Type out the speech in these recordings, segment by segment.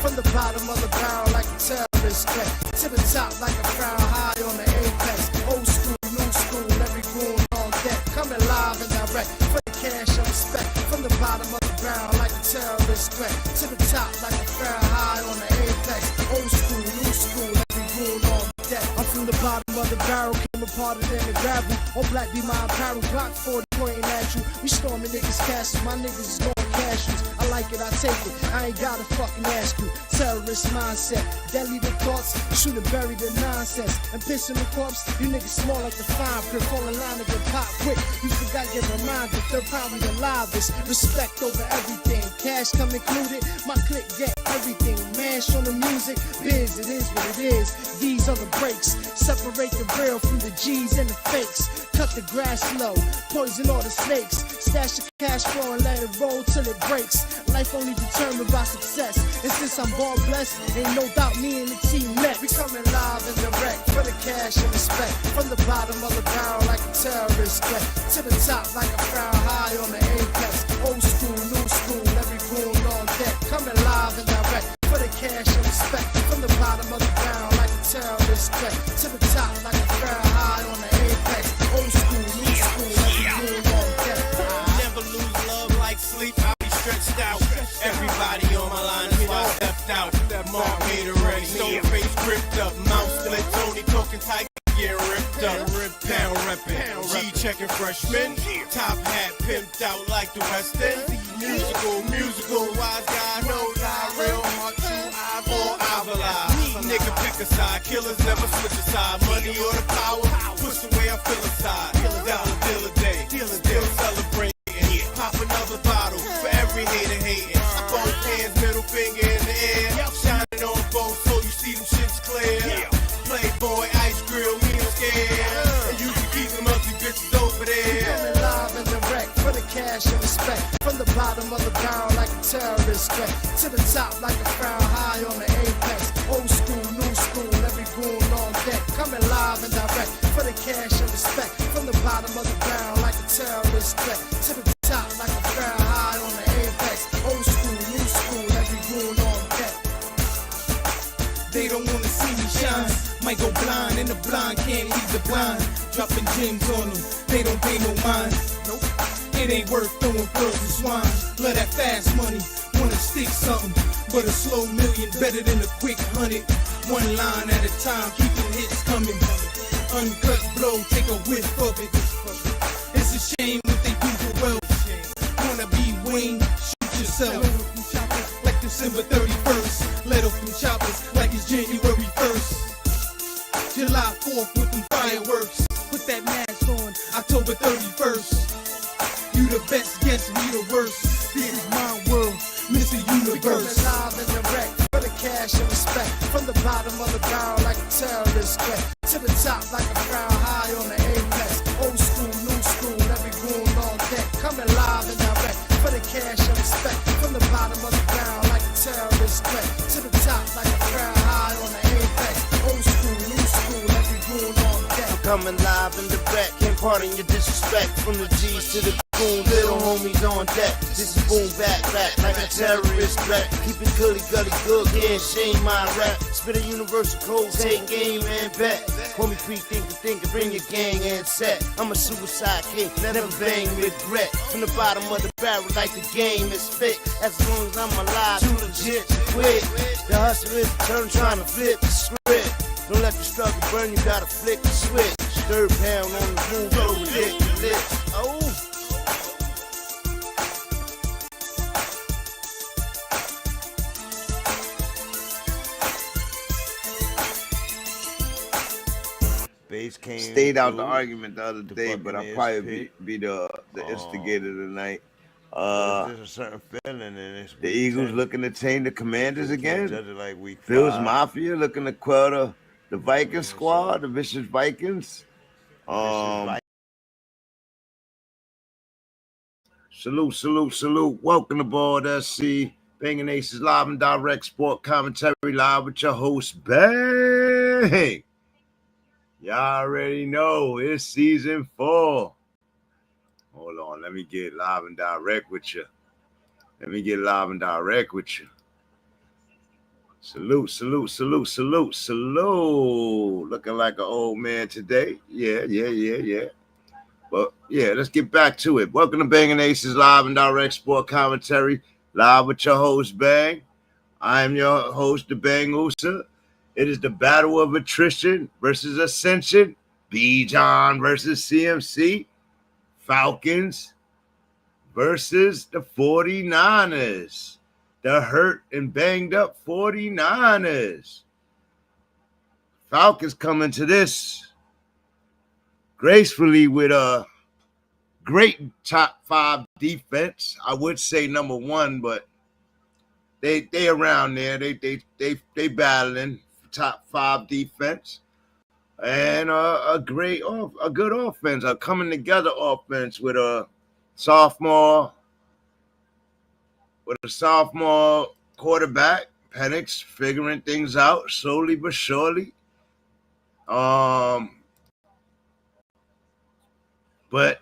From the bottom of the barrel like a terrorist threat. To the top like a crown high on the apex. Old school, new school, every goon on deck. Coming live and direct for the cash and respect. From the bottom of the barrel like a terrorist threat. To the top like a crown high on the apex. Old school, new school, every goon on deck. I'm from the bottom of the barrel, came apart it in the gravel. All black be my apparel, Glock 40 pointing at you. We storming niggas' castles, my niggas is going cashews. I like it, I take it, I ain't gotta fucking ask you. Terrorist mindset, deadly the thoughts, shoot and bury the nonsense. And piss in the corpse, you niggas small like the fine print. Fall in line to get pop quick, you forgot get reminded. They're probably the livest, respect over everything. Cash come included, my clique get everything. Mash on the music, biz, it is what it is. These are the breaks, separate the real from the G's and the fakes. Cut the grass low, poison all the snakes. Stash the cash flow and let it roll till it breaks. Life only determined by success. And since I'm born blessed, ain't no doubt me and the team next. We coming live and direct for the cash and respect. From the bottom of the barrel like a terrorist threat. To the top like a crown high on the apex. Old school, new school, every goon on deck. Coming live and direct for the cash and respect. From the bottom of the barrel like a terrorist threat. To the top like a crown high on the apex. Old school, new school, every goon on deck. Never lose love like sleep. I'll be stretched out. Everybody on my line is why I stepped out. Mark made it ready. Stone face gripped up. Mouth split. Tony talking tight. Get ripped up. Pound reppin'. G checking freshman. Top hat pimped out like the West End. Musical. Wise guy knows I real hard. True eye for Avila. Nigga pick a side. Killers never switch a side. Money or the power. Push away I feel aside. Deal a day. Still celebrating. Pop another bottle for every hater hating. Both hands, middle finger in the air. Shining on both so you see them shits clear. Playboy, ice grill, me and scared. And you can keep them ugly bitches over there. Coming live and direct for the cash and respect. From the bottom of the barrel like a terrorist threat. To the top like a crown high on the apex. Old school, new school, every goon on deck. Coming live and direct for the cash and respect. From the bottom of the barrel like a terrorist threat. To the top like a crown high on the apex. Old school, new school, every goon on deck. They don't wanna see me shine. Might go blind and the blind can't leave the blind. Dropping gems on them, they don't pay no mind. Nope. It ain't worth throwing pearls and swine. Love that fast money, wanna stick something. But a slow million better than a quick 100. One line at a time, keeping hits coming. Uncut blow, take a whiff of it. It's a shame what they do for wealth. Wanna be Wayne, shoot yourself. Like December 31st. Let off them choppers like it's January 1st. July 4th with them fireworks. Put that mask on, October 31st. You the best, guess we the worst. This is my world, Mr. Universe. We coming live and direct for the cash and respect. From the bottom of the barrel like a terrorist threat. To the top like a crown high on the apex. Old school, new school, every goon on deck. Coming live and direct for the cash and respect. From the bottom of the barrel like a terrorist threat. To the top like a crown high on the apex. Old school, new school, every goon on deck. Coming live in the back, can't pardon your disrespect. From the G's to the goon, little homies on deck. This is boom back like a terrorist threat. Keep it gully good, yeah, shame my rap. Spit a universal code, take game and bet. Homie think, bring your gang and set. I'm a suicide king, never bang regret. From the bottom of the barrel like the game is fit. As long as I'm alive, too legit to quit. The hustle is the turn, trying to flip the script. Don't let the struggle burn, you gotta flick the switch. Third pound on the move, go ridiculous. Oh. Stayed out the argument the other day, but I'll probably be the instigator tonight. There's a certain feeling in this. The Eagles looking to change the Commanders again. Phil's Mafia looking to quell the Vikings squad, the vicious Vikings. Salute. Welcome to BALDSC. Banging Aces live and direct sport commentary live with your host, Bang. Y'all already know it's season 4. Hold on, let me get live and direct with you. Salute, salute, salute, salute, salute. Looking like an old man today. Yeah. But yeah, let's get back to it. Welcome to Banging Aces Live and Direct Sport Commentary. Live with your host, Bang. I am your host, the Bang Usa. It is the battle of attrition versus Ascension. Bijan versus CMC. Falcons versus the 49ers. The hurt and banged up 49ers. Falcons coming to this gracefully with a great top 5 defense. I would say number 1, but they around there. They battling top 5 defense and a good offense. A coming together offense with a sophomore quarterback, Penix, figuring things out slowly but surely. But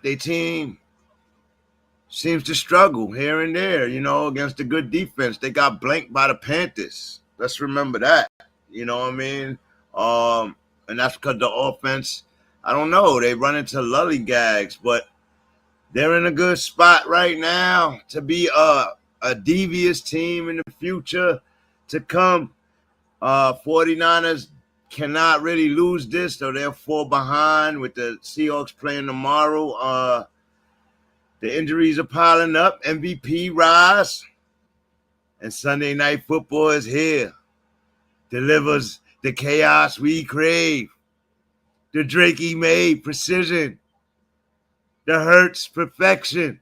their team seems to struggle here and there, against a good defense. They got blanked by the Panthers. Let's remember that. You know what I mean? And that's because the offense, I don't know, they run into lollygags, but they're in a good spot right now to be a devious team in the future to come. 49ers cannot really lose this, so they'll fall behind with the Seahawks playing tomorrow. The injuries are piling up. MVP rise. And Sunday Night Football is here. Delivers the chaos we crave. The Drake Maye precision. The Hurts perfection.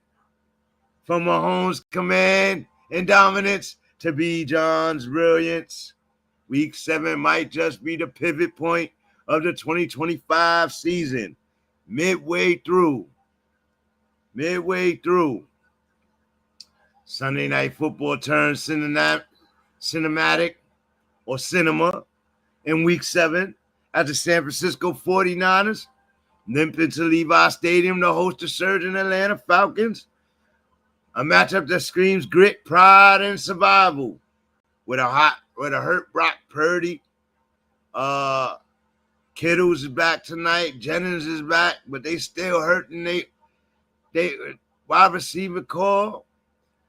From Mahomes' command and dominance to Bijan's brilliance. Week 7 might just be the pivot point of the 2025 season. Midway through. Sunday Night Football turns cinematic or cinema in Week 7 at the San Francisco 49ers limp into Levi Stadium to host the surging Atlanta Falcons. A matchup that screams grit, pride, and survival. With a hurt Brock Purdy. Kittle's is back tonight. Jennings is back, but they still hurting. They wide receiver core.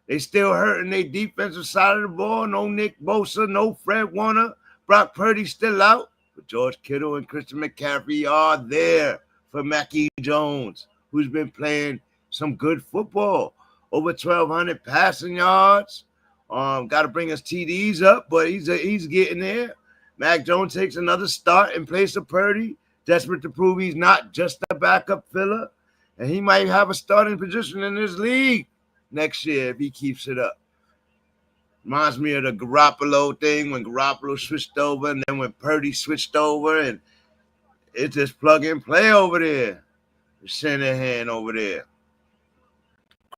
They still hurting their defensive side of the ball. No Nick Bosa, no Fred Warner. Brock Purdy still out. But George Kittle and Christian McCaffrey are there for Mackie Jones, who's been playing some good football. Over 1,200 passing yards. Got to bring his TDs up, but he's getting there. Mac Jones takes another start in place of Purdy, desperate to prove he's not just a backup filler, and he might have a starting position in this league next year if he keeps it up. Reminds me of the Garoppolo thing when Garoppolo switched over, and then when Purdy switched over, and it's just plug and play over there. The center hand over there.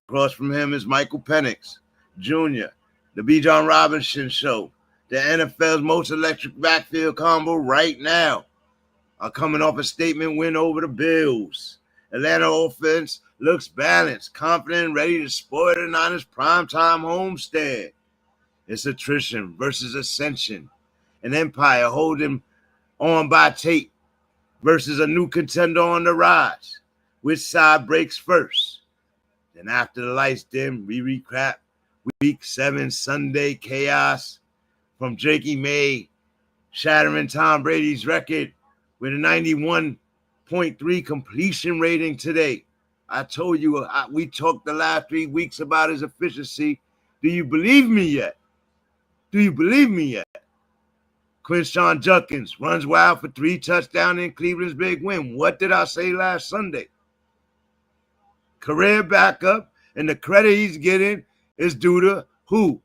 Across from him is Michael Penix Jr., the Bijan Robinson Show, the NFL's most electric backfield combo right now, are coming off a statement win over the Bills. Atlanta offense looks balanced, confident, and ready to spoil the Niners' primetime homestand. It's attrition versus Ascension, an empire holding on by tape versus a new contender on the rise. Which side breaks first? Then after the lights dim, we recap Week 7 Sunday chaos from Drake Maye shattering Tom Brady's record with a 91.3 completion rating today. I told you, we talked the last 3 weeks about his efficiency. Do you believe me yet? Quinshawn Judkins runs wild for 3 touchdowns in Cleveland's big win. What did I say last Sunday? Career backup, and the credit he's getting is due to who?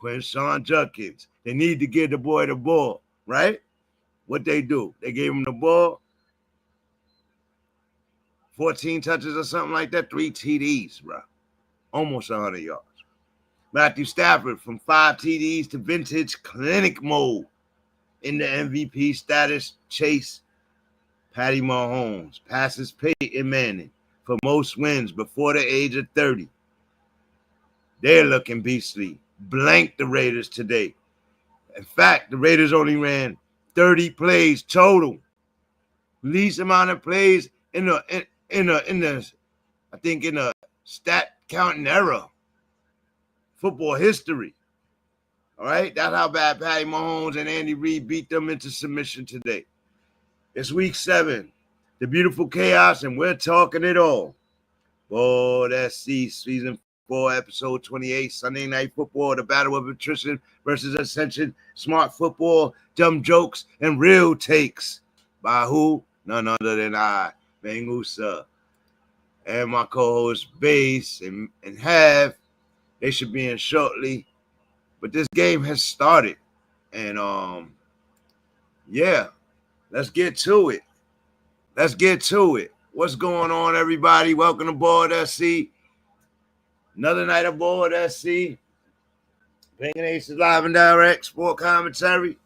Quinshawn Judkins. They need to give the boy the ball, right? What they do? They gave him the ball, 14 touches or something like that, 3 TDs, bro. Almost 100 yards. Matthew Stafford from 5 TDs to vintage clinic mode in the MVP status chase. Patty Mahomes passes Peyton Manning for most wins before the age of 30. They're looking beastly. Blanked the Raiders today. In fact, the Raiders only ran 30 plays total. Least amount of plays in the I think in the stat counting era. Football history. All right? That's how bad Patty Mahomes and Andy Reid beat them into submission today. It's week 7. The beautiful chaos, and we're talking it all. BALDSC season 4, episode 28, Sunday Night Football, the battle of Attrition versus Ascension, smart football, dumb jokes, and real takes. By who? None other than I, Bangusa, and my co-host Base and Have. They should be in shortly. But this game has started. And yeah, let's get to it. What's going on, everybody? Welcome to BALDSC. Another night of BALDSC. Banging Aces live and direct sport commentary.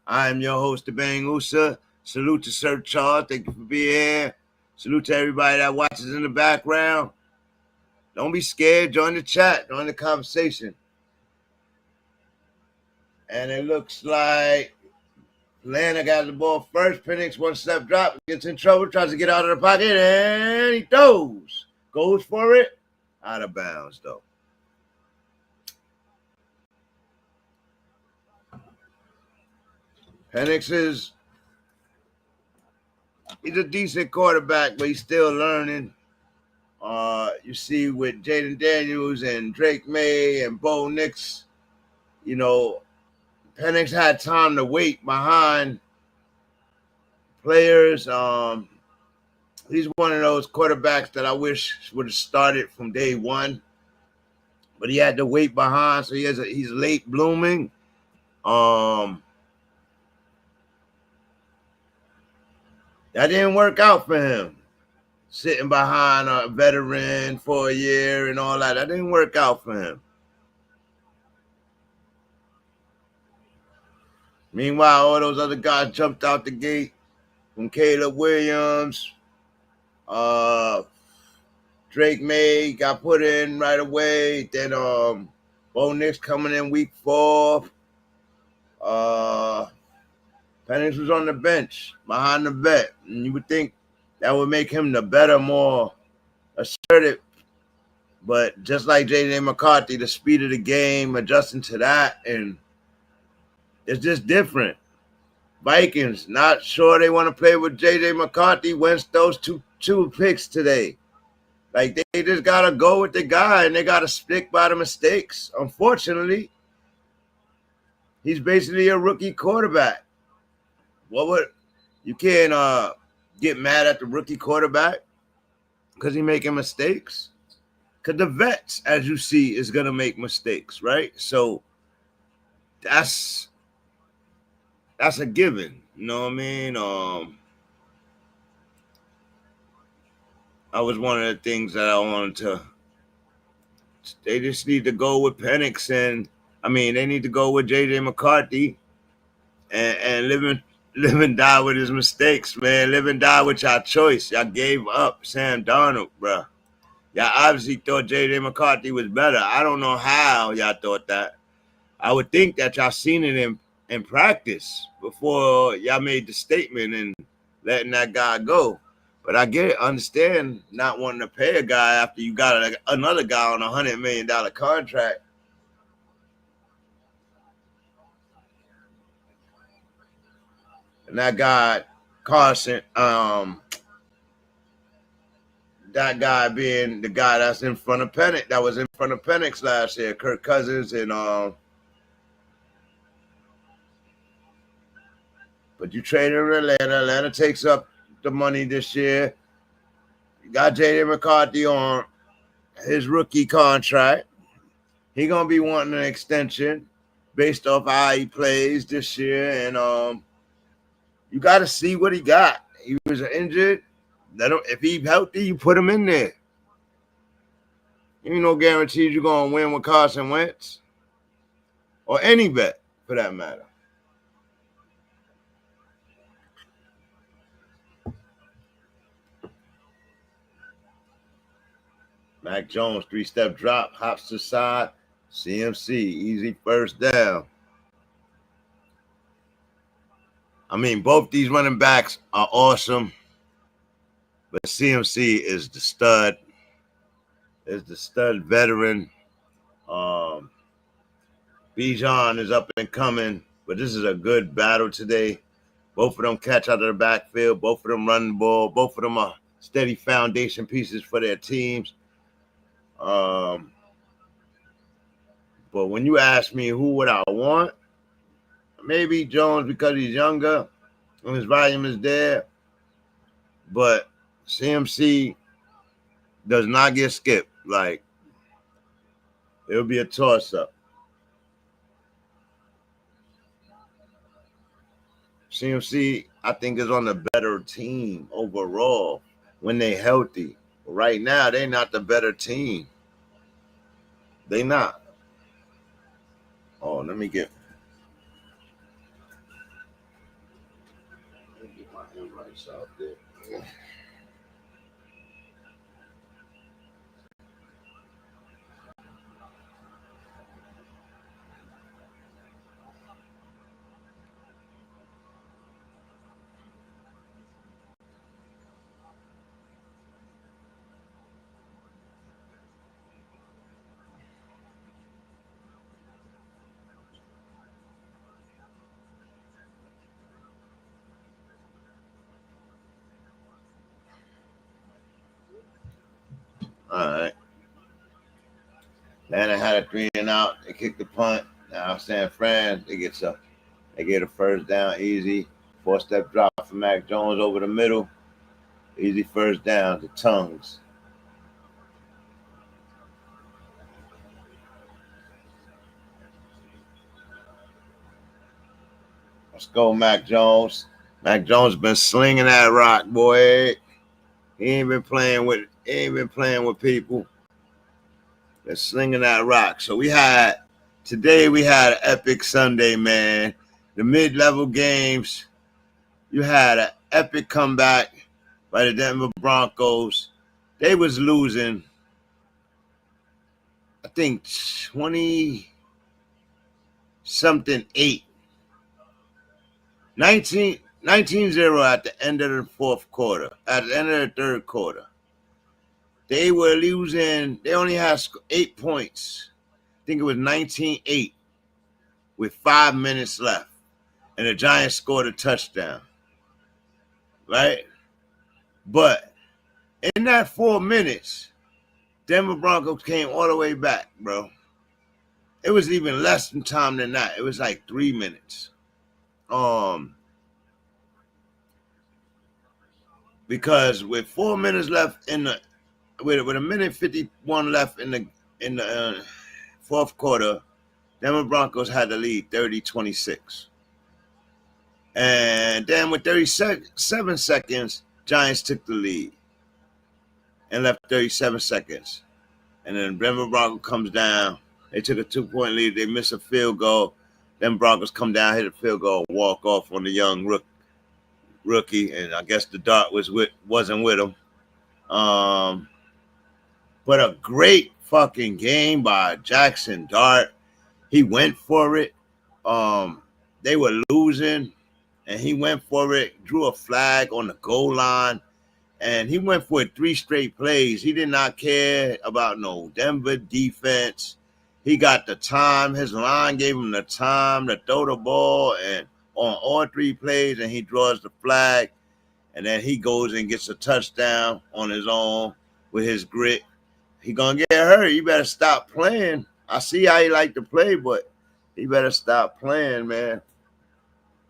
I am your host, the Bangusa. Salute to Sir Charles. Thank you for being here. Salute to everybody that watches in the background. Don't be scared. Join the chat. Join the conversation. And it looks like Atlanta got the ball first. Penix, one step drop, gets in trouble, tries to get out of the pocket, and he throws. Goes for it. Out of bounds, though. Penix he's a decent quarterback, but he's still learning. You see with Jaden Daniels and Drake Maye and Bo Nix, you know, Penix had time to wait behind players. He's one of those quarterbacks that I wish would have started from day one, but he had to wait behind, so he's late blooming. That didn't work out for him. Sitting behind a veteran for a year and all that didn't work out for him. Meanwhile, all those other guys jumped out the gate, from Caleb Williams. Drake Maye got put in right away. Then Bo Nix coming in week 4. Penix was on the bench behind the vet. And you would think that would make him the better, more assertive. But just like J.J. McCarthy, the speed of the game, adjusting to that, and it's just different. Vikings, not sure they want to play with J.J. McCarthy. Wins those two picks today. Like, they just got to go with the guy, and they got to stick by the mistakes. Unfortunately, he's basically a rookie quarterback. You can't get mad at the rookie quarterback because he's making mistakes? Because the vets, as you see, is going to make mistakes, right? So that's a given. You know what I mean? That was one of the things that I wanted to. They just need to go with Penix, and they need to go with J.J. McCarthy and live and die with his mistakes, man. Live and die with your choice. Y'all gave up Sam Darnold, bro. Y'all obviously thought J.J. McCarthy was better. I don't know how y'all thought that. I would think that y'all seen it in practice before y'all made the statement and letting that guy go. But I understand not wanting to pay a guy after you got another guy on a $100 million contract. And that guy, Carson, that guy being the guy that's in front of Penix, that was in front of Penix last year, Kirk Cousins, and but you traded in Atlanta. Atlanta takes up the money this year. You got J.J. McCarthy on his rookie contract. He gonna be wanting an extension based off how he plays this year, and you got to see what he got. He was injured. If he's healthy, you put him in there. Ain't no guarantees you're going to win with Carson Wentz. Or any bet, for that matter. Mac Jones, 3-step drop, hops to side. CMC, easy first down. I mean, both these running backs are awesome, but CMC is the stud. Is the stud veteran. Bijan is up and coming, but this is a good battle today. Both of them catch out of the backfield. Both of them run the ball. Both of them are steady foundation pieces for their teams. But when you ask me who would I want, maybe Jones because he's younger and his volume is there. But CMC does not get skipped. Like, it'll be a toss-up. CMC, I think, is on the better team overall when they're healthy. Right now, they're not the better team. They not. Oh, let me get my invites out there. All right. Atlanta had a 3-and-out. They kicked the punt. Now San Fran, they get a first down easy. 4-step drop for Mac Jones over the middle. Easy first down to Tongues. Let's go, Mac Jones. Mac Jones been slinging that rock, boy. He ain't been playing with people. Been slinging that rock. So today we had an epic Sunday, man. The mid-level games, you had an epic comeback by the Denver Broncos. They was losing, I think, 20-something-8. 19-0 at the end of the fourth quarter, at the end of the third quarter. They were losing. They only had 8 points. I think it was 19-8 with 5 minutes left. And the Giants scored a touchdown. Right? But in that 4 minutes, Denver Broncos came all the way back, bro. It was even less than time than that. It was like 3 minutes. Because with 4 minutes left with a minute 51 left in the fourth quarter, Denver Broncos had the lead 30-26. And then with 37 seconds, Giants took the lead and left 37 seconds. And then Denver Broncos comes down. They took a 2-point lead. They miss a field goal. Then Broncos come down, hit a field goal, walk off on the young rookie, and I guess the dart wasn't with him. But a great fucking game by Jackson Dart. He went for it. They were losing, and he went for it, drew a flag on the goal line, and he went for it 3 straight plays. He did not care about no Denver defense. He got the time. His line gave him the time to throw the ball and on all 3 plays, and he draws the flag, and then he goes and gets a touchdown on his own with his grit. He gonna get hurt. You better stop playing. I see how he like to play, but he better stop playing, man.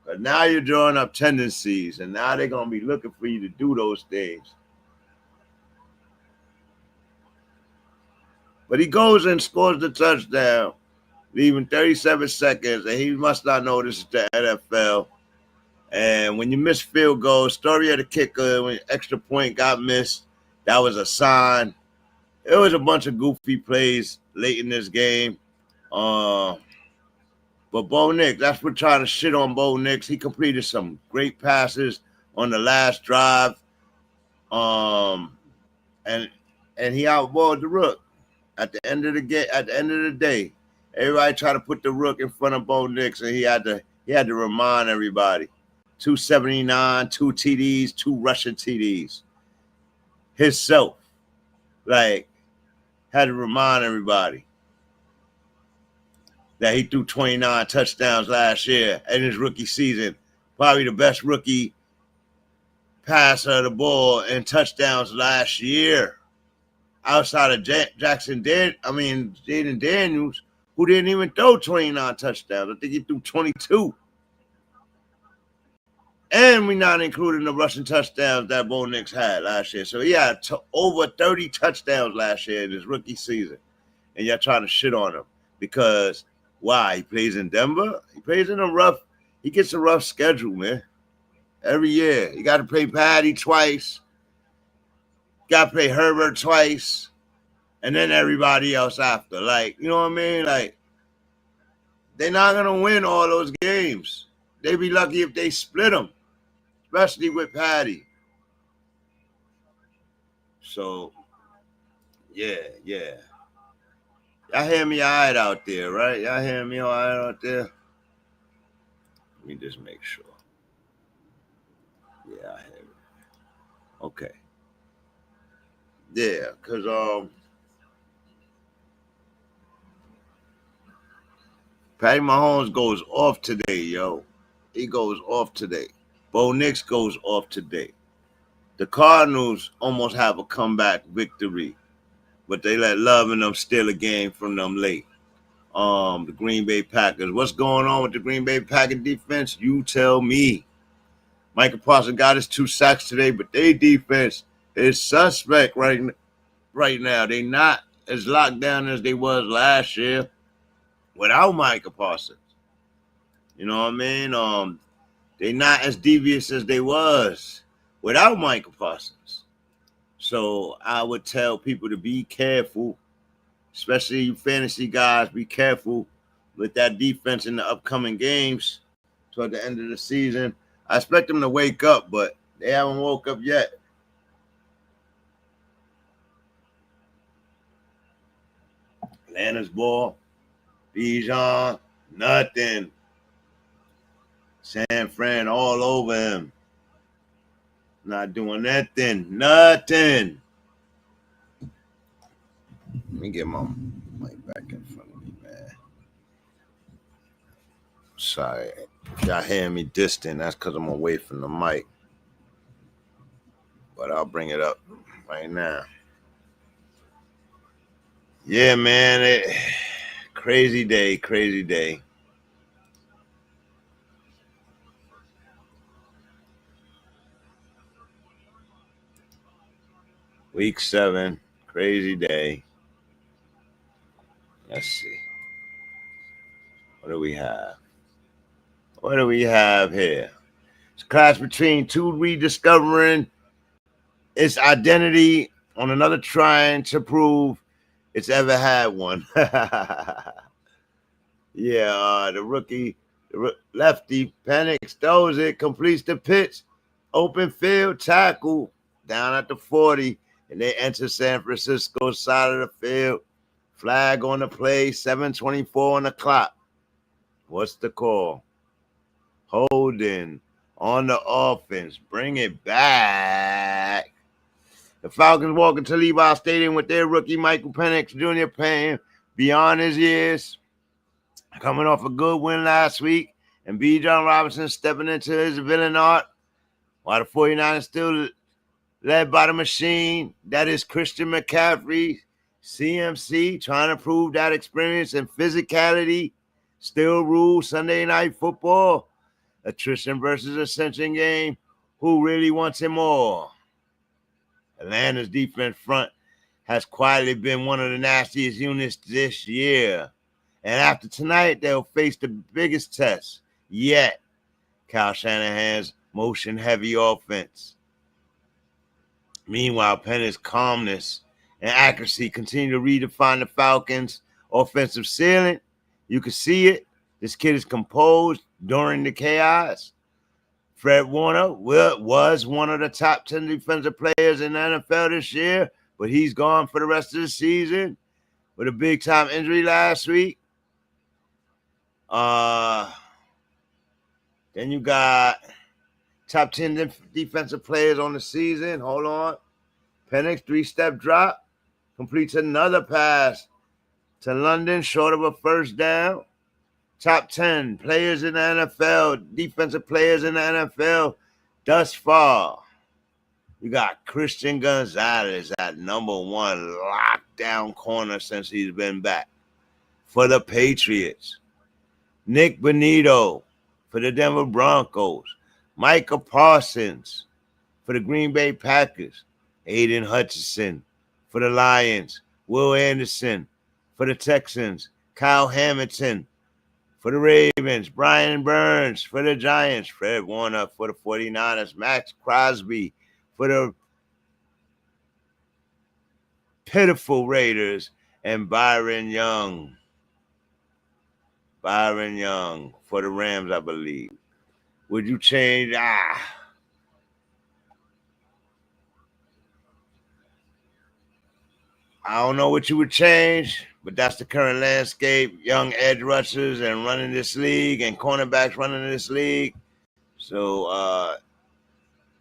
But now you're drawing up tendencies, and now they're gonna be looking for you to do those things. But he goes and scores the touchdown, leaving 37 seconds, and he must not know this is the NFL. And when you miss field goals, story of the kicker, when extra point got missed, that was a sign. It was a bunch of goofy plays late in this game. But Bo Nix, that's what trying to shit on Bo Nix. He completed some great passes on the last drive. And he outballed the Rook. At the end of the day, everybody tried to put the Rook in front of Bo Nix, and he had to remind everybody 279, 2 TDs, 2 rushing TDs. Himself, like, had to remind everybody that he threw 29 touchdowns last year in his rookie season. Probably the best rookie passer of the ball in touchdowns last year. Outside of Jaden Daniels, who didn't even throw 29 touchdowns. I think he threw 22. And we're not including the rushing touchdowns that Bo Nix had last year. So he had over 30 touchdowns last year in his rookie season. And y'all trying to shit on him. Because, why? He plays in Denver? He plays in he gets a rough schedule, man. Every year. You got to play Patty twice. Got to play Herbert twice. And then everybody else after. Like, you know what I mean? Like, they're not going to win all those games. They'd be lucky if they split them. Especially with Patty. So, yeah. Y'all hear me all right out there, right? Y'all hear me all right out there? Let me just make sure. Yeah, I hear it. Okay. Yeah, because Patty Mahomes goes off today, yo. He goes off today. Bo Nix goes off today. The Cardinals almost have a comeback victory, but they let Love and them steal a game from them late. The Green Bay Packers. What's going on with the Green Bay Packers defense? You tell me. Michael Parsons got his 2 sacks today, but their defense is suspect right now. They not as locked down as they was last year without Michael Parsons. You know what I mean? They not as devious as they was without Michael Parsons. So I would tell people to be careful, especially you fantasy guys, be careful with that defense in the upcoming games toward the end of the season. I expect them to wake up, but they haven't woke up yet. Atlanta's ball, Bijan, nothing. San Fran all over him. Not doing nothing. Nothing. Let me get my mic back in front of me, man. Sorry. If y'all hear me distant, that's because I'm away from the mic. But I'll bring it up right now. Yeah, man. Crazy day. Week 7, crazy day. Let's see. What do we have here? It's a clash between two rediscovering its identity on another trying to prove it's ever had one. Yeah, the rookie, lefty, Penix throws it, completes the pitch, open field tackle down at the 40, and they enter San Francisco's side of the field. Flag on the play, 7:24 on the clock. What's the call? Holding on the offense. Bring it back. The Falcons walk into Levi Stadium with their rookie Michael Penix Jr. playing beyond his years. Coming off a good win last week, and Bijan Robinson stepping into his villain art, while the 49ers still led by the machine. That is Christian McCaffrey, CMC, trying to prove that experience and physicality still rule Sunday night football. Attrition versus Ascension game. Who really wants it more? Atlanta's defense front has quietly been one of the nastiest units this year. And after tonight, they'll face the biggest test yet. Kyle Shanahan's motion-heavy offense. Meanwhile, Penix's calmness and accuracy continue to redefine the Falcons' offensive ceiling. You can see it. This kid is composed during the chaos. Fred Warner was one of the top 10 defensive players in the NFL this year, but he's gone for the rest of the season with a big-time injury last week. Then you got Top 10 defensive players on the season. Hold on. Penix, 3-step drop. Completes another pass to London, short of a first down. Top 10 players in the NFL, defensive players in the NFL thus far. You got Christian Gonzalez at number 1 lockdown corner since he's been back for the Patriots. Nick Bonito for the Denver Broncos. Micah Parsons for the Green Bay Packers. Aiden Hutchinson for the Lions. Will Anderson for the Texans. Kyle Hamilton for the Ravens. Brian Burns for the Giants. Fred Warner for the 49ers. Max Crosby for the pitiful Raiders. And Byron Young for the Rams, I believe. Would you change? I don't know what you would change, but that's the current landscape. Young edge rushers and running this league and cornerbacks running this league. So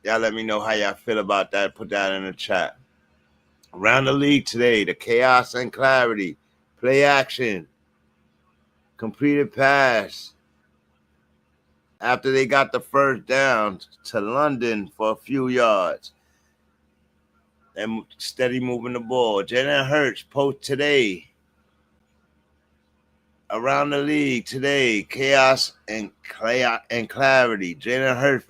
y'all let me know how y'all feel about that. Put that in the chat. Around the league today, the chaos and clarity. Play action. Completed pass. After they got the first down to London for a few yards. And steady moving the ball. Jalen Hurts post today. Around the league today, chaos and clarity. Jalen Hurts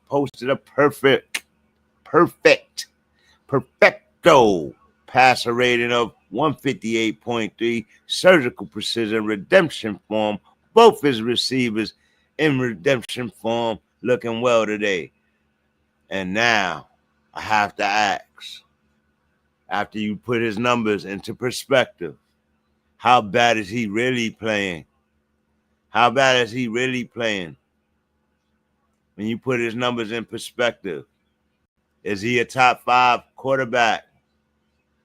posted a perfecto passer rating of 158.3, surgical precision, redemption form. Both his receivers in redemption form, looking well today. And now I have to ask, after you put his numbers into perspective, how bad is he really playing? How bad is he really playing? When you put his numbers in perspective, is he a top 5 quarterback?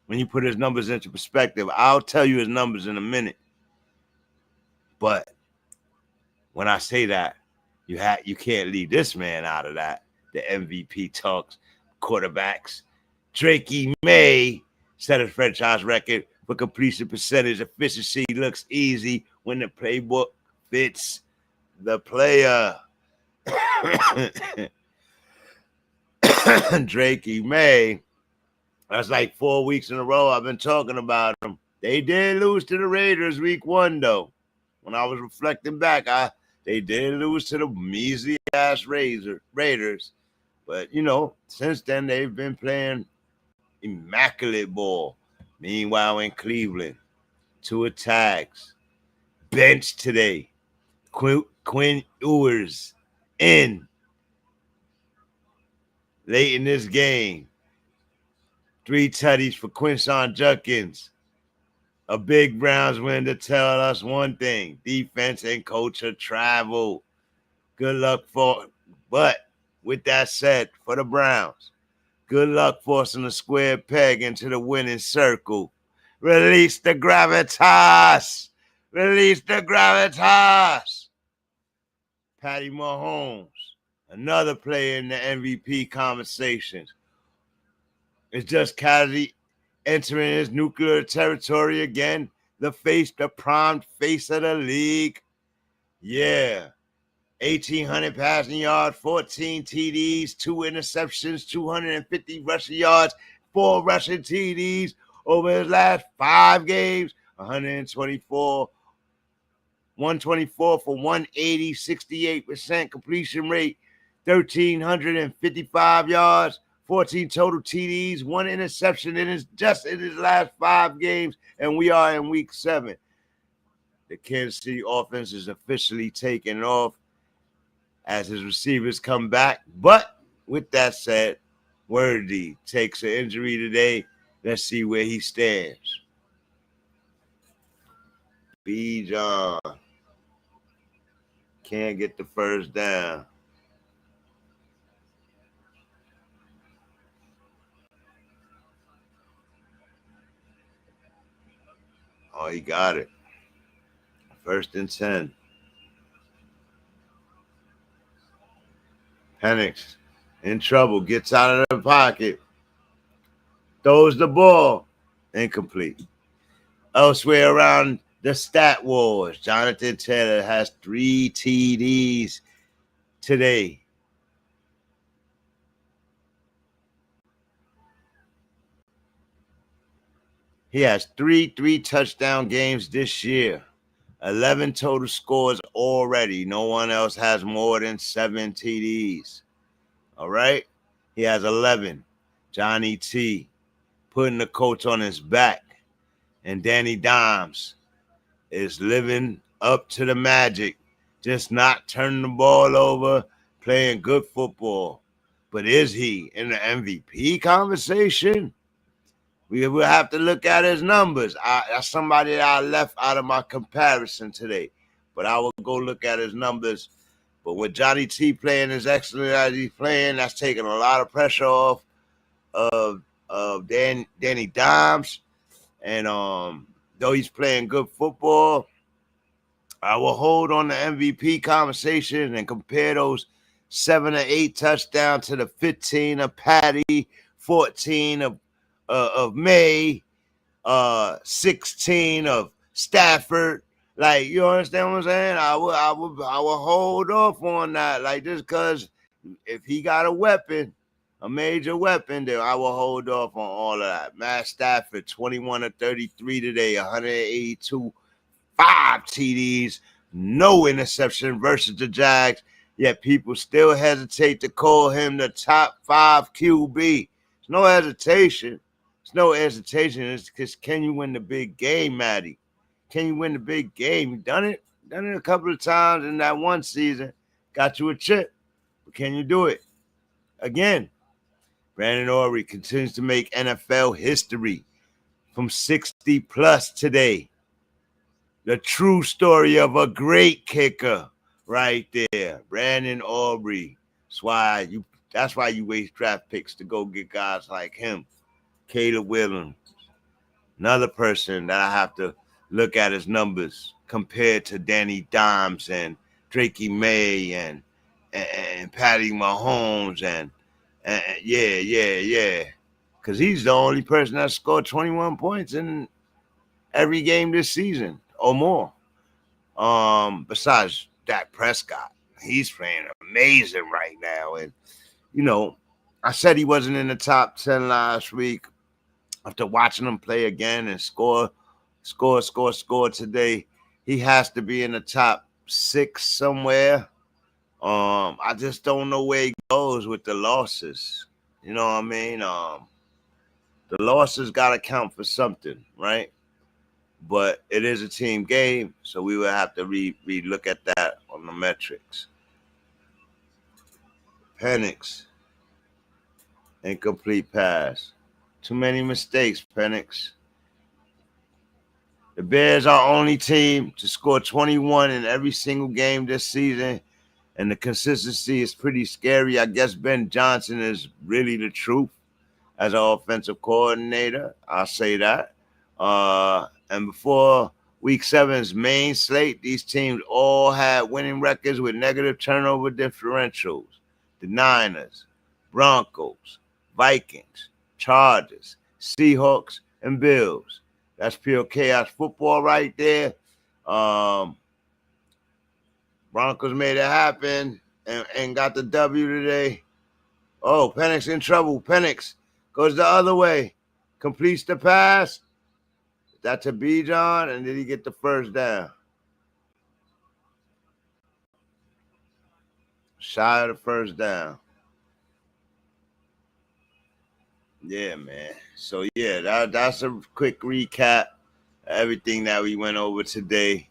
When you put his numbers into perspective, I'll tell you his numbers in a minute. But when I say that, you can't leave this man out of that. The MVP talks, quarterbacks. Drake Maye set a franchise record for completion percentage. Efficiency looks easy when the playbook fits the player. Drake Maye, that's like 4 weeks in a row I've been talking about him. They did lose to the Raiders week 1, though. When I was reflecting back, they did lose to the measly-ass Raiders. But, you know, since then they've been playing immaculate ball. Meanwhile, in Cleveland, 2 attacks. Bench today. Quinn Ewers in late in this game. 3 tutties for Quinshon Judkins. A big Browns win to tell us one thing. Defense and culture travel. Good luck but with that said, for the Browns, good luck forcing a square peg into the winning circle. Release the gravitas. Release the gravitas. Patty Mahomes, another player in the MVP conversations, is just casually entering his nuclear territory again. The primed face of the league. Yeah. 1,800 passing yards, 14 TDs, 2 interceptions, 250 rushing yards, 4 rushing TDs over his last 5 games. 124 for 180, 68% completion rate, 1,355 yards, 14 total TDs, 1 interception in his last 5 games, and we are in week 7. The Kansas City offense is officially taking off as his receivers come back. But with that said, Worthy takes an injury today. Let's see where he stands. Bijan can't get the first down. Oh, he got it. 1st and 10. Penix in trouble, gets out of the pocket, throws the ball, incomplete. Elsewhere around the stat wars, Jonathan Taylor has 3 TDs today. He has three touchdown games this year. 11 total scores already. No one else has more than 7 TDs. All right? He has 11. Johnny T putting the coach on his back. And Danny Dimes is living up to the magic. Just not turning the ball over, playing good football. But is he in the MVP conversation? We will have to look at his numbers. That's somebody that I left out of my comparison today. But I will go look at his numbers. But with Johnny T playing as excellent as he's playing, that's taking a lot of pressure off of Danny Dimes. And though he's playing good football, I will hold on the MVP conversation and compare those 7 or 8 touchdowns to the 15 of Patty, 14 of May, 16 of Stafford. Like, you understand what I'm saying? I will hold off on that. Like, just because if he got a weapon, a major weapon, then I will hold off on all of that. Matt Stafford, 21 of 33 today, 182, 5 TDs, no interception versus the Jags. Yet people still hesitate to call him the top 5 QB. There's no hesitation. It's no hesitation. It's because can you win the big game, Matty? Can you win the big game? You done it a couple of times in that one season. Got you a chip. But can you do it again? Brandon Aubrey continues to make NFL history from 60 plus today. The true story of a great kicker right there. Brandon Aubrey. That's why you waste draft picks to go get guys like him. Caleb Williams. Another person that I have to look at his numbers compared to Danny Dimes and Drake Maye and Patty Mahomes and yeah. Because he's the only person that scored 21 points in every game this season or more. Besides Dak Prescott. He's playing amazing right now. And, you know, I said he wasn't in the top 10 last week. After watching him play again and score today, he has to be in the top 6 somewhere. I just don't know where he goes with the losses. You know what I mean? The losses got to count for something, right? But it is a team game, so we will have to re-look at that on the metrics. Penix, incomplete pass. Too many mistakes, Penix. The Bears are only team to score 21 in every single game this season, and the consistency is pretty scary. I guess Ben Johnson is really the truth as an offensive coordinator. I'll say that. And before Week 7's main slate, these teams all had winning records with negative turnover differentials. The Niners, Broncos, Vikings, Chargers, Seahawks, and Bills. That's pure chaos football right there. Broncos made it happen and got the W today. Oh, Penix in trouble. Penix goes the other way. Completes the pass. That's a Bijan, and did he get the first down? Shy of the first down. Yeah, man. So, yeah, that's a quick recap of everything that we went over today.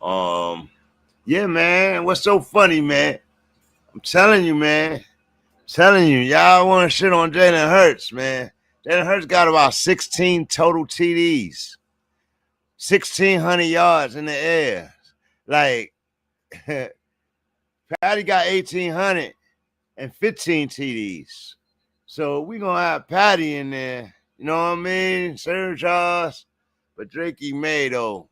Yeah, man. What's so funny, man? I'm telling you, man. Y'all want to shit on Jalen Hurts, man. Jalen Hurts got about 16 total TDs. 1,600 yards in the air. Like, Patty got 1,800 and 15 TDs. So we're going to have Patty in there. You know what I mean? Sir Charles. But Drake Maye, though,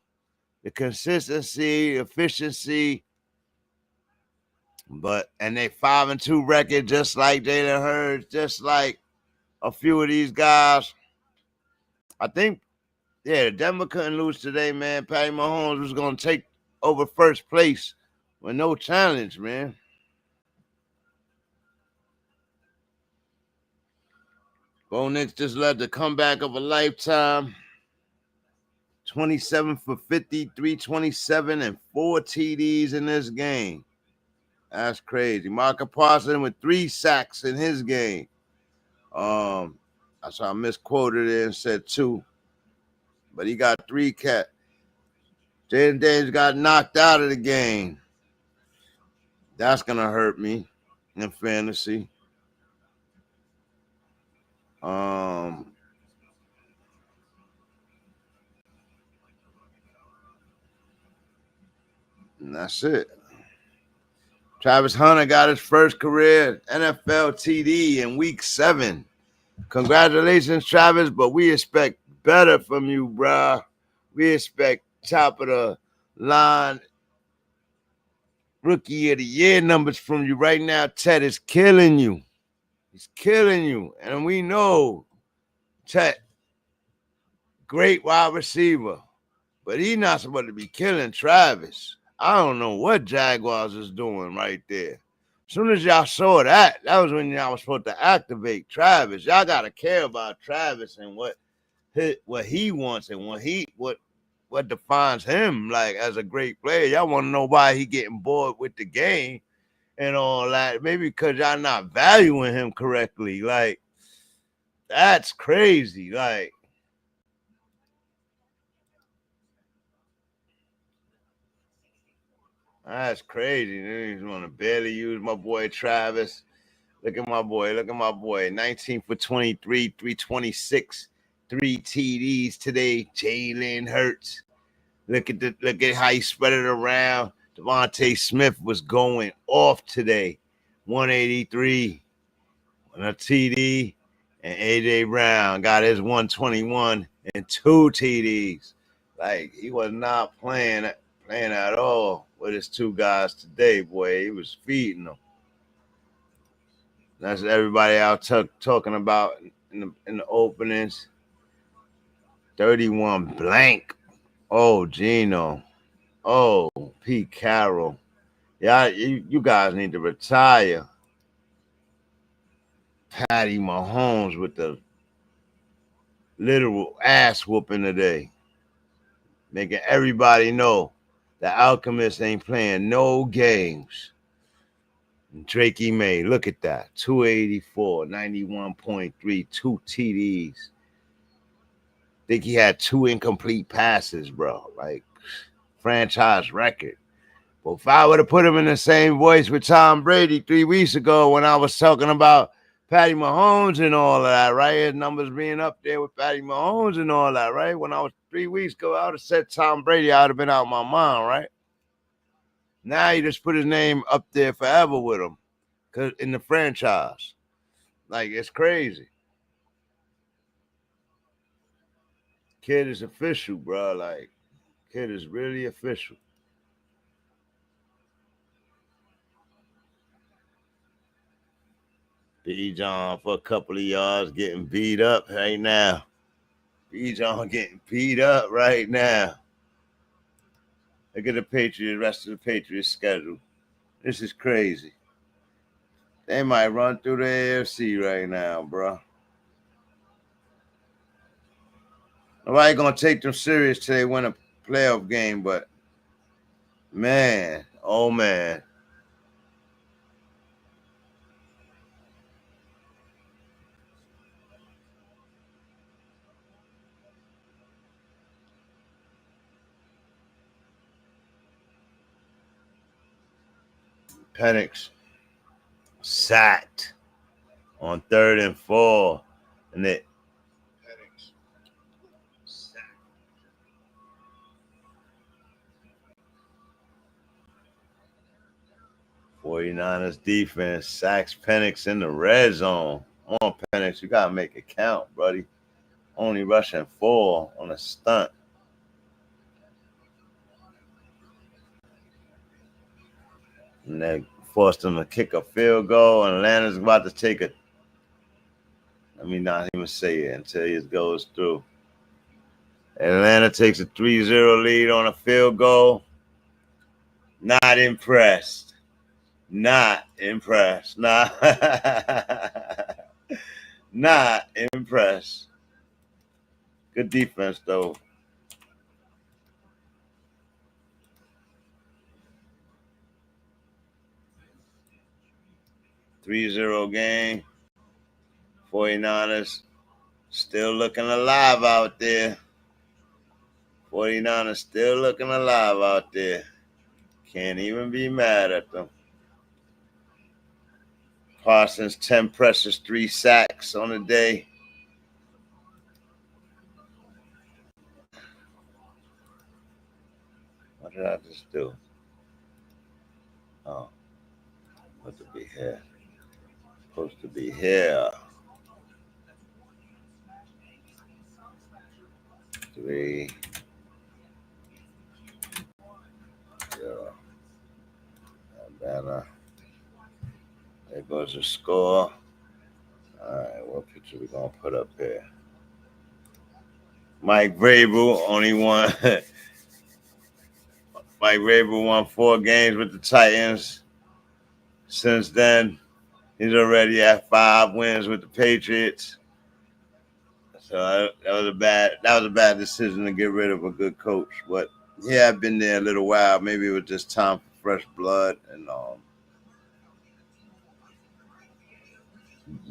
the consistency, efficiency, And they 5-2 record, just like Jalen Hurts, just like a few of these guys. I think, Denver couldn't lose today, man. Patty Mahomes was going to take over first place with no challenge, man. Bo Nix just led the comeback of a lifetime. 27 for 50, 327, and 4 TDs in this game. That's crazy. Marcus Parsons with 3 sacks in his game. I saw I misquoted it and said 2. But he got 3 cat. Jaden Daniels got knocked out of the game. That's going to hurt me in fantasy. And that's it. Travis Hunter got his first career NFL TD in week 7. Congratulations, Travis, but we expect better from you, bruh. We expect top of the line rookie of the year numbers from you right now. Ted is killing you. He's killing you. And we know Ted, great wide receiver, but he's not supposed to be killing Travis. I don't know what Jaguars is doing right there. As soon as y'all saw that, that was when y'all was supposed to activate Travis. Y'all got to care about Travis and what he wants and what defines him like as a great player. Y'all want to know why he getting bored with the game and all that. Maybe because y'all not valuing him correctly. Like, that's crazy. Like, that's crazy. They just want to barely use my boy Travis. Look at my boy. 19 for 23, 326, 3 TDs today. Jalen Hurts. Look at how he spread it around. Devontae Smith was going off today. 183 on a TD. And AJ Brown got his 121 and 2 TDs. Like, he was not playing at all with his 2 guys today, boy. He was feeding them. That's everybody out talking about in the openings. 31 blank. Oh, Gino. Oh, Pete Carroll. Yeah, you guys need to retire. Patty Mahomes with the literal ass whooping today. Making everybody know the Alchemist ain't playing no games. Drake Maye, look at that. 284, 91.3, 2 TDs. Think he had 2 incomplete passes, bro. Like, franchise record. But if I would have put him in the same voice with Tom Brady 3 weeks ago when I was talking about Patty Mahomes and all of that, right? His numbers being up there with Patty Mahomes and all that, right? When I was 3 weeks ago, I would have said Tom Brady. I would have been out of my mind, right? Now he just put his name up there forever with him in the franchise. Like, it's crazy. Kid is official, bro. Like, kid is really official. Bijan for a couple of yards getting beat up right now. Bijan getting beat up right now. Look at the rest of the Patriots schedule. This is crazy. They might run through the AFC right now, bro. Nobody gonna take them serious till they win a playoff game, but man, oh man. Penix sacked on 3rd and 4, and it. 49ers defense sacks Penix in the red zone. Come on, Penix, you gotta make it count, buddy. Only rushing 4 on a stunt. And that forced them to kick a field goal, and Atlanta's about to take a. Let me not even say it until it goes through. Atlanta takes a 3-0 lead on a field goal. Not impressed. Not impressed. Not impressed. Good defense, though. (3-0) game. 49ers still looking alive out there. 49ers still looking alive out there. Can't even be mad at them. Parsons, 10 pressures, 3 sacks on the day. What did I just do? Oh, supposed to be here. Supposed to be here. 3. Yeah. Atlanta. There goes the score. All right, what picture we gonna put up here? Mike Vrabel only won. Mike Vrabel won 4 games with the Titans. Since then, he's already at 5 wins with the Patriots. So that was a bad decision to get rid of a good coach. But yeah, I've been there a little while. Maybe it was just time for fresh blood, and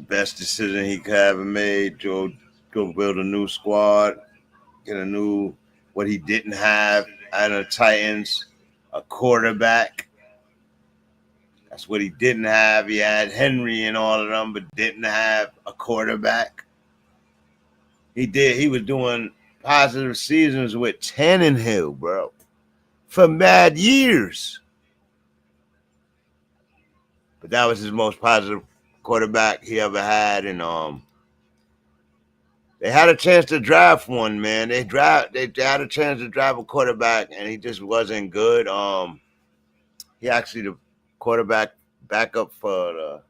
best decision he could have made. Go build a new squad, get a new what he didn't have out of the Titans, a quarterback. That's what he didn't have. He had Henry and all of them, but didn't have a quarterback. He was doing positive seasons with Tannehill, bro, for mad years. But that was his most positive quarterback he ever had, and they had a chance to draft one, man. They had a chance to draft a quarterback, and he just wasn't good. He actually the quarterback backup for the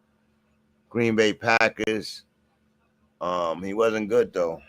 Green Bay Packers. He wasn't good though.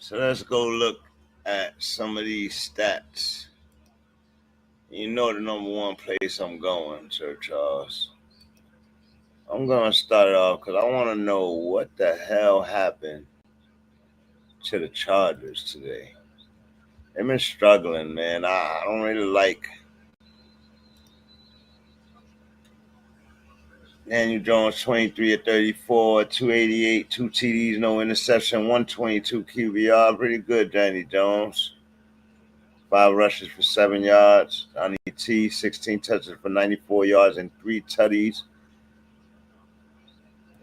So let's go look at some of these stats. You know the number one place I'm going, Sir Charles. I'm going to start it off because I want to know what the hell happened to the Chargers today. They've been struggling, man. I don't really like Daniel Jones, 23 of 34, 288, 2 TDs, no interception, 122 QBR. Pretty good, Danny Jones. 5 rushes for 7 yards. Johnny T, 16 touches for 94 yards and 3 tutties.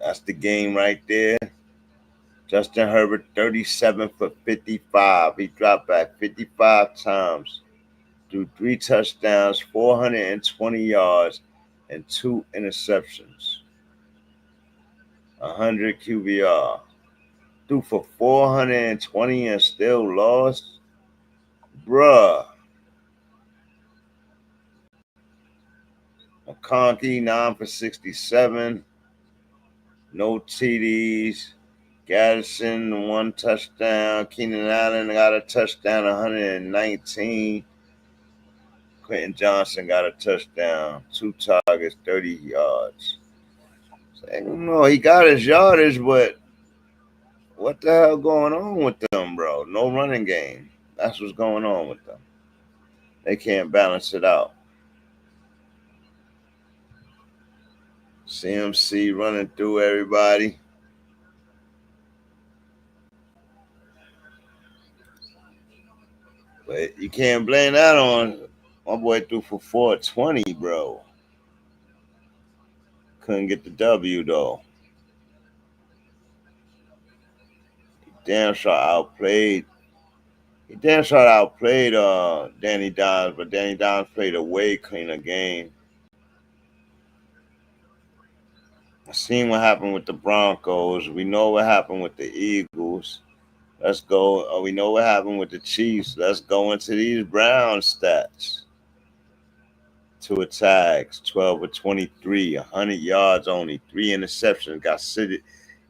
That's the game right there. Justin Herbert, 37 for 55. He dropped back 55 times. Threw 3 touchdowns, 420 yards, and 2 interceptions. 100 QBR. Threw for 420 and still lost. Bruh. McConkey, 9 for 67. No TDs. Gaddison, 1 touchdown. Keenan Allen got a touchdown, 119. Quentin Johnson got a touchdown, 2 targets, 30 yards. So, I don't know, he got his yardage, but what the hell going on with them, bro? No running game. That's what's going on with them. They can't balance it out. CMC running through everybody. But you can't blame that on my boy threw for 420, bro. Couldn't get the W, though. damn sure outplayed. He damn sure outplayed Danny Dimes, but Danny Dimes played a way cleaner game. I seen what happened with the Broncos. We know what happened with the Eagles. Let's go. We know what happened with the Chiefs. Let's go into these Brown stats. 2 attacks, 12 of 23, 100 yards only, 3 interceptions.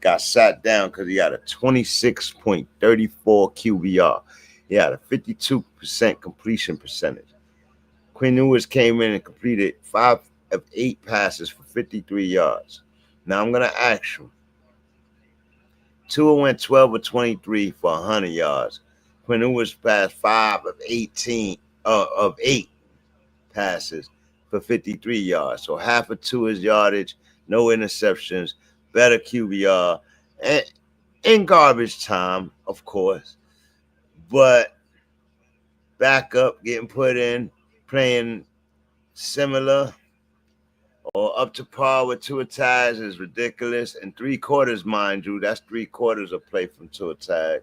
Got sat down because he had a 26.34 QBR. He had a 52% completion percentage. Quinn Ewers came in and completed 5 of 8 passes for 53 yards. Now I'm going to ask you. Tua went 12 of 23 for 100 yards. Quinn Ewers passed 5 of 8 passes for 53 yards. So half of Tua's yardage, no interceptions, better QBR, and in garbage time, of course. But backup getting put in, playing similar or up to par with Tua Tags is ridiculous. And 3/4, mind you, that's 3/4 of play from Tua Tag.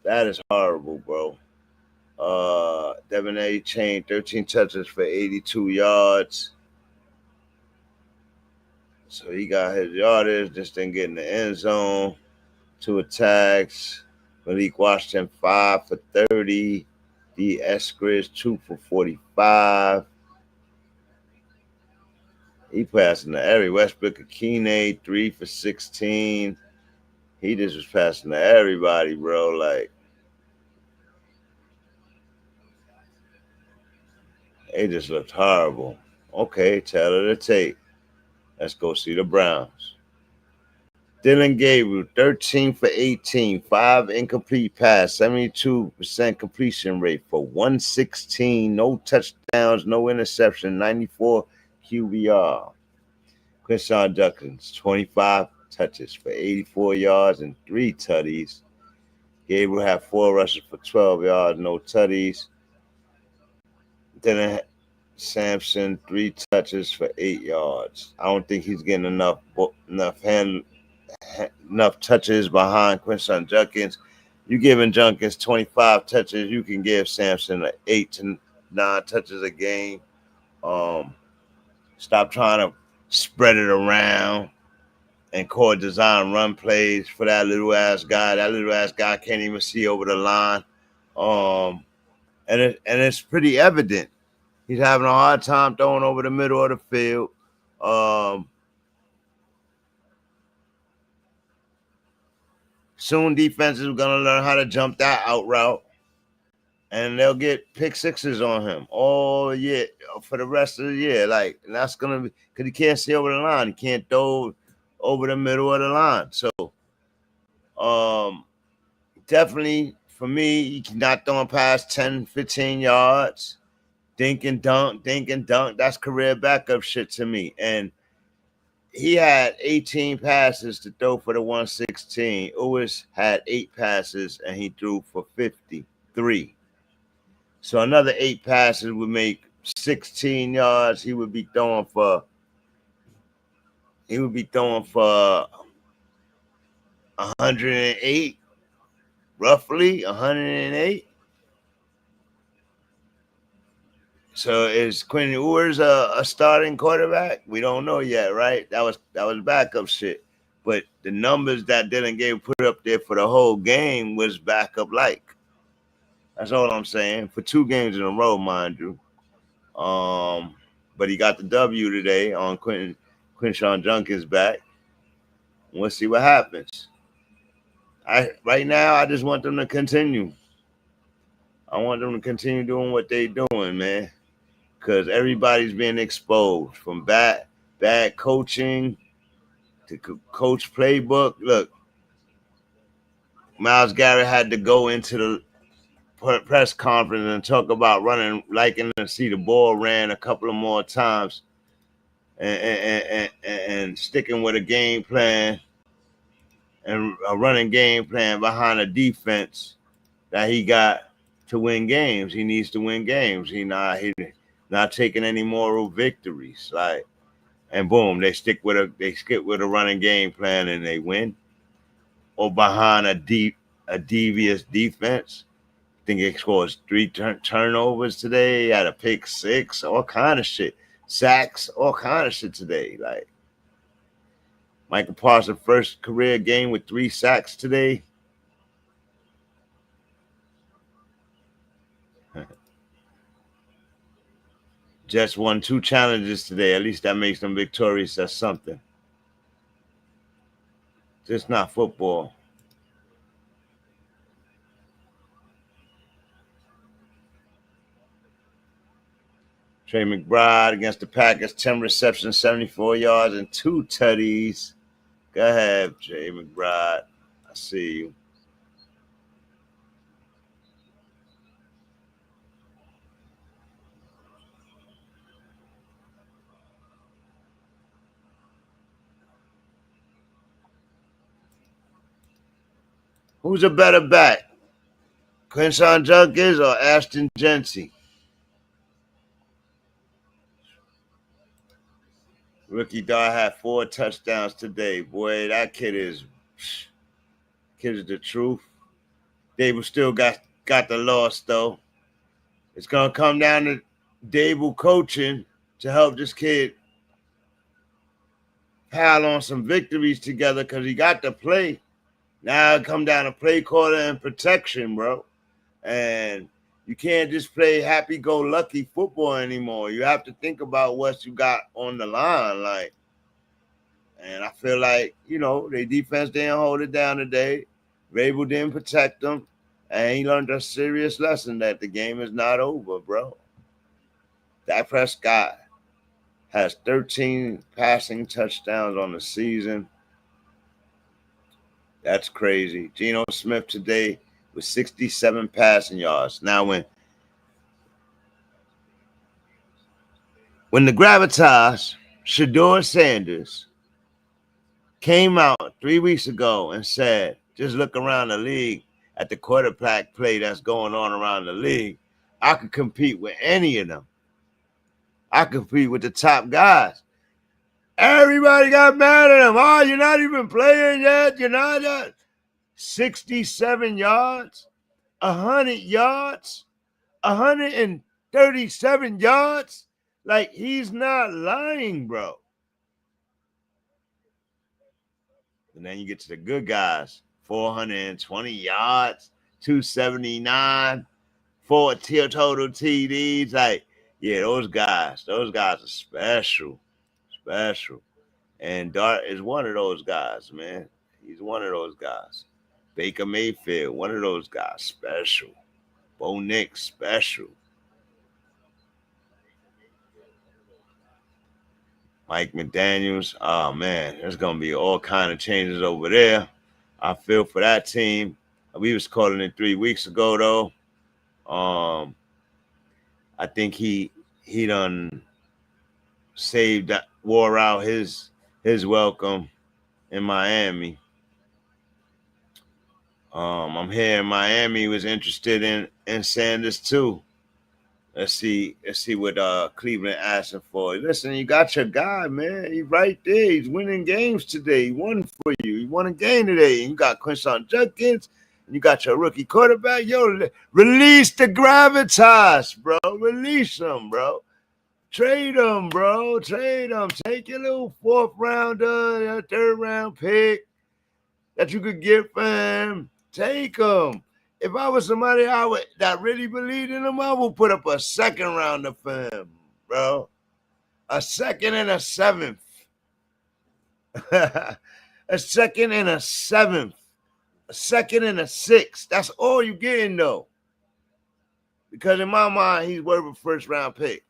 That is horrible, bro. Devin A. Chain, 13 touches for 82 yards. So he got his yardage, just didn't get in the end zone. 2 attacks. Malik Washington, 5 for 30. D. Eskridge, 2 for 45. He passing to every. Westbrook Akine, 3 for 16. He just was passing to everybody, bro. Like, it just looked horrible. Okay, tell her to take. Let's go see the Browns. Dylan Gabriel, 13 for 18, 5 incomplete pass, 72% completion rate for 116, no touchdowns, no interception, 94 QBR. Quinshon Judkins, 25 touches for 84 yards and 3 tutties. Gabriel had 4 rushes for 12 yards, no tutties. Dylan Sampson, 3 touches for 8 yards. I don't think he's getting enough touches behind Quinshon Judkins. You giving Judkins 25 touches, you can give Sampson 8 to 9 touches a game. Stop trying to spread it around and core design run plays for that little ass guy. That little ass guy can't even see over the line. And it's pretty evident. He's having a hard time throwing over the middle of the field. Soon defenses are going to learn how to jump that out route. And they'll get pick sixes on him all year for the rest of the year. Like, and that's going to be because he can't see over the line. He can't throw over the middle of the line. So, definitely for me, he cannot throw past 10, 15 yards. Dink and dunk. That's career backup shit to me. And he had 18 passes to throw for the 116. Ewers had 8 passes, and he threw for 53. So another 8 passes would make 16 yards. He would be throwing for 108, roughly 108. So is Quinn Ewers a starting quarterback? We don't know yet, right? That was backup shit. But the numbers that Dylan Gabriel put up there for the whole game was backup like. That's all I'm saying. For 2 games in a row, mind you. But he got the W today on Quinshon Judkins back. We'll see what happens. Right now, I just want them to continue. I want them to continue doing what they're doing, man. Because everybody's being exposed from bad coaching to coach playbook. Look, Myles Garrett had to go into the press conference and talk about liking to see the ball ran a couple of more times and sticking with a game plan and a running game plan behind a defense that he got to win games. He needs to win games. He not taking any moral victories. Like, and boom, they stick with a running game plan and they win. or behind a devious defense. I think it scores 3 turnovers today, had a pick 6, all kind of shit. Sacks, all kind of shit today. Like Michael Parsons' first career game with 3 sacks today. Jets won 2 challenges today. At least that makes them victorious. That's something. Just not football. Trey McBride against the Packers, 10 receptions, 74 yards, and 2 tutties. Go ahead, Trey McBride. I see you. Who's a better back? Quinshon Judkins or Ashton Jency? Rookie Dart had 4 touchdowns today. Boy, that kid is the truth. Dable still got the loss, though. It's going to come down to Dable coaching to help this kid pile on some victories together because he got to play. Now it come down to play calling and protection, bro. And you can't just play happy-go-lucky football anymore. You have to think about what you got on the line. Like, and I feel like, their defense didn't hold it down today. Rabel didn't protect them. And he learned a serious lesson that the game is not over, bro. Dak Prescott has 13 passing touchdowns on the season. That's crazy. Geno Smith today with 67 passing yards. Now, when the Gravitas, Shedeur Sanders, came out 3 weeks ago and said, just look around the league at the quarterback play that's going on around the league, I could compete with any of them. I could compete with the top guys. Everybody got mad at him. Oh, you're not even playing yet. You're not yet. 67 yards, 100 yards, 137 yards. Like, he's not lying, bro. And then you get to the good guys. 420 yards, 279, 4 total TDs. Like, yeah, those guys are special. And Dart is one of those guys, man. He's one of those guys. Baker Mayfield, one of those guys, special. Bo Nix, special. Mike McDaniels, oh, man, there's going to be all kind of changes over there. I feel for that team. We was calling it 3 weeks ago, though. I think he done saved that, wore out his welcome in Miami. I'm hearing Miami was interested in Sanders too. Let's see what Cleveland asking for. Listen, you got your guy, man. He's right there. He's winning games today. He won for you. He won a game today. And you got Quinshon Judkins. And you got your rookie quarterback. Yo, release the gravitas, bro. Release him, bro. Trade him, bro. Trade him. Take your little 4th rounder, your 3rd round pick that you could get for him. Take him. If I was somebody that really believed in him, I would put up a 2nd rounder for him, bro. A 2nd and a 7th. A 2nd and a 7th. A 2nd and a 6th. That's all you're getting, though. Because in my mind, he's worth a 1st round pick.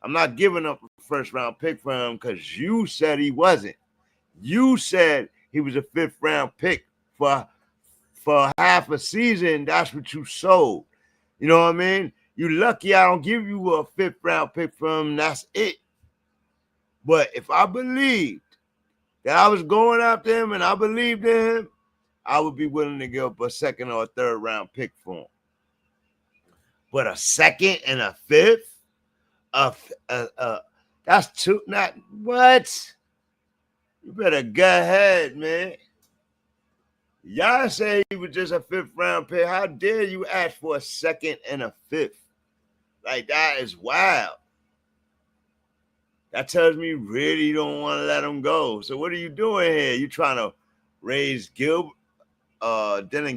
I'm not giving up a 1st round pick for him because you said he wasn't. You said he was a 5th round pick for half a season. That's what you sold. You know what I mean? You lucky I don't give you a 5th round pick from him. That's it. But if I believed that I was going after him and I believed in him, I would be willing to give up a 2nd or a 3rd round pick for him. But a 2nd and a 5th, that's too, not what? You better go ahead, man. Y'all say he was just a 5th round pick. How dare you ask for a 2nd and a 5th? Like, that is wild. That tells me you really don't want to let him go. So what are you doing here? You trying to raise Dylan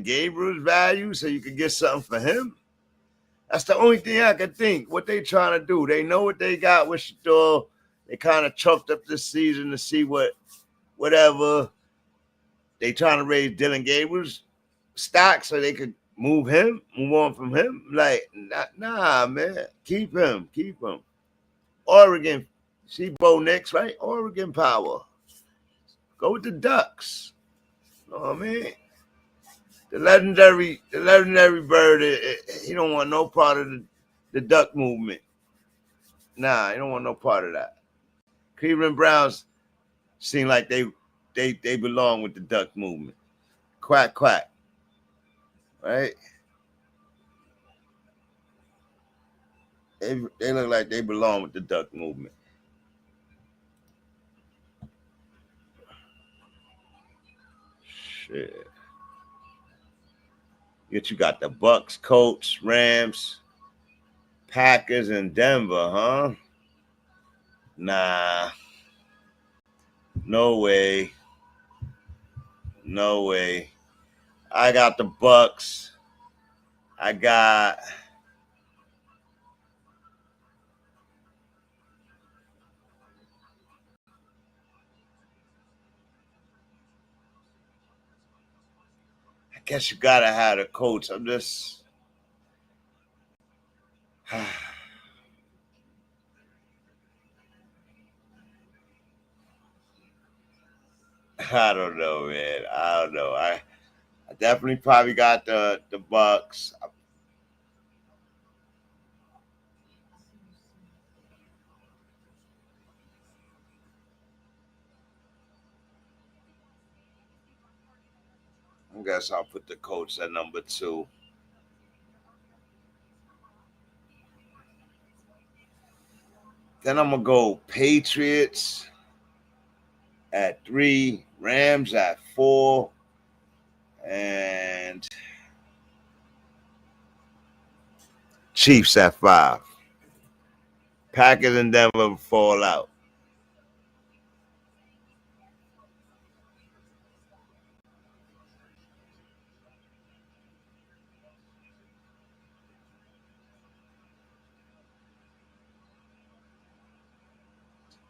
Gabriel's value so you can get something for him? That's the only thing I can think. What they trying to do? They know what they got with Shador. They kind of choked up this season to see whatever. They trying to raise Dylan Gabriel's stock so they could move on from him. Like, nah, man. Keep him. Oregon. See Bo Nix, right? Oregon power. Go with the Ducks. You know what I mean? The legendary bird, he don't want no part of the Duck movement. Nah, he don't want no part of that. Cleveland Browns seem like they belong with the Duck movement. Quack, quack. Right? They look like they belong with the Duck movement. Shit. Yet you got the Bucks, Colts, Rams, Packers, and Denver, huh? Nah. No way. I got the Bucks. I guess you gotta have the Colts. I'm just I don't know, man. I don't know. I definitely probably got the Bucks. I guess I'll put the Colts at number 2. Then I'm going to go Patriots at 3, Rams at 4, and Chiefs at 5. Packers and Denver fall out.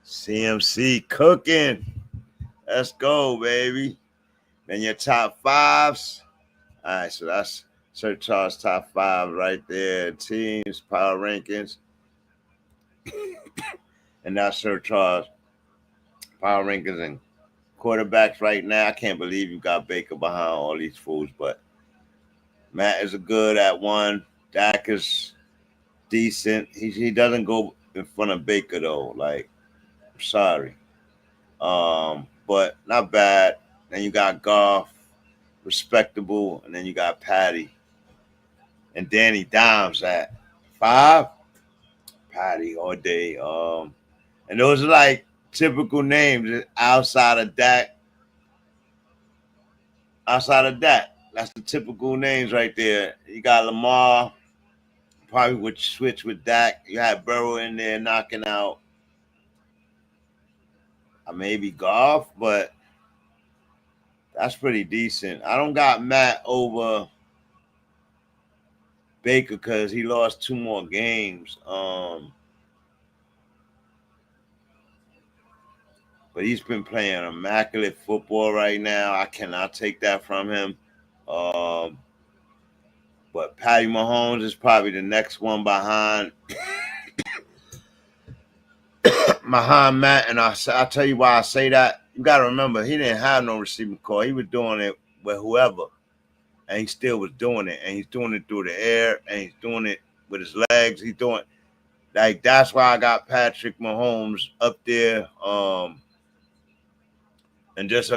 CMC cooking. Let's go, baby. Then your top 5s. All right, so that's Sir Charles' top 5 right there. Teams, power rankings. And that's Sir Charles' power rankings and quarterbacks right now. I can't believe you got Baker behind all these fools, but Matt is good at 1. Dak is decent. He doesn't go in front of Baker, though. Like, I'm sorry. But not bad. Then you got Goff, respectable, and then you got Patty and Danny Dimes at 5. Patty all day. And those are like typical names outside of Dak. That's the typical names right there. You got Lamar, probably would switch with Dak. You had Burrow in there knocking out maybe Goff, but that's pretty decent. I don't got Matt over Baker because he lost 2 more games. But he's been playing immaculate football right now. I cannot take that from him. But Patty Mahomes is probably the next one behind Matt. And I'll tell you why I say that. You got to remember, he didn't have no receiving core. He was doing it with whoever. And he still was doing it. And he's doing it through the air. And he's doing it with his legs. He's doing like, that's why I got Patrick Mahomes up there. And just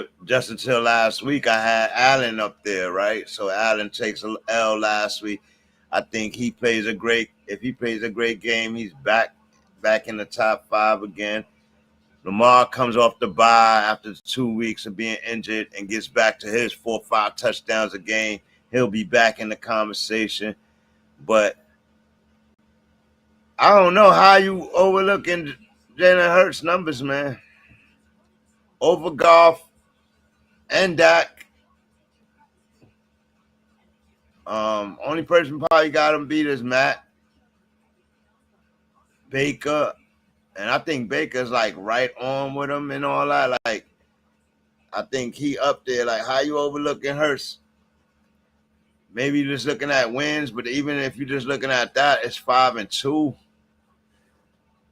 until last week, I had Allen up there, right? So Allen takes an L last week. I think if he plays a great game, he's back in the top 5 again. Lamar comes off the bye after 2 weeks of being injured and gets back to his 4 or 5 touchdowns a game. He'll be back in the conversation. But I don't know how you overlooking Jalen Hurts' numbers, man. Over Goff and Dak. Only person probably got him beat is Matt Baker. And I think Baker's like right on with him and all that. Like, I think he up there. Like, how you overlooking Hurts? Maybe you're just looking at wins, but even if you're just looking at that, it's 5-2.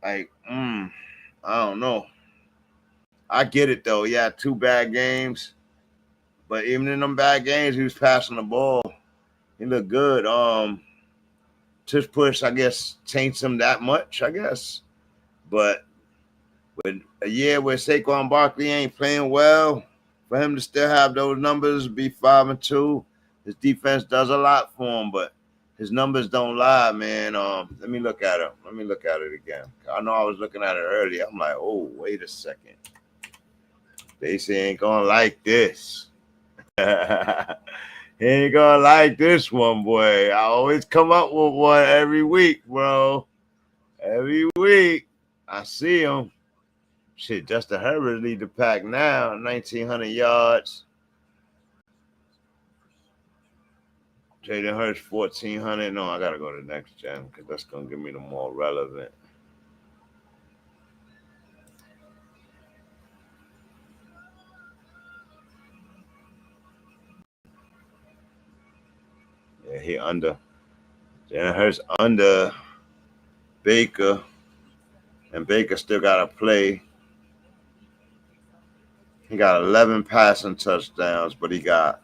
Like, I don't know. I get it though. He had 2 bad games, but even in them bad games, he was passing the ball. He looked good. Tush push, I guess, taints him that much, I guess. But with a year where Saquon Barkley ain't playing well, for him to still have those numbers, be 5-2, his defense does a lot for him, but his numbers don't lie, man. Let me look at it. Let me look at it again. I know I was looking at it earlier. I'm like, oh, wait a second. They say ain't gonna like this. He ain't gonna like this one, boy. I always come up with one every week, bro. Every week. I see him. Shit, Justin Herbert lead the pack now, 1,900 yards. Jalen Hurts, 1,400. No, I got to go to the next gen because that's going to give me the more relevant. Yeah, he under. Jalen Hurts under Baker. And Baker still got to play. He got 11 passing touchdowns, but he got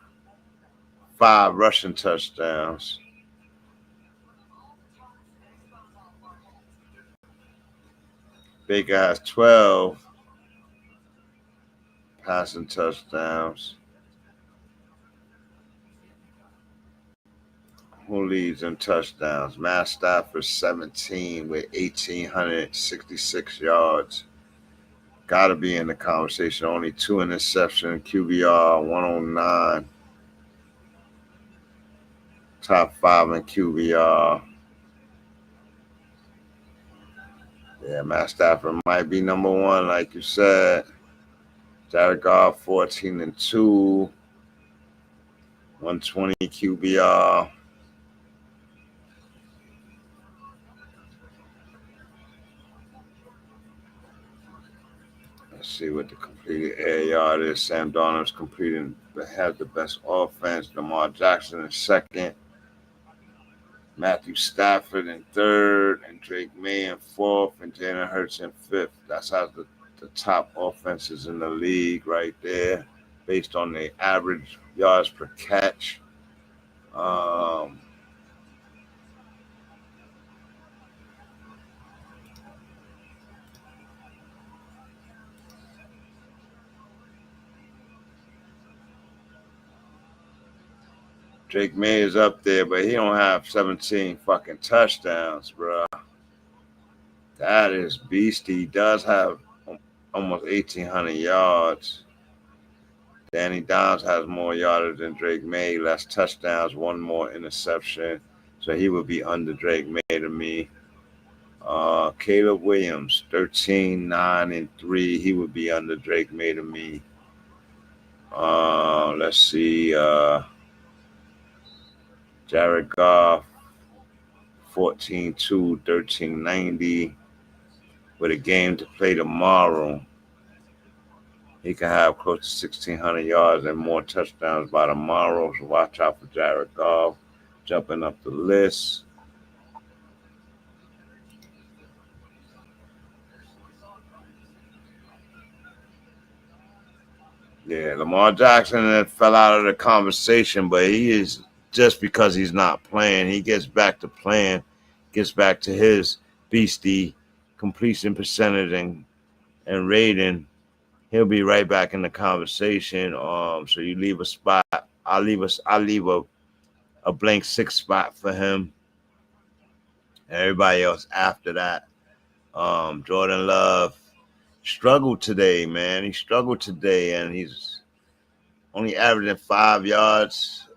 5 rushing touchdowns. Baker has 12 passing touchdowns. Who leads in touchdowns? Matt Stafford, 17 with 1,866 yards. Got to be in the conversation. Only 2 interceptions. QBR, 109. Top 5 in QBR. Yeah, Matt Stafford might be number 1, like you said. Jared Goff, 14-2. 120 QBR. Let's see what the completed air yard is. Sam Darnold's completing, has the best offense. Lamar Jackson in 2nd. Matthew Stafford in 3rd. And Drake Maye in 4th. And Jalen Hurts in 5th. That's how the top offenses in the league right there, based on the average yards per catch. Drake Maye is up there, but he don't have 17 fucking touchdowns, bro. That is beastie. He does have almost 1,800 yards. Danny Dimes has more yardage than Drake Maye, less touchdowns, 1 more interception. So he would be under Drake Maye to me. Caleb Williams, 13, 9, and 3. He would be under Drake Maye to me. Let's see. Jared Goff, 14-2, 1390. With a game to play tomorrow, he can have close to 1,600 yards and more touchdowns by tomorrow. So watch out for Jared Goff jumping up the list. Yeah, Lamar Jackson fell out of the conversation, but he is, just because he's not playing, he gets back to playing, gets back to his beastie completion percentage and rating, he'll be right back in the conversation. So you leave a spot. I'll leave a blank 6 spot for him. And everybody else after that. Jordan Love, struggled today, man. He struggled today, and he's only averaging 5 yards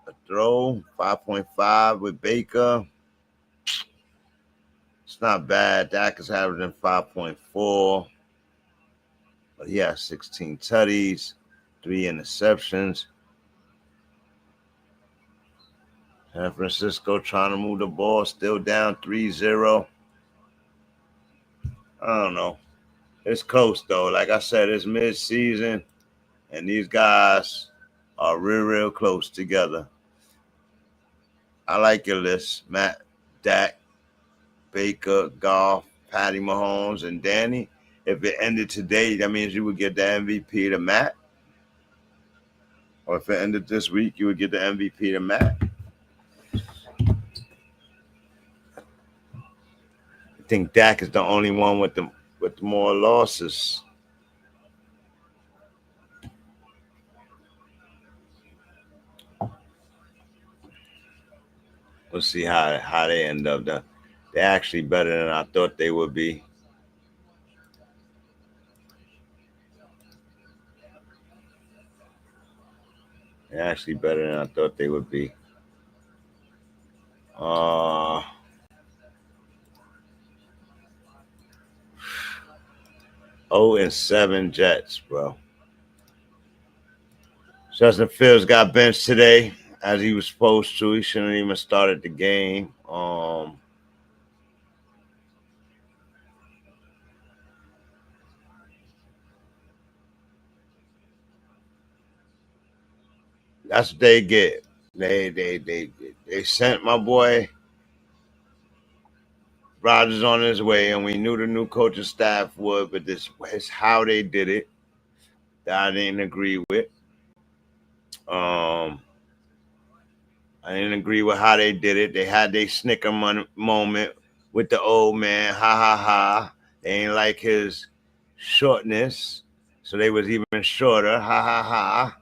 a throw, 5.5 with Baker. It's not bad. Dak is averaging 5.4, but he has 16 tutties, 3 interceptions. San Francisco trying to move the ball, still down 3-0. I don't know. It's close, though. Like I said, it's mid-season, and these guys are real close together. I like your list. Matt, Dak, Baker, Goff, Patty Mahomes, and Danny. If it ended today, that means you would get the MVP to Matt. Or if it ended this week, you would get the MVP to Matt. I think Dak is the only one with the more losses. We'll see how they end up. They're actually better than I thought they would be. They're actually better than I thought they would be. 0-7 Jets, bro. Justin Fields got benched today, as he was supposed to. He shouldn't even started the game. That's what they get. They sent my boy Rodgers on his way, and we knew the new coaching staff would, but this is how they did it that I didn't agree with. I didn't agree with how they did it. They had their snicker moment with the old man. Ha, ha, ha. They ain't like his shortness, so they was even shorter. Ha, ha, ha.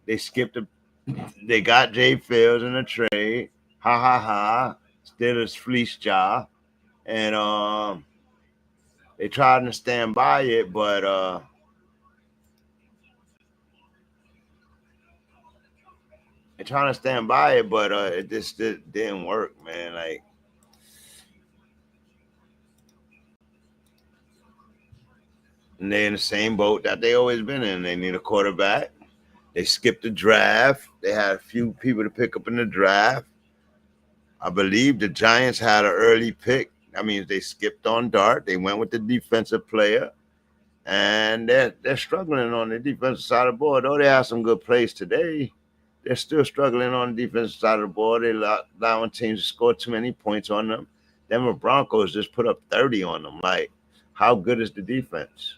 They got Jay Fields in a trade. Ha, ha, ha. Steelers fleece job. And they tried to stand by it, but it just didn't work, man. Like, and they're in the same boat that they always been in. They need a quarterback. They skipped the draft. They had a few people to pick up in the draft. I believe the Giants had an early pick. That means they skipped on Dart. They went with the defensive player. And they're struggling on the defensive side of the ball. Though they have some good plays today, they're still struggling on the defensive side of the ball. They're allowing teams to score too many points on them. Denver Broncos just put up 30 on them. Like, how good is the defense?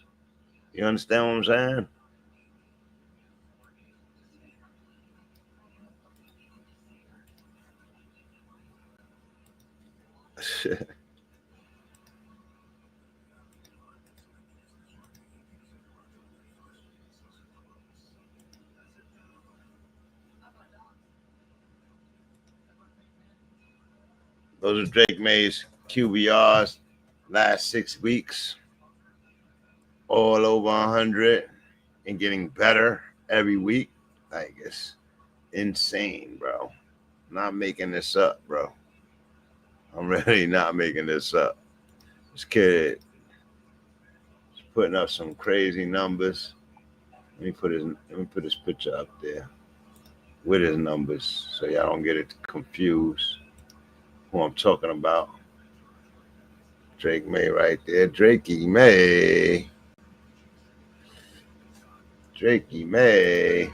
You understand what I'm saying? Those are Drake Maye's QBRs last 6 weeks. All over 100 and getting better every week. Like, it's insane, bro. Not making this up, bro. I'm really not making this up. This kid is putting up some crazy numbers. Let me put his picture up there with his numbers so y'all don't get it confused who I'm talking about. Drake Maye right there. Drakey Maye. Drakey Maye.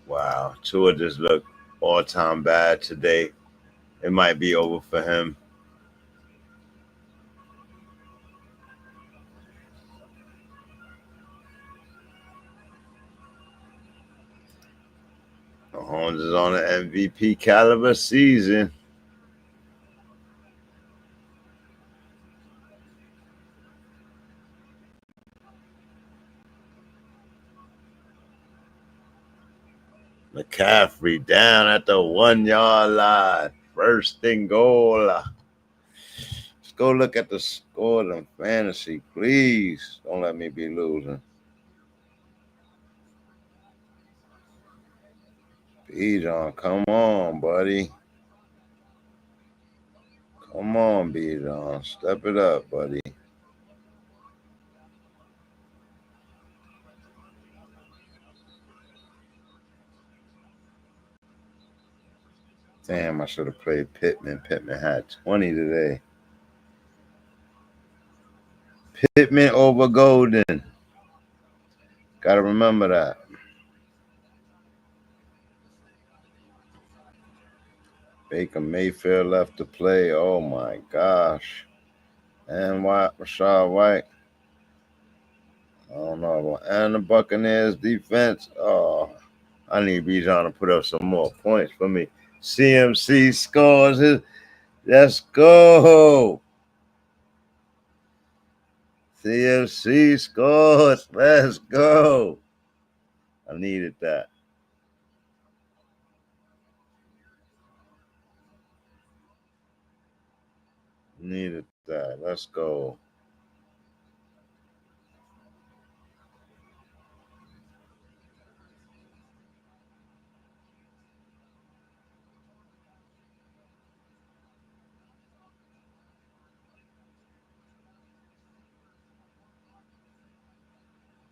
Wow. Tua just looked all-time bad today. It might be over for him. Mahomes is on an MVP caliber season. McCaffrey down at the 1 yard line. First and goal. Let's go look at the score of the fantasy, please. Don't let me be losing. Bijan, come on, buddy. Come on, Bijan. Step it up, buddy. Damn, I should have played Pittman. Pittman had 20 today. Pittman over Golden. Got to remember that. Baker Mayfield left to play. Oh, my gosh. And Rashad White. I don't know. And the Buccaneers defense. Oh, I need Bijan to put up some more points for me. CMC scores his. Let's go. CMC scores. Let's go. I needed that. Needed that. Let's go.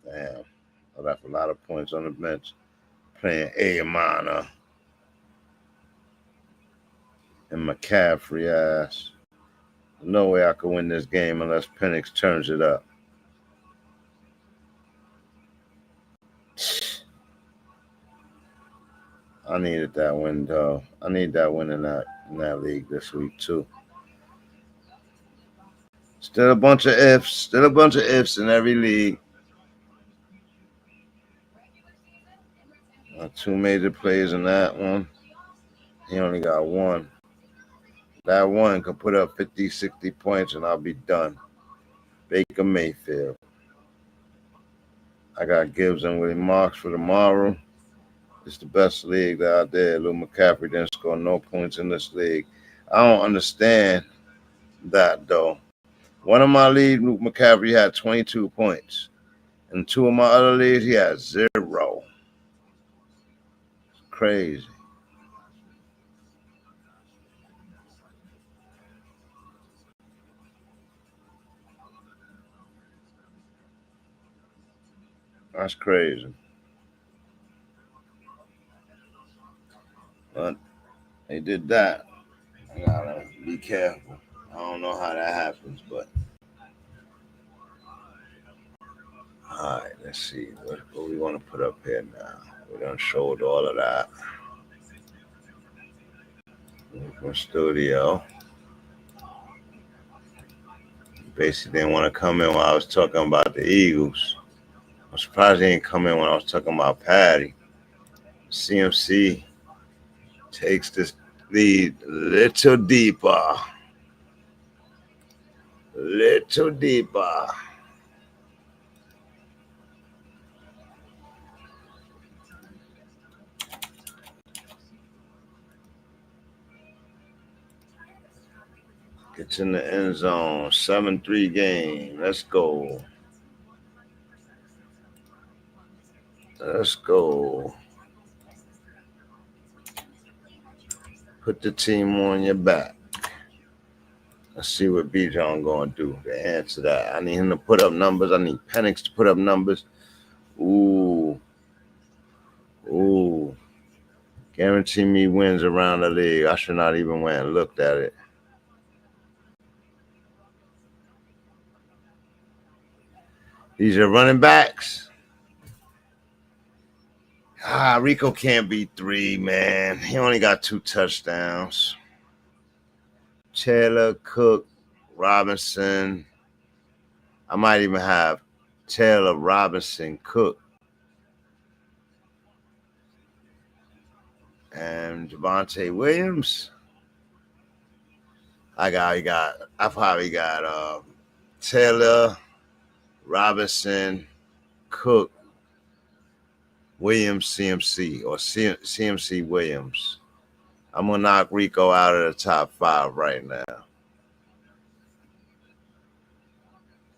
Damn. I left a lot of points on the bench. Playing Amana and McCaffrey ass. No way I could win this game unless Penix turns it up. I needed that win, though. I need that win in that league this week, too. Still a bunch of ifs. Still a bunch of ifs in every league. Two major plays in that one. He only got one. That one could put up 50, 60 points, and I'll be done. Baker Mayfield. I got Gibbs and Willie Marks for tomorrow. It's the best league out there. Lou McCaffrey didn't score no points in this league. I don't understand that, though. One of my leagues, Luke McCaffrey had 22 points. In two of my other leagues, he had 0. It's crazy. That's crazy. But they did that. I gotta be careful. I don't know how that happens, but all right, let's see what we want to put up here now. We done showed all of that. From studio. Basically didn't want to come in while I was talking about the Eagles. I'm surprised he didn't come in when I was talking about Patty. CMC takes this lead a little deeper. Little deeper. Gets in the end zone. 7-3 game. Let's go. Let's go. Put the team on your back. Let's see what Bijan gonna do to answer that. I need him to put up numbers. I need Penix to put up numbers. Ooh. Guarantee me wins around the league. I should not even went and looked at it. These are running backs. Rico can't beat 3, man. He only got 2 touchdowns. Taylor, Cook, Robinson. I might even have Taylor, Robinson, Cook, and Javonte Williams. I probably got Taylor, Robinson, Cook, Williams CMC or CMC Williams. I'm going to knock Rico out of the top 5 right now.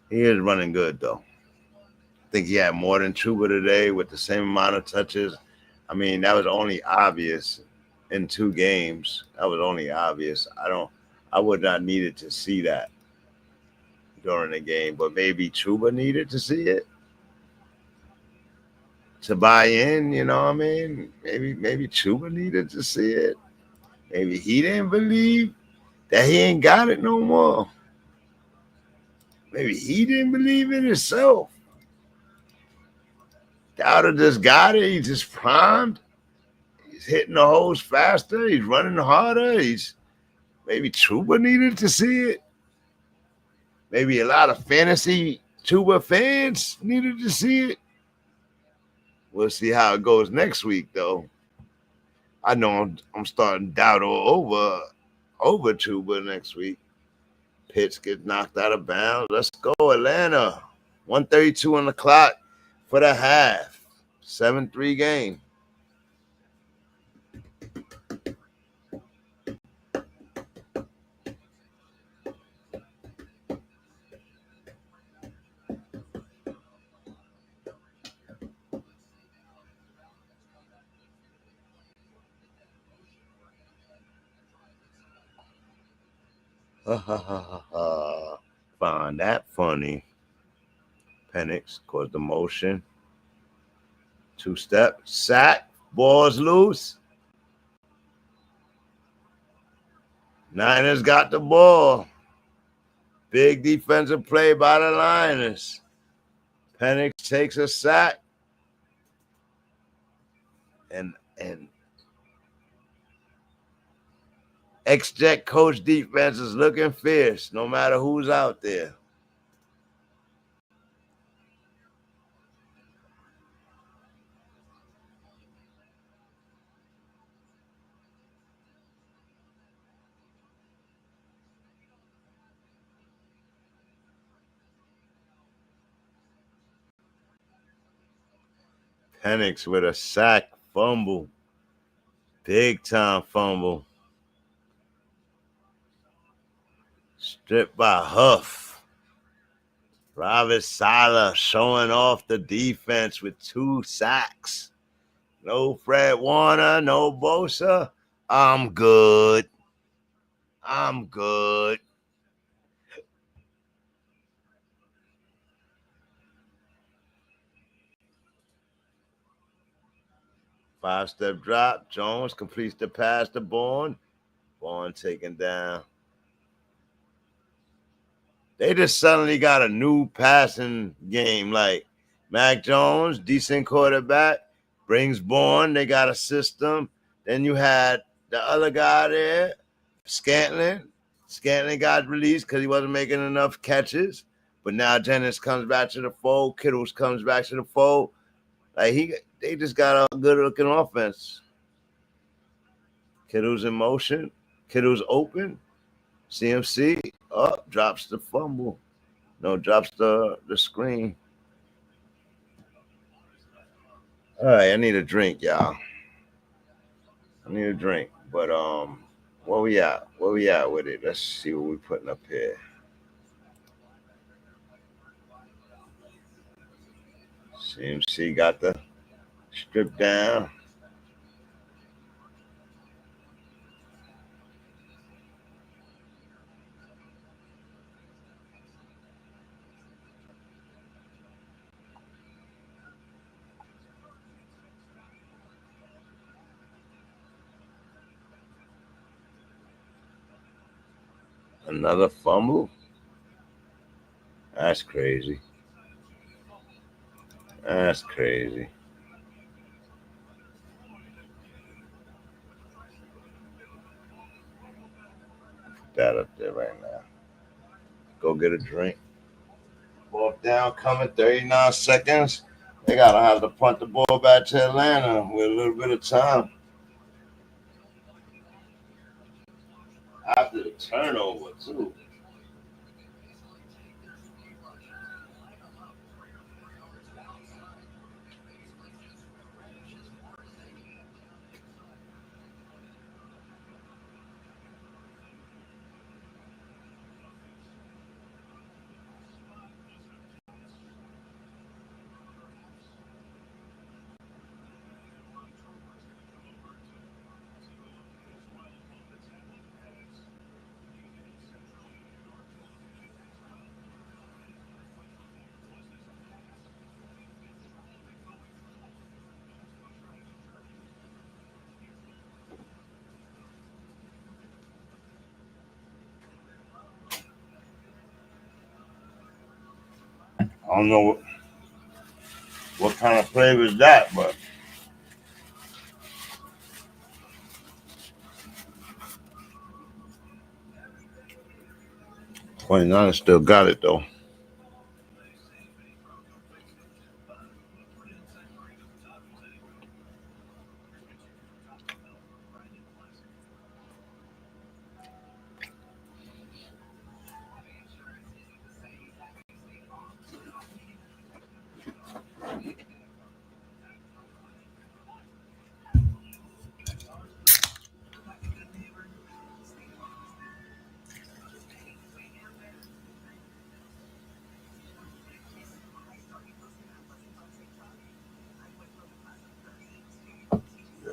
He is running good, though. I think he had more than Chuba today with the same amount of touches. I mean, that was only obvious in 2 games. That was only obvious. I would not needed to see that during the game, but maybe Chuba needed to see it to buy in, you know what I mean? Maybe Chuba needed to see it. Maybe he didn't believe that he ain't got it no more. Maybe he didn't believe in himself. Dowder just got it. He just primed. He's hitting the holes faster. He's running harder. Maybe Chuba needed to see it. Maybe a lot of fantasy Chuba fans needed to see it. We'll see how it goes next week, though. I know I'm starting Dowder over Chuba next week. Pitts gets knocked out of bounds. Let's go, Atlanta. 1:32 on the clock for the half. 7-3 game. Find that funny. Penix caused the motion. 2-step sack. Ball's loose. Niners got the ball. Big defensive play by the Niners. Penix takes a sack. And ex-Jet coach defense is looking fierce no matter who's out there. Penix with a sack fumble. Big time fumble. Stripped by Huff. Robert Saleh showing off the defense with 2 sacks. No Fred Warner, no Bosa. I'm good. 5-step drop. Jones completes the pass to Bourne. Bourne taken down. They just suddenly got a new passing game. Like Mac Jones, decent quarterback, brings Bourne. They got a system. Then you had the other guy there, Scantling. Scantling got released because he wasn't making enough catches. But now Jennings comes back to the fold. Kittle comes back to the fold. Like they just got a good-looking offense. Kittle's in motion. Kittle's open. CMC up, drops the fumble. No, drops the screen. All right, I need a drink, y'all. I need a drink. But where we at? Where we at with it? Let's see what we're putting up here. CMC got the strip down. Another fumble? That's crazy. That's crazy. Put that up there right now. Go get a drink. 4th down coming, 39 seconds. They got to have to punt the ball back to Atlanta with a little bit of time. After the turnover, too. I don't know what kind of flavor is that, but 29 still got it though.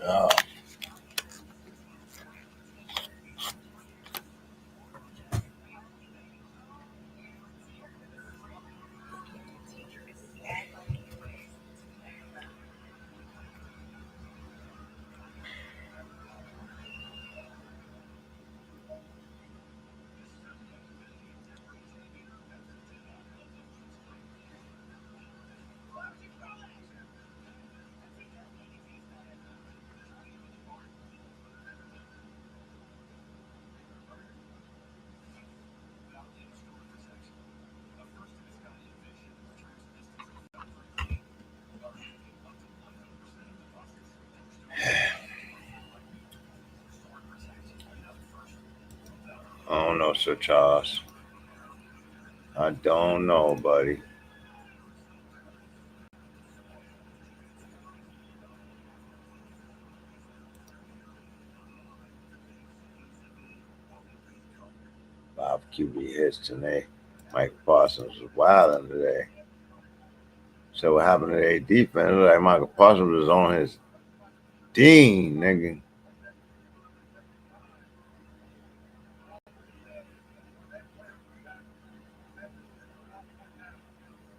Yeah. I don't know, Sir Charles. I don't know, buddy. Five QB hits today. Mike Parsons was wilding today. So what happened to their defense? It looked like Michael Parsons was on his dean, nigga.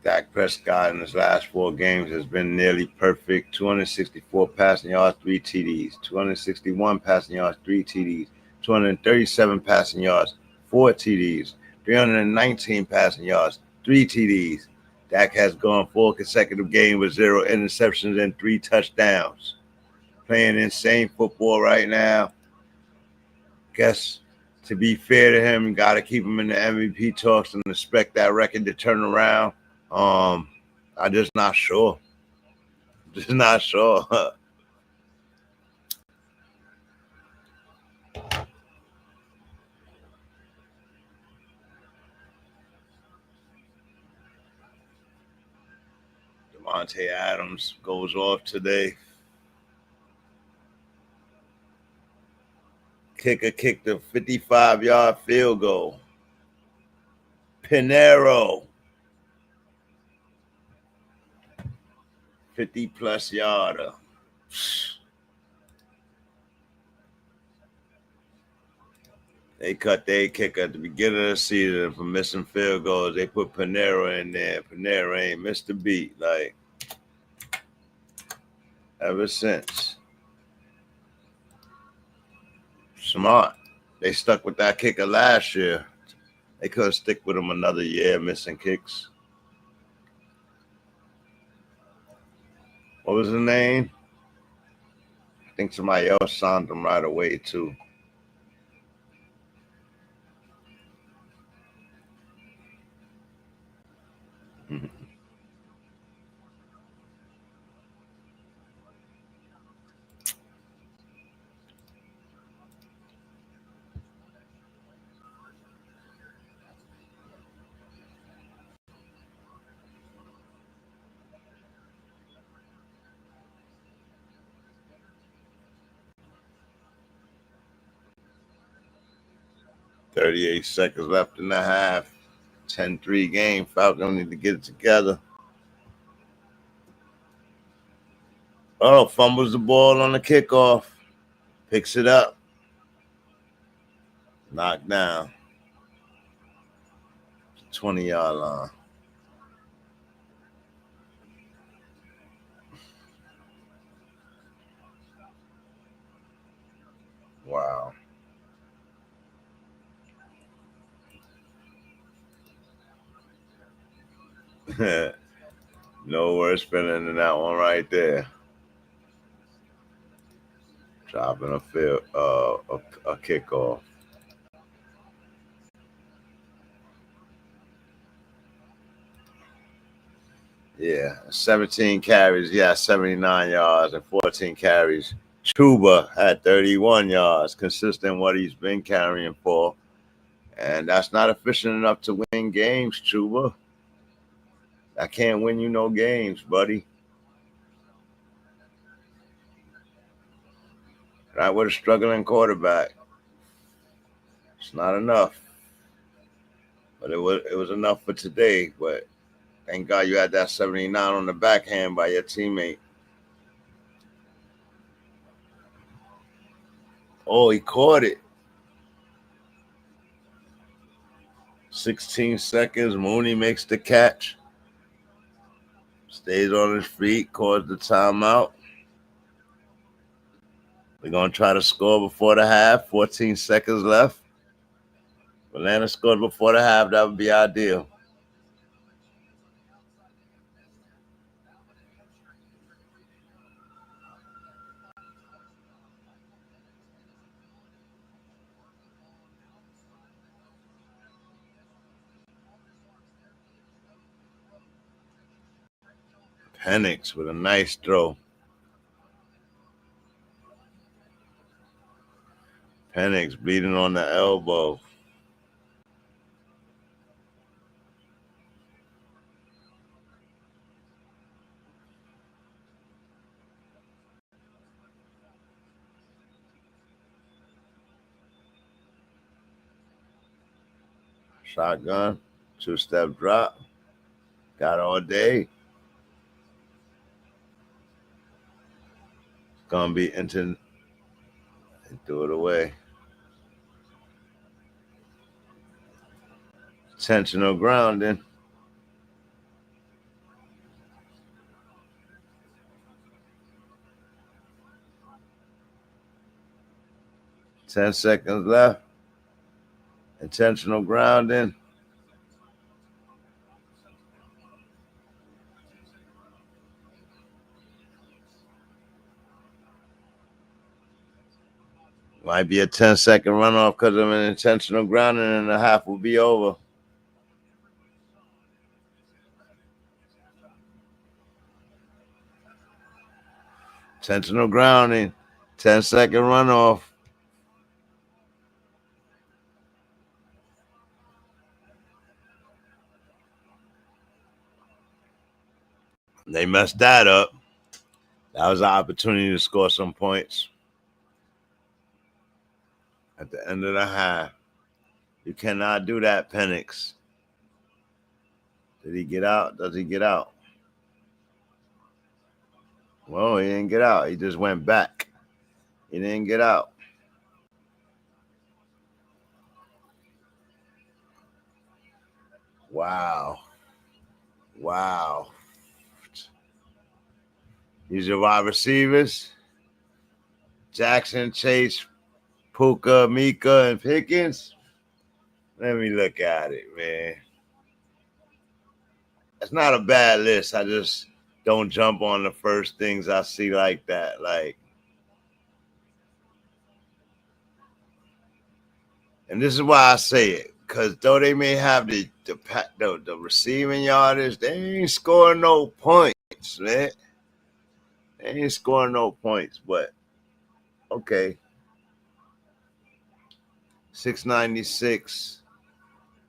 Dak Prescott in his last 4 games has been nearly perfect. 264 passing yards, 3 TDs. 261 passing yards, 3 TDs. 237 passing yards, 4 TDs. 319 passing yards, 3 TDs. Dak has gone 4 consecutive games with 0 interceptions and 3 touchdowns. Playing insane football right now. Guess to be fair to him, you got to keep him in the MVP talks and expect that record to turn around. I'm just not sure. Just not sure. Devontae Adams goes off today. Kicker kicked a 55-yard field goal. Pinero. 50-plus yarder. They cut their kicker at the beginning of the season for missing field goals. They put Pinero in there. Pinero ain't missed a beat, like, ever since. Smart. They stuck with that kicker last year. They couldn't stick with him another year missing kicks. What was his name? I think somebody else signed him right away, too. Mm-hmm. .38 seconds left in the half. 10-3 game. Falcons need to get it together. Oh, fumbles the ball on the kickoff. Picks it up. Knocked down. 20-yard line. Wow. No worse feeling than that one right there. Dropping a kickoff. Yeah, 17 carries. Yeah, 79 yards and 14 carries. Chuba had 31 yards, consistent what he's been carrying for. And that's not efficient enough to win games, Chuba. I can't win you no games, buddy. Right with a struggling quarterback. It's not enough. But it was enough for today. But thank God you had that 79 on the backhand by your teammate. Oh, he caught it. 16 seconds. Mooney makes the catch. Stays on his feet. Calls the timeout. We're going to try to score before the half. 14 seconds left. If Atlanta scored before the half, that would be ideal. Penix with a nice throw. Penix bleeding on the elbow. Shotgun, two-step drop. Got all day. Gonna be into and threw it away. Intentional grounding. Ten seconds left. Intentional grounding. Might be a 10-second runoff because of an intentional grounding, and the half will be over. Intentional grounding, 10-second runoff. They messed that up. That was an opportunity to score some points. At the end of the half. You cannot do that, Penix. Did he get out? Does he get out? Well, he didn't get out. He just went back. He didn't get out. Wow. Wow. These are wide receivers. Jackson, Chase, Puka, Mika, and Pickens. Let me look at it, man. It's not a bad list. I just don't jump on the first things I see like that. And this is why I say it, because though they may have the receiving yardage, they ain't scoring no points, man. They ain't scoring no points, but okay. 696,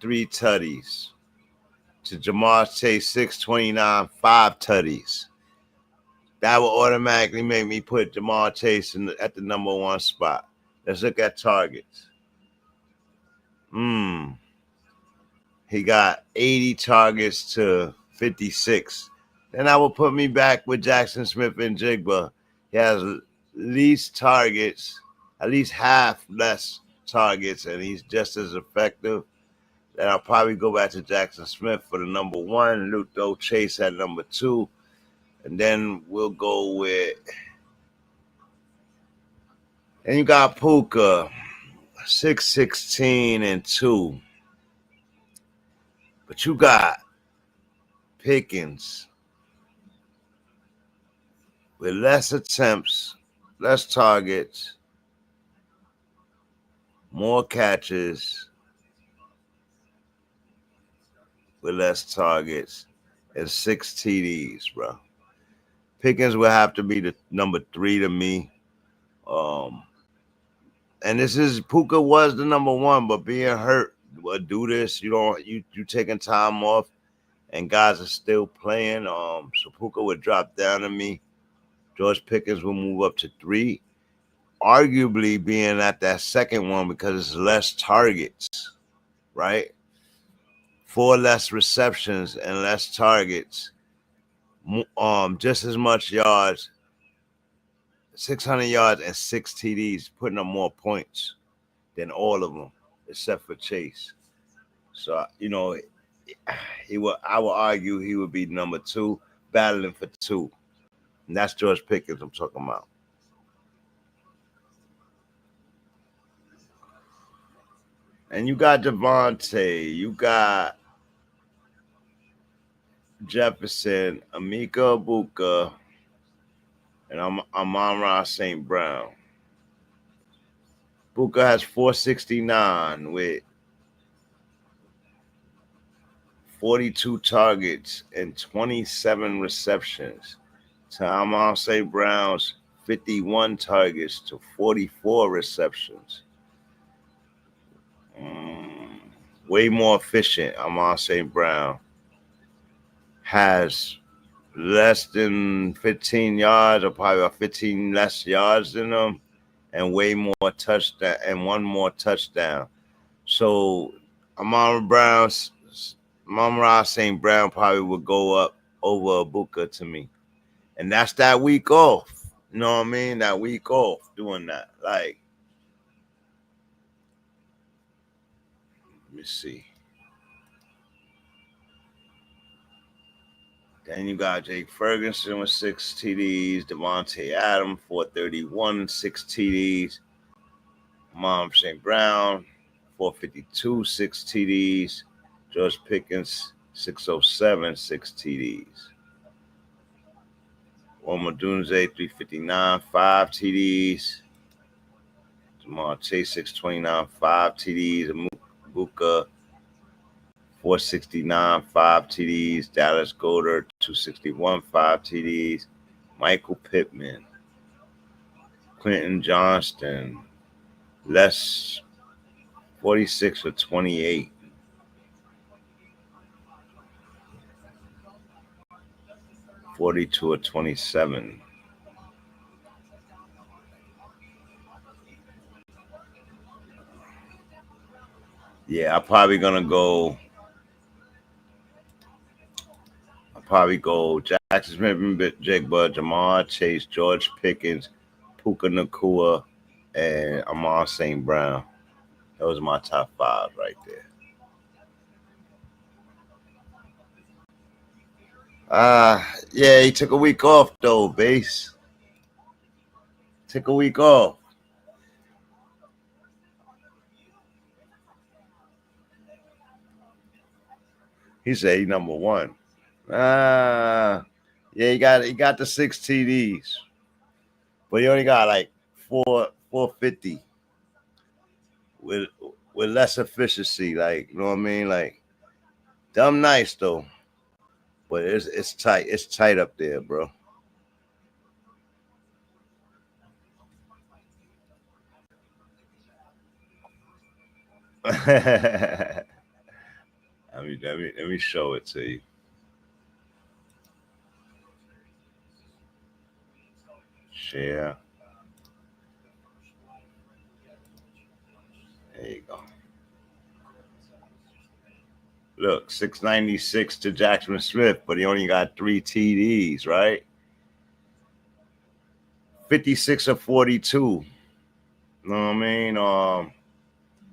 3 tutties. To Jamar Chase, 629, 5 tutties. That will automatically make me put Jamar Chase at the number 1 spot. Let's look at targets. He got 80 targets to 56. Then that will put me back with Jackson Smith and Jigba. He has least targets, at least half less targets, and he's just as effective. Then I'll probably go back to Jackson Smith for the number 1, Luke Chase at number 2. And then we'll go with, and you got Puka, 616 and 2. But you got Pickens with less attempts, less targets, more catches with less targets, and 6 TDs, bro. Pickens will have to be the number 3 to me. And this is Puka was the number 1, but being hurt will do this. You taking time off, and guys are still playing. So Puka would drop down to me. George Pickens will move up to 3, arguably being at that second one because it's less targets, right? 4 less receptions and less targets. Just as much yards, 600 yards and 6 TDs, putting up more points than all of them, except for Chase. So, I will argue he would be number 2, battling for 2. And that's George Pickens I'm talking about. And you got Devontae, you got Jefferson, Amika Ibuka, and Amon-Ra St. Brown. Ibuka has 469 with 42 targets and 27 receptions. To Amon St. Brown's 51 targets to 44 receptions. Way more efficient. Amon St. Brown has less than 15 yards, or probably about 15 less yards than him, and way more touchdown and 1 more touchdown. So Amon-Ra St. Brown probably would go up over Ibuka to me. And that's that week off. You know what I mean? That week off doing that. Like, let me see. Then you got Jake Ferguson with 6 TDs. Devontae Adams, 431, 6 TDs. Amon St. Brown, 452, 6 TDs. George Pickens, 607, 6 TDs. Omadunze, 359, 5 TDs. Jamal Chase, 629, 5 TDs. Ibuka, 469, 5 TDs. Dallas Goedert, 261, 5 TDs. Michael Pittman. Quentin Johnston, less 46 or 28. $42 or 27. Yeah, I'm probably go Jackson Smith, Jake Bud, Jamar Chase, George Pickens, Puka Nacua, and Amon St. Brown. Those are my top 5 right there. Yeah, he took a week off though, Base. Took a week off. He said he number 1. Yeah, he got the 6 TDs. But he only got like 450 with less efficiency, like, you know what I mean? Like, dumb nice though. But it's tight. It's tight up there, bro. let me show it to you. Share. There you go. Look, 696 to Jackson Smith, but he only got 3 TDs, right? 56 or 42. You know what I mean?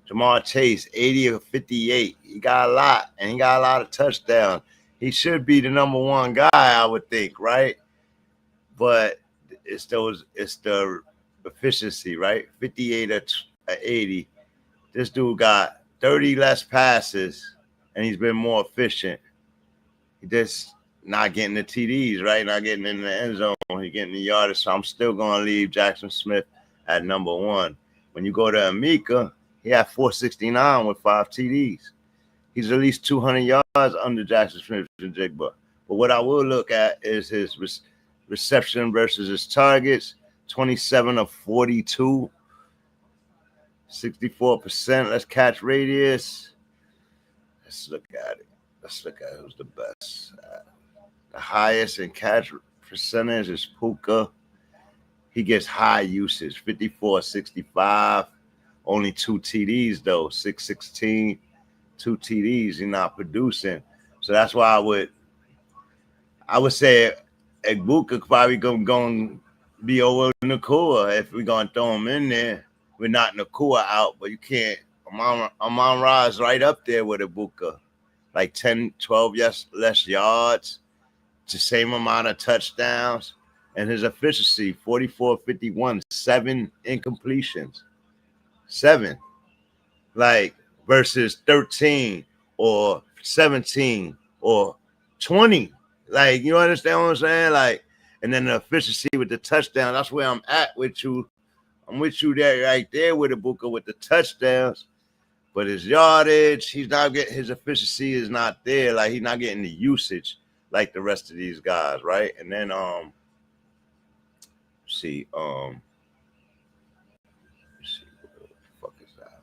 Jamar Chase, 80 or 58. He got a lot, and he got a lot of touchdowns. He should be the number 1 guy, I would think, right? But it's the efficiency, right? 58 or 80. This dude got 30 less passes, and he's been more efficient. not getting the TDs, right? Not getting in the end zone. He getting the yardage. So I'm still going to leave Jackson Smith at number 1. When you go to Amika, he had 469 with 5 TDs. He's at least 200 yards under Jackson Smith and Jigba. But what I will look at is his reception versus his targets. 27 of 42. 64%. Let's catch radius. Let's look at it. Let's look at who's the best. The highest in catch percentage is Puka. He gets high usage, 54-65. Only 2 TDs, though, 616. 2 TDs, he's not producing. So that's why I would say Egbuka probably going to be over Nakua if we're going to throw him in there. We're not Nakua out, but you can't. Amon-Ra is right up there with Egbuka. Like 10, 12 less yards, the same amount of touchdowns, and his efficiency, 44-51, 7 incompletions. 7. Like, versus 13 or 17 or 20. Like, you understand what I'm saying? Like, and then the efficiency with the touchdown, that's where I'm at with you. I'm with you there, right there with Egbuka with the touchdowns. But his yardage, he's not getting, his efficiency is not there. Like, he's not getting the usage like the rest of these guys, right? And then see what the fuck is that?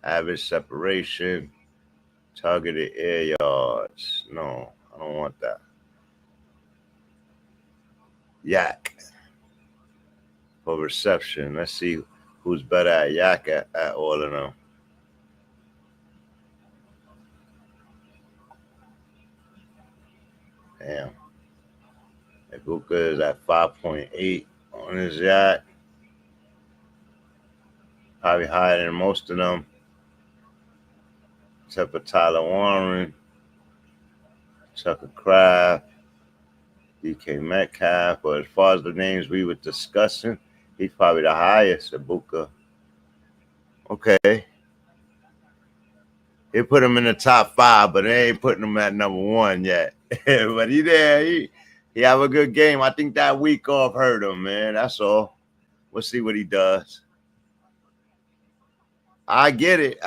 Average separation, targeted air yards. No, I don't want that. Yak for reception. Let's see who's better at yak at all of them. Damn. Egbuka is at 5.8 on his yak. Probably higher than most of them. Except for Tyler Warren, Tucker Kraft, DK Metcalf. But as far as the names we were discussing, he's probably the highest, Egbuka. Okay. They put him in the top 5, but they ain't putting him at number 1 yet. But he there. He have a good game. I think that week off hurt him, man. That's all. We'll see what he does. I get it.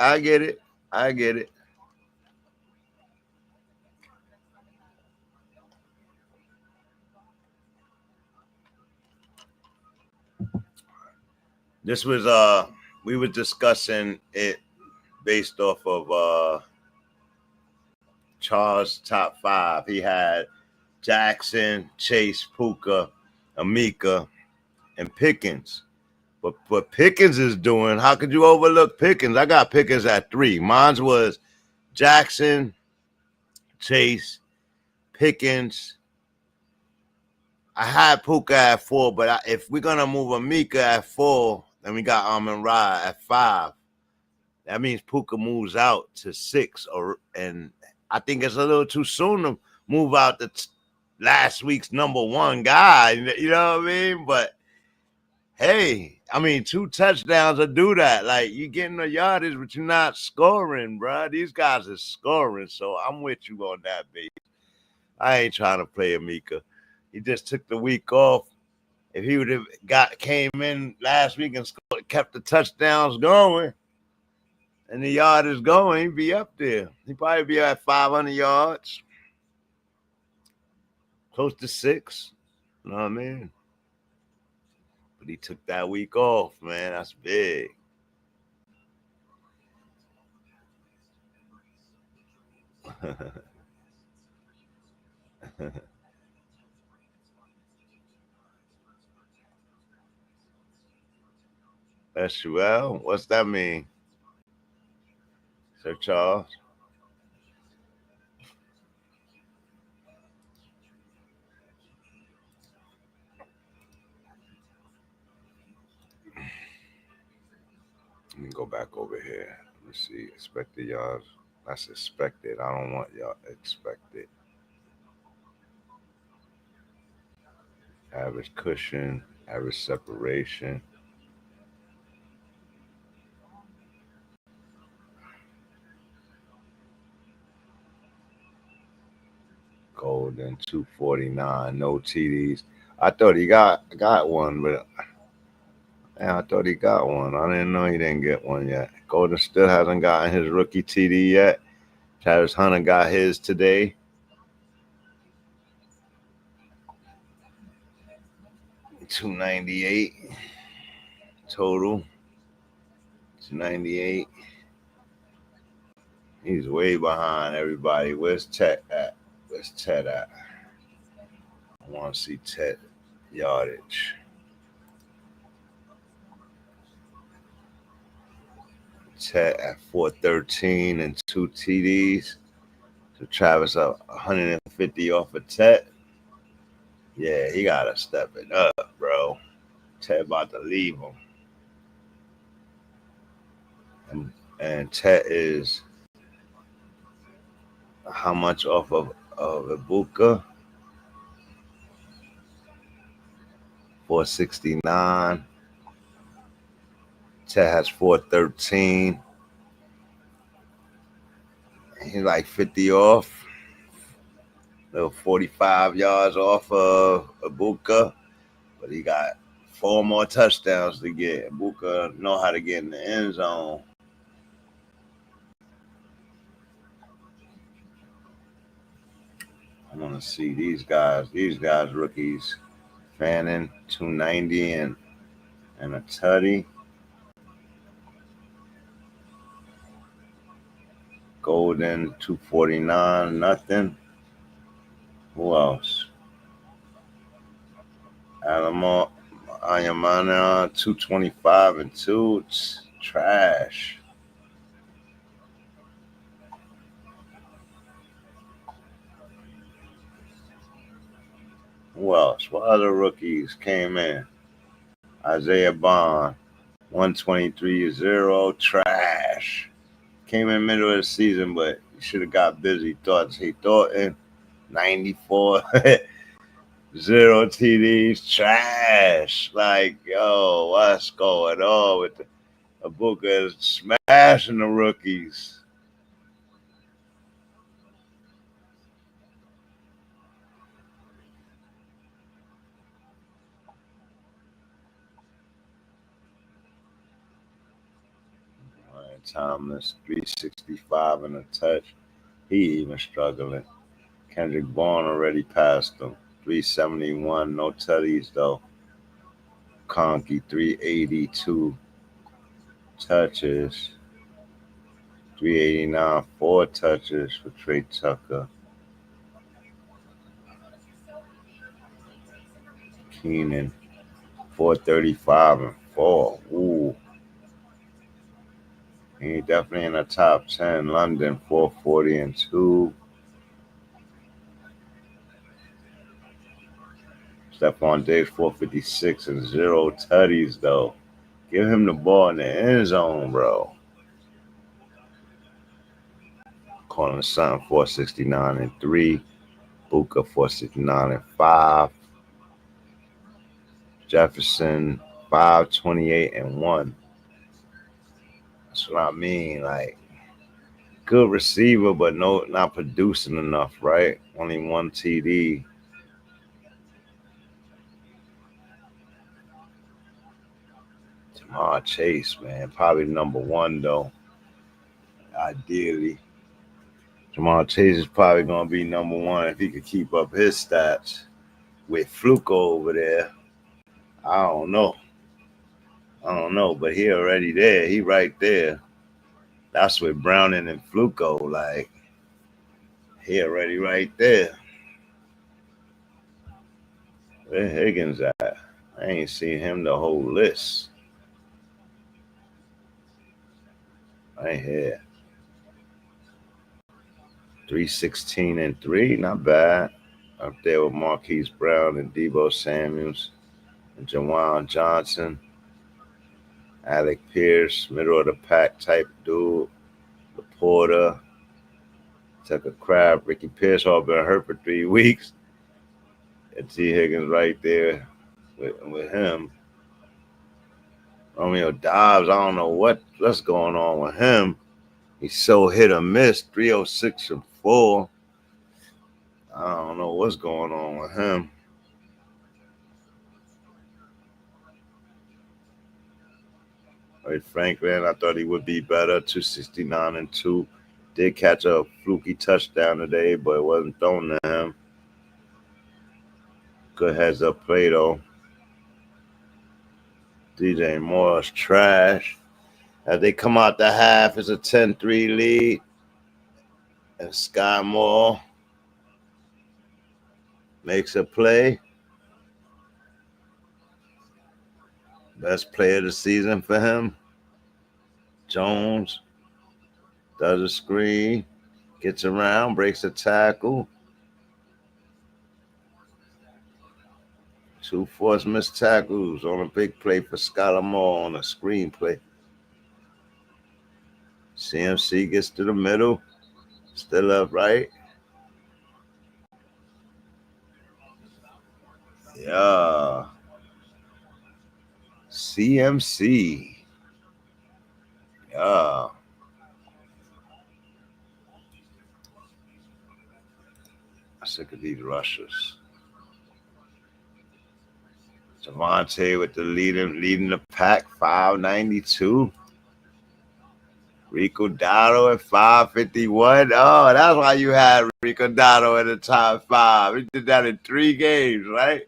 This was we were discussing it based off of Charles' top 5. He had Jackson, Chase, Puka, Amika, and Pickens. But what Pickens is doing, how could you overlook Pickens? I got Pickens at 3. Mine was Jackson, Chase, Pickens. I had Puka at 4, but if we're going to move Amika at 4, then we got Amon-Ra at 5. That means Puka moves out to 6. And I think it's a little too soon to move out the last week's number 1 guy. You know what I mean? But, hey, I mean, 2 touchdowns will do that. Like, you getting the yardage, but you're not scoring, bro. These guys are scoring, so I'm with you on that, baby. I ain't trying to play Amika. He just took the week off. If he would have came in last week and scored, kept the touchdowns going, and the yard is going, he'd be up there. He'd probably be at 500 yards, close to 6. You know what I mean? But he took that week off, man. That's big. SUL? What's that mean? Sir Charles? Let me go back over here. Let me see. Expected yards. That's expected. I don't want y'all expected. Average cushion, average separation. Golden. Golden 249, no TDs. I thought he got one, but yeah, I thought he got one. I didn't know he didn't get one yet. Golden still hasn't gotten his rookie TD yet. Travis Hunter got his today. $298 total. $298. He's way behind everybody. Where's Ted at? Where's Ted at? I want to see Ted yardage. Ted at 413 and 2 TDs. So Travis up 150 off of Ted. Yeah, he got to step it up, bro. Ted about to leave him. And Ted is how much off of Ibuka? 469. Ted has 413. He's like 50 off. Little 45 yards off of Ibuka. But he got 4 more touchdowns to get. Ibuka know how to get in the end zone. I want to see these guys. These guys, rookies. Fannin, 290 and a tutty. Golden, 249, nothing. Who else? Alamo, Ayamana, 225 and 2. It's trash. Who else? What other rookies came in? Isaiah Bond, 123-0, trash. Came in middle of the season, but he should have got busy. He thought in 94, 0 TDs, trash. Like, yo, what's going on with the Ibuka is smashing the rookies. Thomas, 365 and a touch. He even struggling. Kendrick Bourne already passed him. 371, no tutties though. Conkey, 382 touches. 389, 4 touches for Trey Tucker. Keenan, 435 and 4. Ooh. He definitely in the top 10. London, 440 and 2. Stephon Diggs, 456 and 0 tutties, though. Give him the ball in the end zone, bro. Cortland Sutton, 469 and 3. Buka, 469 and 5. Jefferson, 528 and 1. That's what I mean. Like, good receiver, but not producing enough, right? Only 1 TD. Jamar Chase, man, probably number 1 though. Ideally, Jamar Chase is probably gonna be number 1 if he could keep up his stats with Fluco over there. I don't know, but he already there. He right there. That's with Browning and Fluco. Like, he already right there. Where Higgins at? I ain't seen him the whole list. Right here. 316 and 3, not bad. Up there with Marquise Brown and Deebo Samuels and Jawan Johnson. Alec Pierce, middle of the pack type dude. Laporta, Tucker Crab, Ricky Pierce all been hurt for 3 weeks. And T. Higgins right there with him. Romeo Dobbs, I don't know what's going on with him. He's so hit or miss, 306 and 4. I don't know what's going on with him. Right, Franklin, I thought he would be better. 269-2. Did catch a fluky touchdown today, but it wasn't thrown to him. Good heads up play though. DJ Moore's trash. As they come out the half, it's a 10-3 lead. And Sky Moore makes a play. Best play of the season for him. Jones does a screen, gets around, breaks a tackle. 2 forced missed tackles on a big play for Skylar Moore on a screen play. CMC gets to the middle, still upright. Yeah. CMC. Yeah. I'm sick of these rushers. Javante with the leading the pack, 592. Rico Dotto at 551. Oh, that's why you had Rico Dotto in the top 5. He did that in 3 games, right?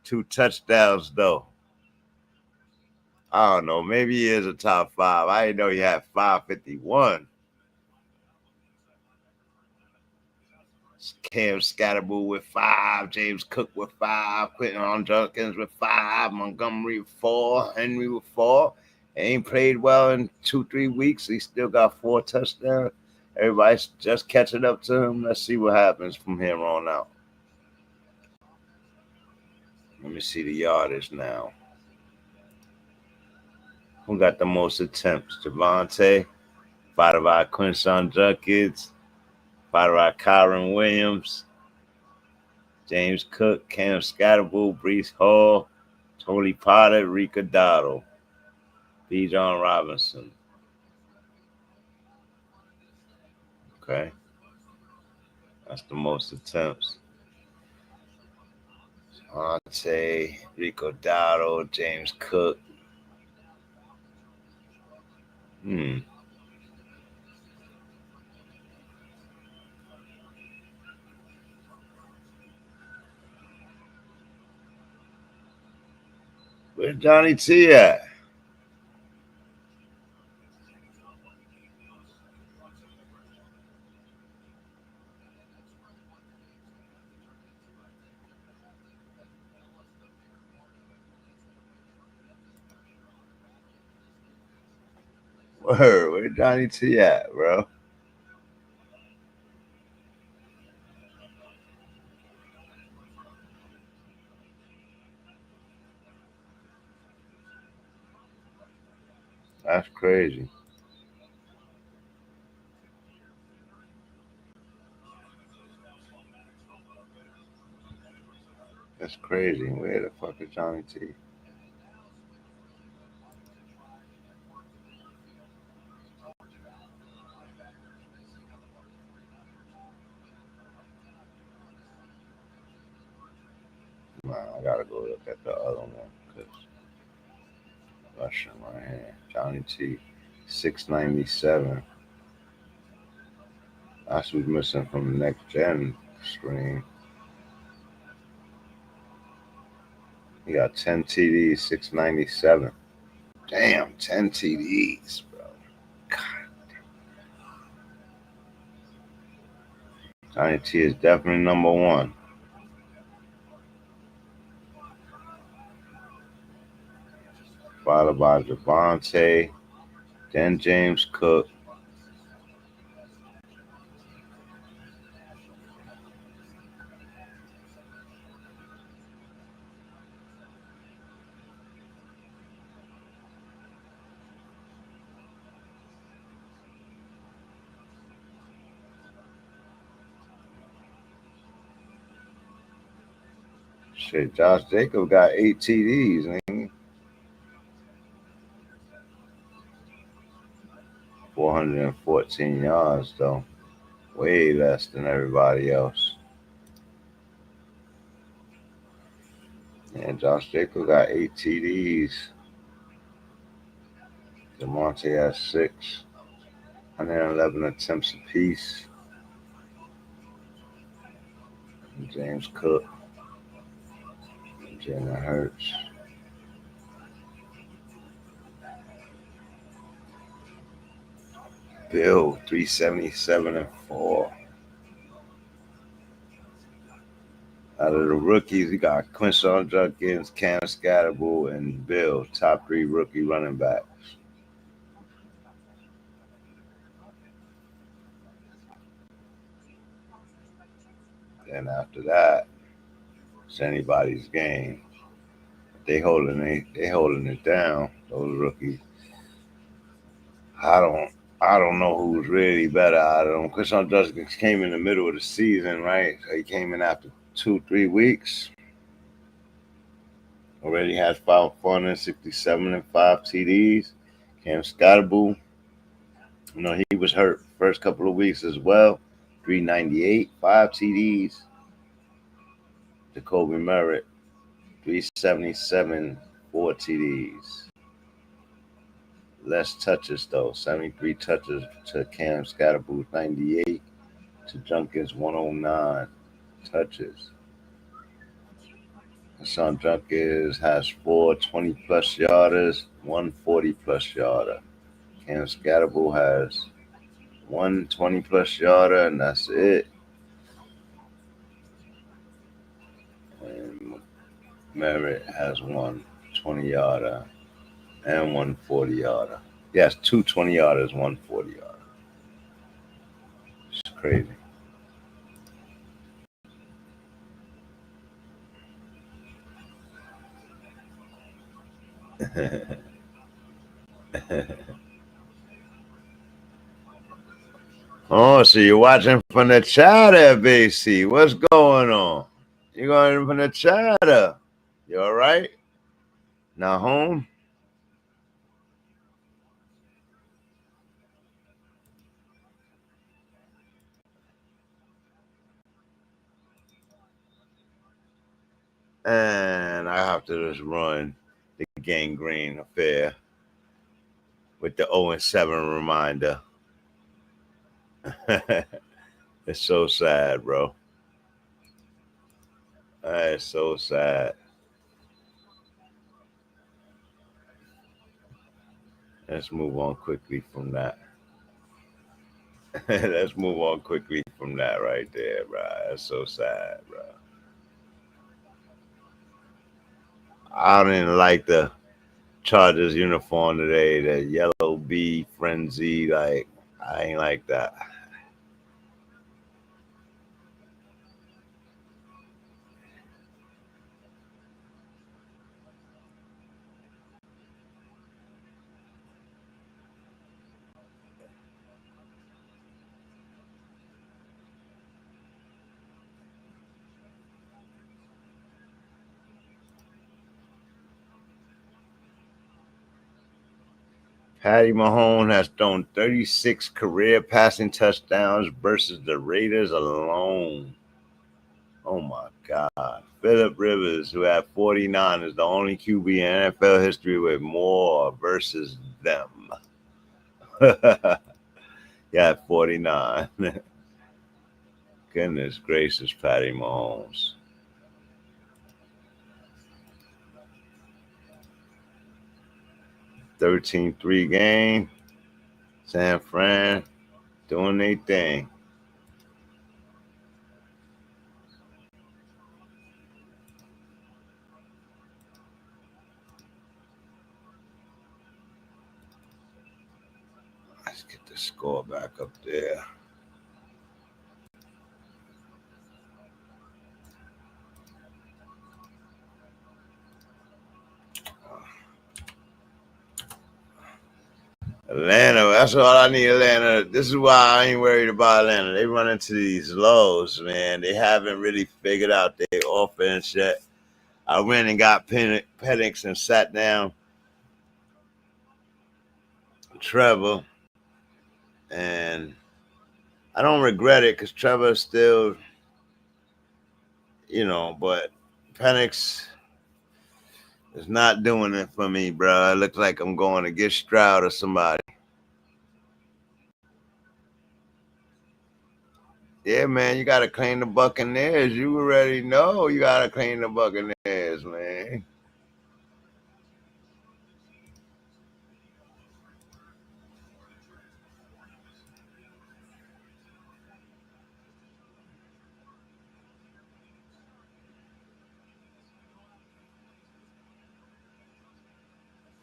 2 touchdowns, though. I don't know. Maybe he is a top 5. I didn't know he had 551. Cam Scatterboo with 5, James Cook with 5, Quentin Jenkins with 5, Montgomery with 4, Henry with 4. Ain't played well in 2-3 weeks. He still got 4 touchdowns. Everybody's just catching up to him. Let's see what happens from here on out. Let me see the yardage now. Who got the most attempts? Javante, followed by Quinshon Judkins, followed by Kyron Williams, James Cook, Cam Scatterboo, Breece Hall, Tony Pollard, Rico Dotto, Bijan Robinson. Okay. That's the most attempts. Javante, Rico Dotto, James Cook. Where's Johnny T at? Where Johnny T at, bro? That's crazy. That's crazy. Where the fuck is Johnny T? Nah, I gotta go look at the other one because Russian right here. Johnny T, 697. That's what's missing from the next gen screen. He got 10 TDs, 697. Damn, 10 TDs, bro. God. Johnny T is definitely number 1. Followed by Javante, then James Cook. Shit, Josh Jacobs got 8 TDs, man. 414 yards, though. Way less than everybody else. And Josh Jacobs got 8 TDs. DeMonte has 6. 111 attempts apiece. And James Cook. And Jalen Hurts. Bill, 377 and 4. Out of the rookies, we got Quinshon Judkins, Cam Scatterbull, and Bill, top 3 rookie running backs. And after that, it's anybody's game. They holding it down. Those rookies. I don't know who's really better out of them. Quinshon Judkins came in the middle of the season, right? So he came in after 2-3 weeks. Already has 467 and 5 TDs. Cam Scatterbull, he was hurt first couple of weeks as well. 398, 5 TDs. Jacoby Merritt, 377, 4 TDs. Less touches though, 73 touches to Cam Scatterbull, 98 to Junkins, 109 touches. Quinshon Judkins has 4 20-plus yarders, 1 40-plus yarder. Cam Scatterbull has 1 20-plus yarder, and that's it. And Merritt has 1 20-yarder and 1 40-yarder. Yes, 2 20-yarders, 1 40-yarder. It's crazy. Oh, so you're watching from the chatter, BC. What's going on? You're going from the chatter. You all right? Now home? And I have to just run the gangrene affair with the 0-7 reminder. It's so sad, bro. It's so sad. Let's move on quickly from that. Let's move on quickly from that right there, bro. That's so sad, bro. I didn't like the Chargers uniform today, the yellow bee frenzy. Like, I ain't like that. Patty Mahomes has thrown 36 career passing touchdowns versus the Raiders alone. Oh, my God. Phillip Rivers, who had 49, is the only QB in NFL history with more versus them. Yeah, 49. Goodness gracious, Patty Mahomes. $13-3 game. San Fran doing their thing. Let's get the score back up there. Atlanta, that's all I need, Atlanta. This is why I ain't worried about Atlanta. They run into these lows, man. They haven't really figured out their offense yet. I went and got Penix and sat down Trevor, and I don't regret it because Trevor's still, but Penix It's not doing it for me, bro. It looks like I'm going to get Stroud or somebody. Yeah, man, you got to clean the Buccaneers. You already know you got to clean the Buccaneers, man.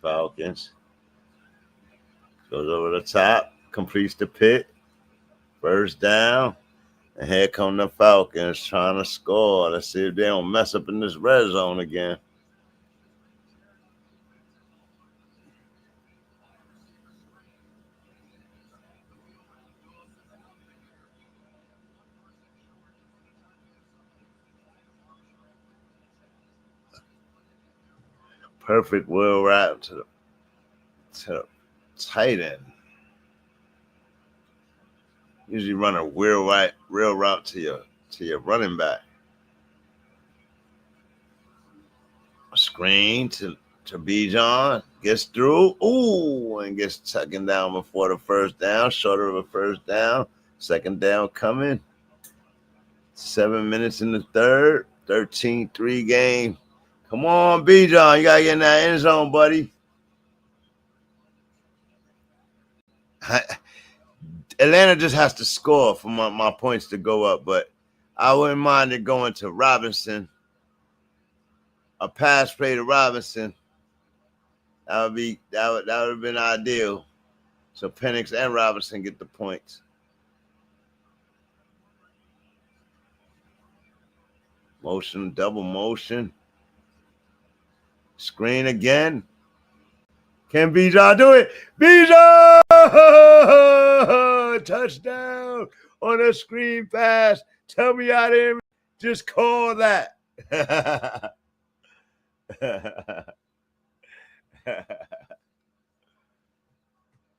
Falcons. Goes over the top, completes the pit. First down. And here come the Falcons trying to score. Let's see if they don't mess up in this red zone again. Perfect wheel route to the tight end. Usually run a real route to your running back. A screen to Bijan, gets through, and gets taken down before the first down, shorter of a first down. Second down coming. 7 minutes in the third, 13-3 game. Come on, Bijan, you gotta get in that end zone, buddy. Atlanta just has to score for my points to go up, but I wouldn't mind it going to Robinson. A pass play to Robinson. That would have been ideal. So Penix and Robinson get the points. Motion, double motion. Screen again. Can Bijan do it? Bijan! Touchdown on a screen pass. Tell me I didn't just call that.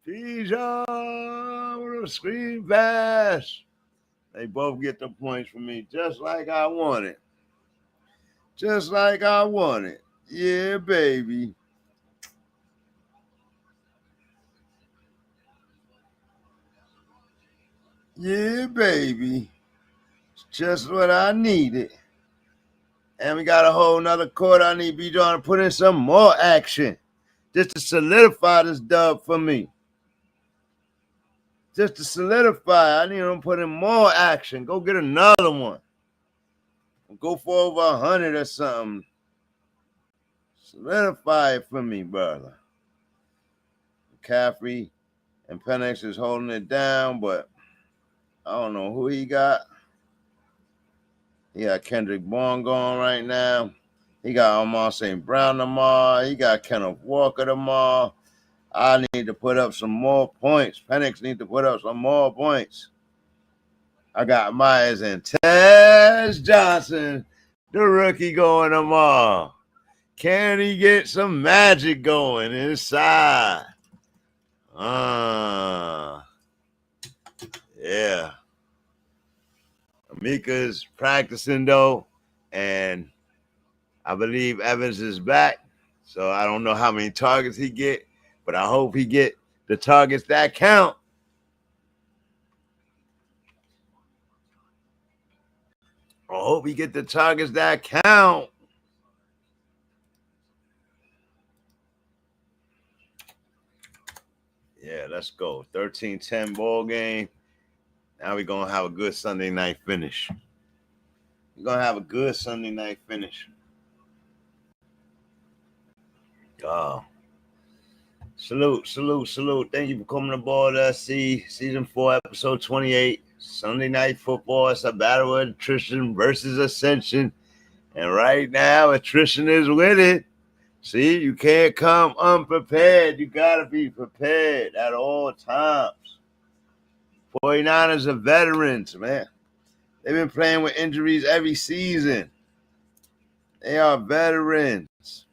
Bijan with a screen pass. They both get the points from me just like I wanted. Just like I wanted. Yeah, baby. Yeah, baby. It's just what I needed. And we got a whole nother quarter. I need Bijan to put in some more action just to solidify this dub for me. Just to solidify, I need him to put in more action. Go get another one. Go for over 100 or something. Solidify it for me, brother. McCaffrey and Penix is holding it down, but I don't know who he got. He got Kendrick Bourne going right now. He got Amar St. Brown tomorrow. He got Kenneth Walker tomorrow. I need to put up some more points. Penix need to put up some more points. I got Myers and Tez Johnson, the rookie, going tomorrow. Can he get some magic going inside? Yeah. Amika's practicing, though, and I believe Evans is back. So I don't know how many targets he get, but I hope he get the targets that count. I hope he get the targets that count. Yeah, let's go. 13-10 ball game. Now we're going to have a good Sunday night finish. We're going to have a good Sunday night finish. Salute. Thank you for coming aboard BALDSC Season 4, Episode 28. Sunday Night Football. It's a battle of Attrition versus Ascension. And right now, Attrition is winning. See, you can't come unprepared. You got to be prepared at all times. 49ers are veterans, man. They've been playing with injuries every season. They are veterans.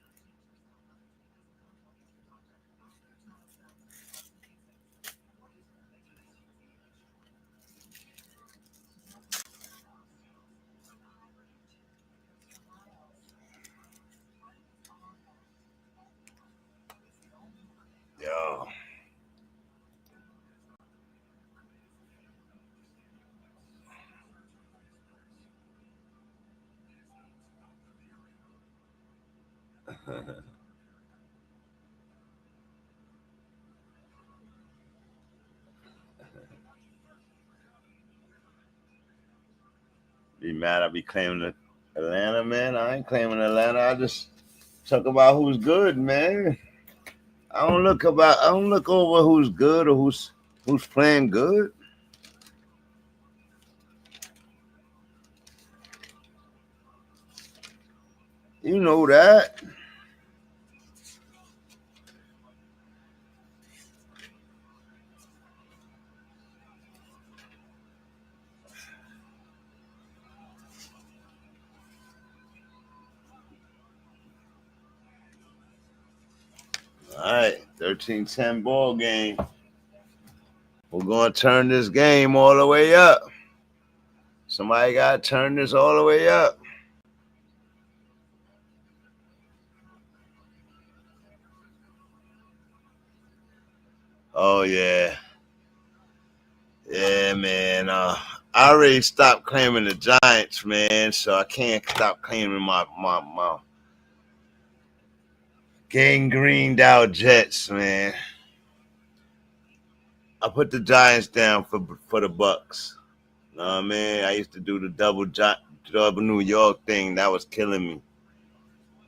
Be mad I be claiming Atlanta, man. I ain't claiming Atlanta. I just talk about who's good, man. I don't look over who's good or who's playing good. You know that. All right, 13-10 ball game. We're going to turn this game all the way up. Somebody got to turn this all the way up. Oh, yeah. Yeah, man. I already stopped claiming the Giants, man, so I can't stop claiming my gangrened out Jets, man. I put the Giants down for the Bucks. You know what I mean? I used to do the double New York thing. That was killing me.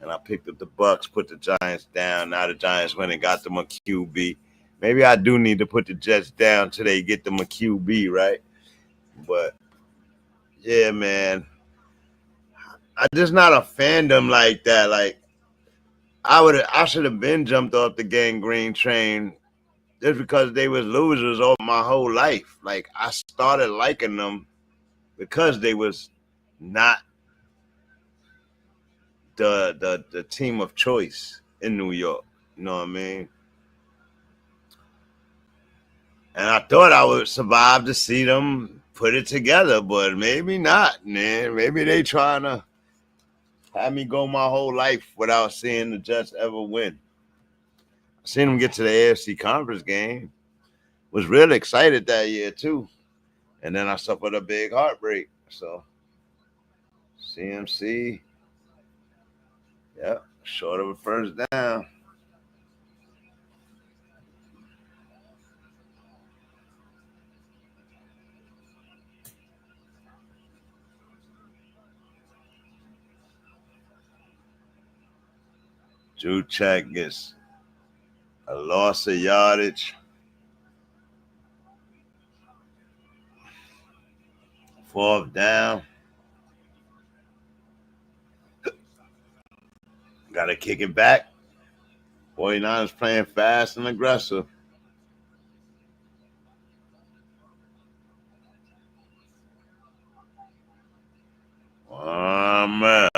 And I picked up the Bucks, put the Giants down. Now the Giants went and got them a QB. Maybe I do need to put the Jets down till they get them a QB, right? But, yeah, man. I'm just not a fandom like that. Like, I should have been jumped off the gangrene train just because they was losers all my whole life. Like, I started liking them because they was not the team of choice in New York. You know what I mean? And I thought I would survive to see them put it together, but maybe not, man. Maybe they trying to have me go my whole life without seeing the Jets ever win. I seen them get to the AFC conference game. Was really excited that year, too. And then I suffered a big heartbreak. So, CMC, yep, short of a first down. Juszczyk gets a loss of yardage. Fourth down. Got to kick it back. 49ers playing fast and aggressive. Oh, man.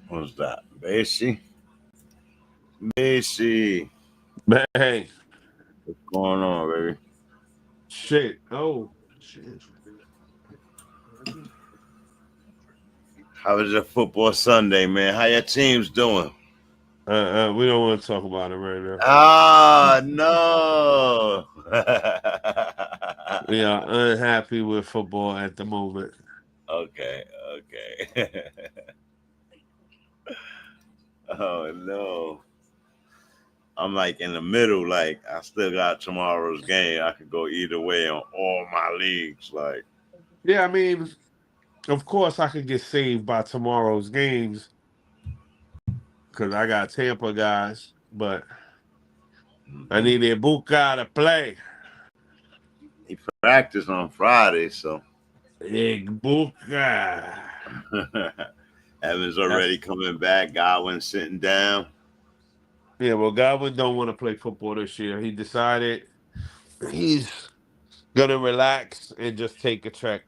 What's that? Basie? Basie. Hey. What's going on, baby? Shit. Oh, shit. How was your football Sunday, man? How your team's doing? We don't want to talk about it right now. Ah, no. We are unhappy with football at the moment. Okay. Oh, no. I'm like in the middle. Like, I still got tomorrow's game. I could go either way on all my leagues. Like, Yeah, I mean, of course I could get saved by tomorrow's games because I got Tampa guys, but I need Ibuka to play. he practiced on Friday, so. Ibuka. Evans already coming back. Godwin sitting down. Yeah, well, Godwin don't want to play football this year. He decided he's gonna relax and just take a check.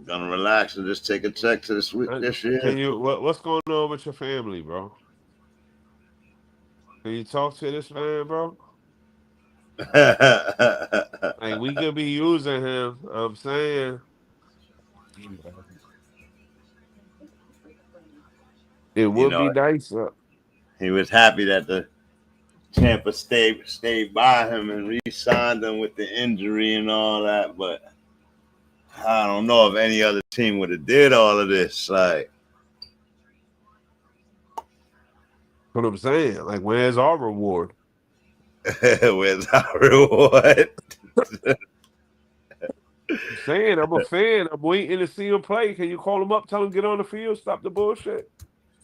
Gonna relax and just take a check to this year. Can you? What's going on with your family, bro? Can you talk to this man, bro? Like we could be using him. I'm saying. It would be nice. He was happy that the Tampa stayed by him and re-signed him with the injury and all that, but I don't know if any other team would have did all of this. Like, what I'm saying, like, where's our reward? Where's our reward? I'm saying, I'm a fan. I'm waiting to see him play. Can you call him up, tell him get on the field, stop the bullshit?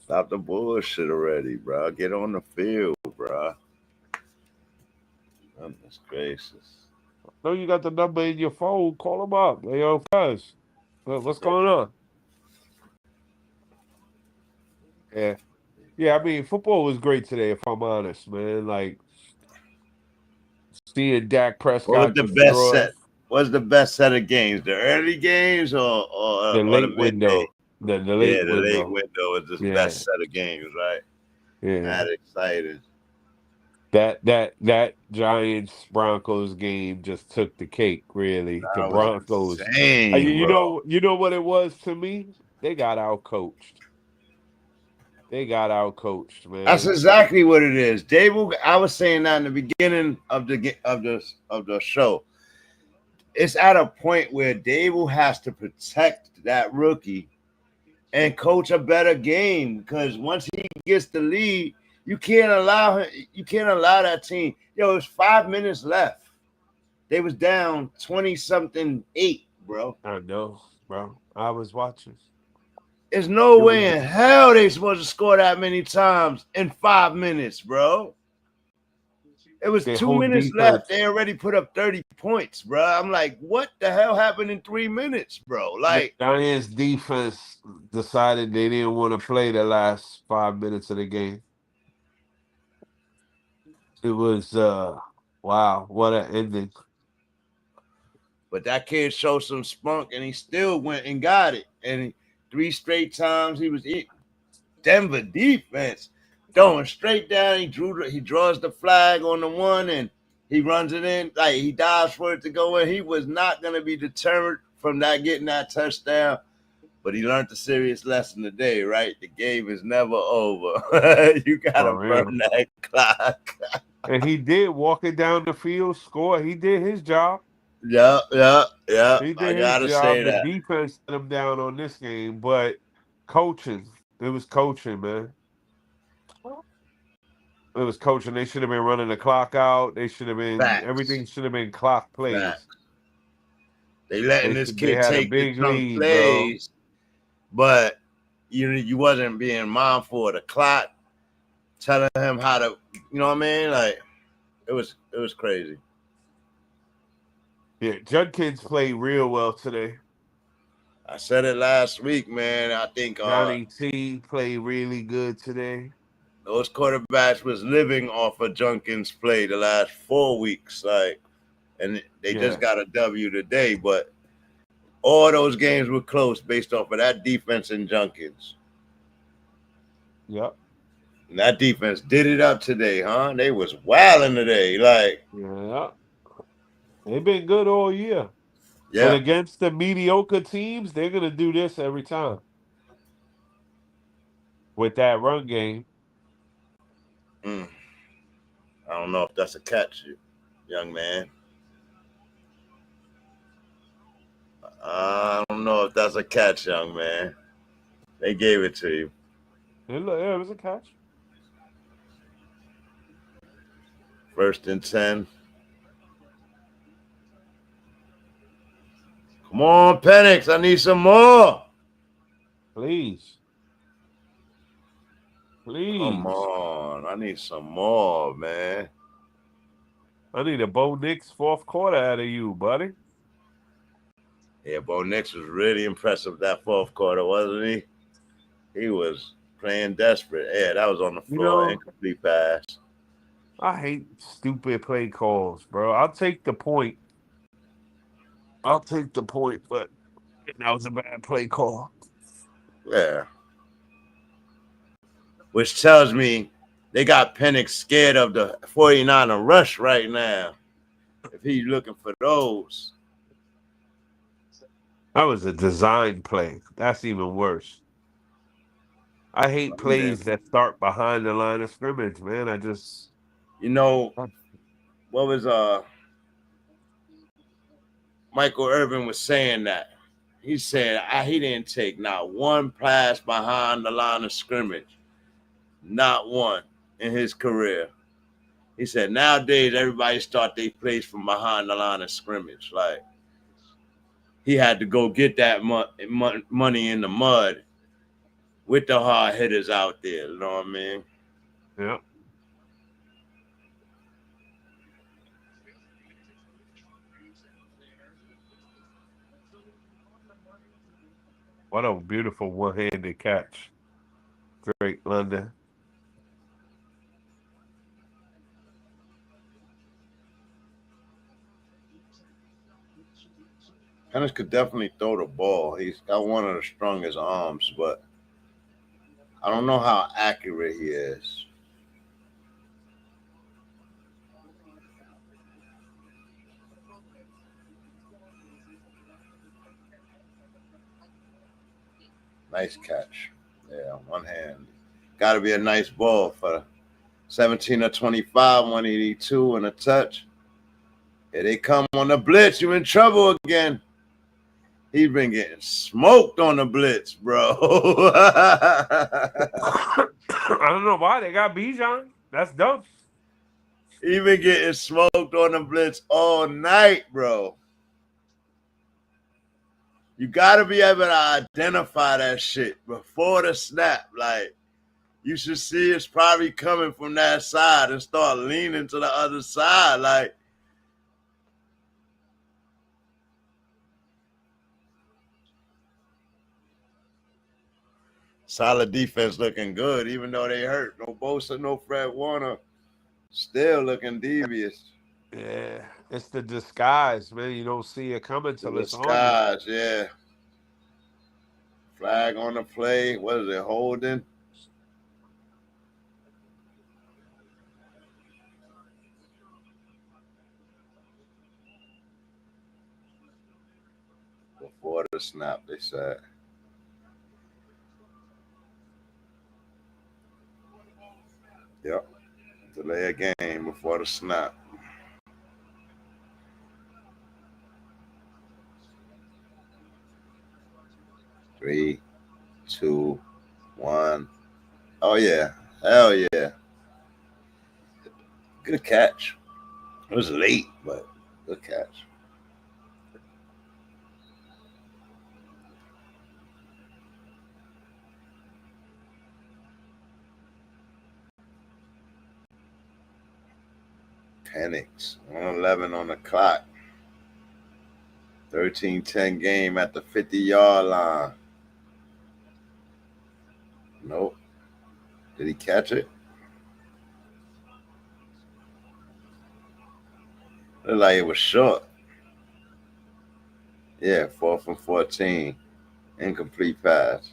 Stop the bullshit already, bro. Get on the field, bro. Goodness gracious. No, you got the number in your phone. Call him up. Hey, yo, cuz, what's going on? Yeah. Yeah, I mean, football was great today, if I'm honest, man. Like, seeing Dak Prescott What was the best set? What's the best set of games? The early games or the late the window? The late window. Late window is the best set of games, right? Yeah. That exciting. That Giants Broncos game just took the cake, really. The Broncos. Insane, you know what it was to me? They got outcoached. Man. That's exactly what it is. Dable, I was saying that in the beginning of the show. It's at a point where Dable has to protect that rookie and coach a better game, because once he gets the lead, you can't allow that team. Yo, it's 5 minutes left. They was down 20-something 8, bro. I know, bro. I was watching. There's no way in hell they supposed to score that many times in 5 minutes, bro. It was 2 minutes left. They already put up 30 points, bro. I'm like, what the hell happened in 3 minutes, bro? Like, the Giants defense decided they didn't want to play the last 5 minutes of the game. It was wow, what an ending. But that kid showed some spunk, and he still went and got it. And 3 straight times he was eating. Denver defense throwing straight down. He draws the flag on the one, and he runs it in. Like, he dives for it to go in. He was not going to be deterred from getting that touchdown. But he learned the serious lesson today, right? The game is never over. You got to burn that clock. And he did walk it down the field, score. He did his job. Yeah. He did his job. The defense let him down on this game, but coaching. It was coaching, man. It was coaching. They should have been running the clock out. They should have been everything should have been clock plays. Facts. They letting this kid take the jump plays, but you wasn't being mindful of the clock, telling him how to, you know what I mean? Like, it was crazy. Yeah, Judkins played real well today. I said it last week, man. I think Johnny T played really good today. Those quarterbacks was living off of Judkins' play the last 4 weeks, like, and they just got a W today. But all those games were close based off of that defense and Judkins. Yep. And that defense did it up today, huh? They was wilding today, like. Yeah. They've been good all year. Yeah. And against the mediocre teams, they're going to do this every time. With that run game. I don't know if that's a catch, young man. I don't know if that's a catch, young man. They gave it to you. Yeah, it was a catch. 1st and 10. Come on, Penix. I need some more. Please. Come on. I need some more, man. I need a Bo Nix 4th quarter out of you, buddy. Yeah, Bo Nix was really impressive that 4th quarter, wasn't he? He was playing desperate. Yeah, that was on the floor. Incomplete pass. I hate stupid play calls, bro. I'll take the point. But that was a bad play call. Yeah. Which tells me they got Penix scared of the 49er rush right now. If he's looking for those. That was a design play. That's even worse. I hate plays that start behind the line of scrimmage, man. You know, what was Michael Irvin was saying that. He said he didn't take not one pass behind the line of scrimmage. Not one in his career. He said nowadays everybody start their plays from behind the line of scrimmage. Like he had to go get that money in the mud with the hard hitters out there. You know what I mean? Yeah. What a beautiful one-handed catch, Drake London. Penix could definitely throw the ball. He's got one of the strongest arms, but I don't know how accurate he is. Nice catch. Yeah, one hand. Got to be a nice ball for 17 or 25, 182 and a touch. Here they come on the blitz. You in trouble again. He's been getting smoked on the blitz, bro. I don't know why they got Bijan. That's dope. He been getting smoked on the blitz all night, bro. You got to be able to identify that shit before the snap. Like, you should see it's probably coming from that side and start leaning to the other side. Like, solid defense looking good, even though they hurt. No Bosa, no Fred Warner. Still looking devious. Yeah, it's the disguise, man. You don't see it coming till it's on you. Disguise, yeah. Flag on the play. What is it, holding? Before the snap, they said. Yep. Delay a game before the snap. Three, 2, 1. Oh, yeah. Hell yeah. Good catch. It was late, but good catch. Penix, 1:11 on the clock. 13-10 game at the 50-yard line. Nope. Did he catch it? Looked like it was short. Yeah, 4th and 14. Incomplete pass.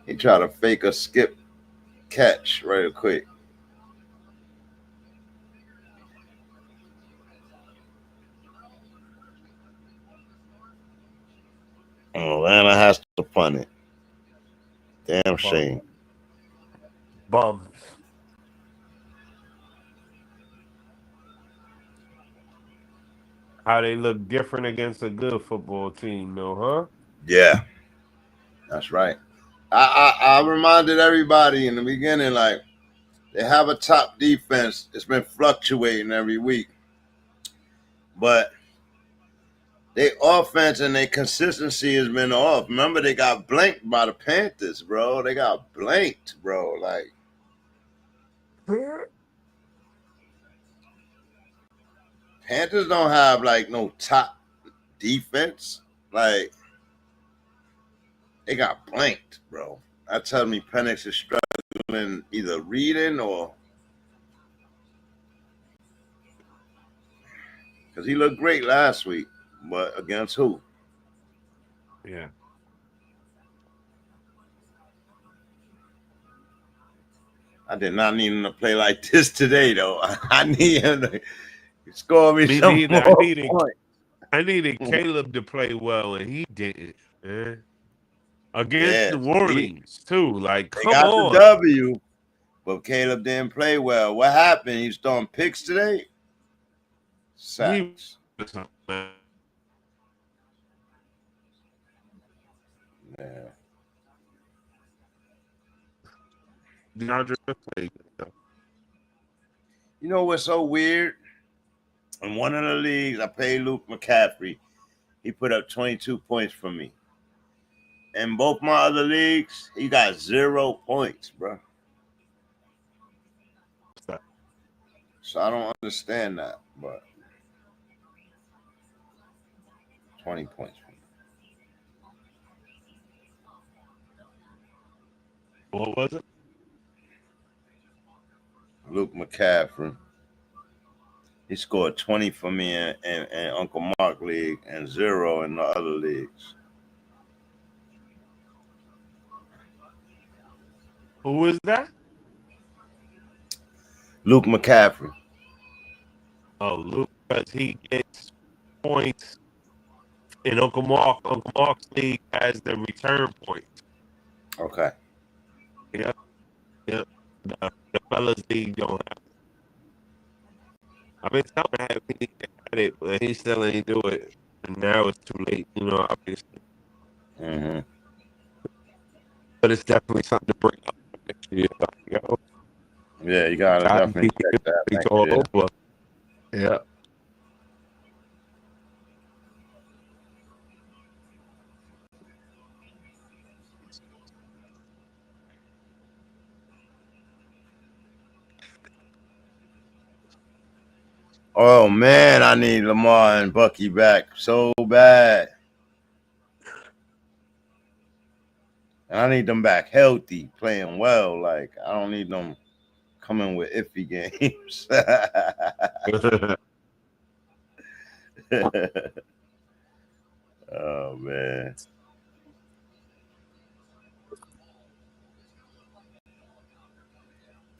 He tried to fake a skip catch real quick. Atlanta has to punt it. Damn shame. Bums. How they look different against a good football team, though, huh? Yeah, that's right. I reminded everybody in the beginning, like, they have a top defense. It's been fluctuating every week. But their offense and their consistency has been off. Remember, they got blanked by the Panthers, bro. They got blanked, bro. Like, Panthers don't have, like, no top defense. Like, They got blanked, bro. That tells me Penix is struggling either reading or because he looked great last week, but against who? Yeah. I did not need him to play like this today, though. I need him to score me Me some neither. more points. I needed Caleb to play well, and he didn't. Man. Against New Orleans, too. Like, They come got on. the W, but Caleb didn't play well. What happened? He's throwing picks today? Sacks. Yeah. DeAndre played. You know what's so weird? In one of the leagues, I paid Luke McCaffrey. He put up 22 points for me. In both my other leagues, he got 0 points, bro. So I don't understand that, but 20 points for me. What was it? Luke McCaffrey. He scored 20 for me in Uncle Mark League and 0 in the other leagues. Who is that? Luke McCaffrey. Oh, Luke, because he gets points in Uncle Mark. Uncle Mark's league has the return points. Okay. Yep. The fellas league don't have it. I've been telling him he had it, but he still ain't do it. And now it's too late, obviously. Mm-hmm. But it's definitely something to bring up next year. Yeah, you gotta definitely check that next all year. over. Yeah. Oh man, I need Lamar and Bucky back so bad. And I need them back healthy, playing well. Like I don't need them coming with iffy games. Oh man.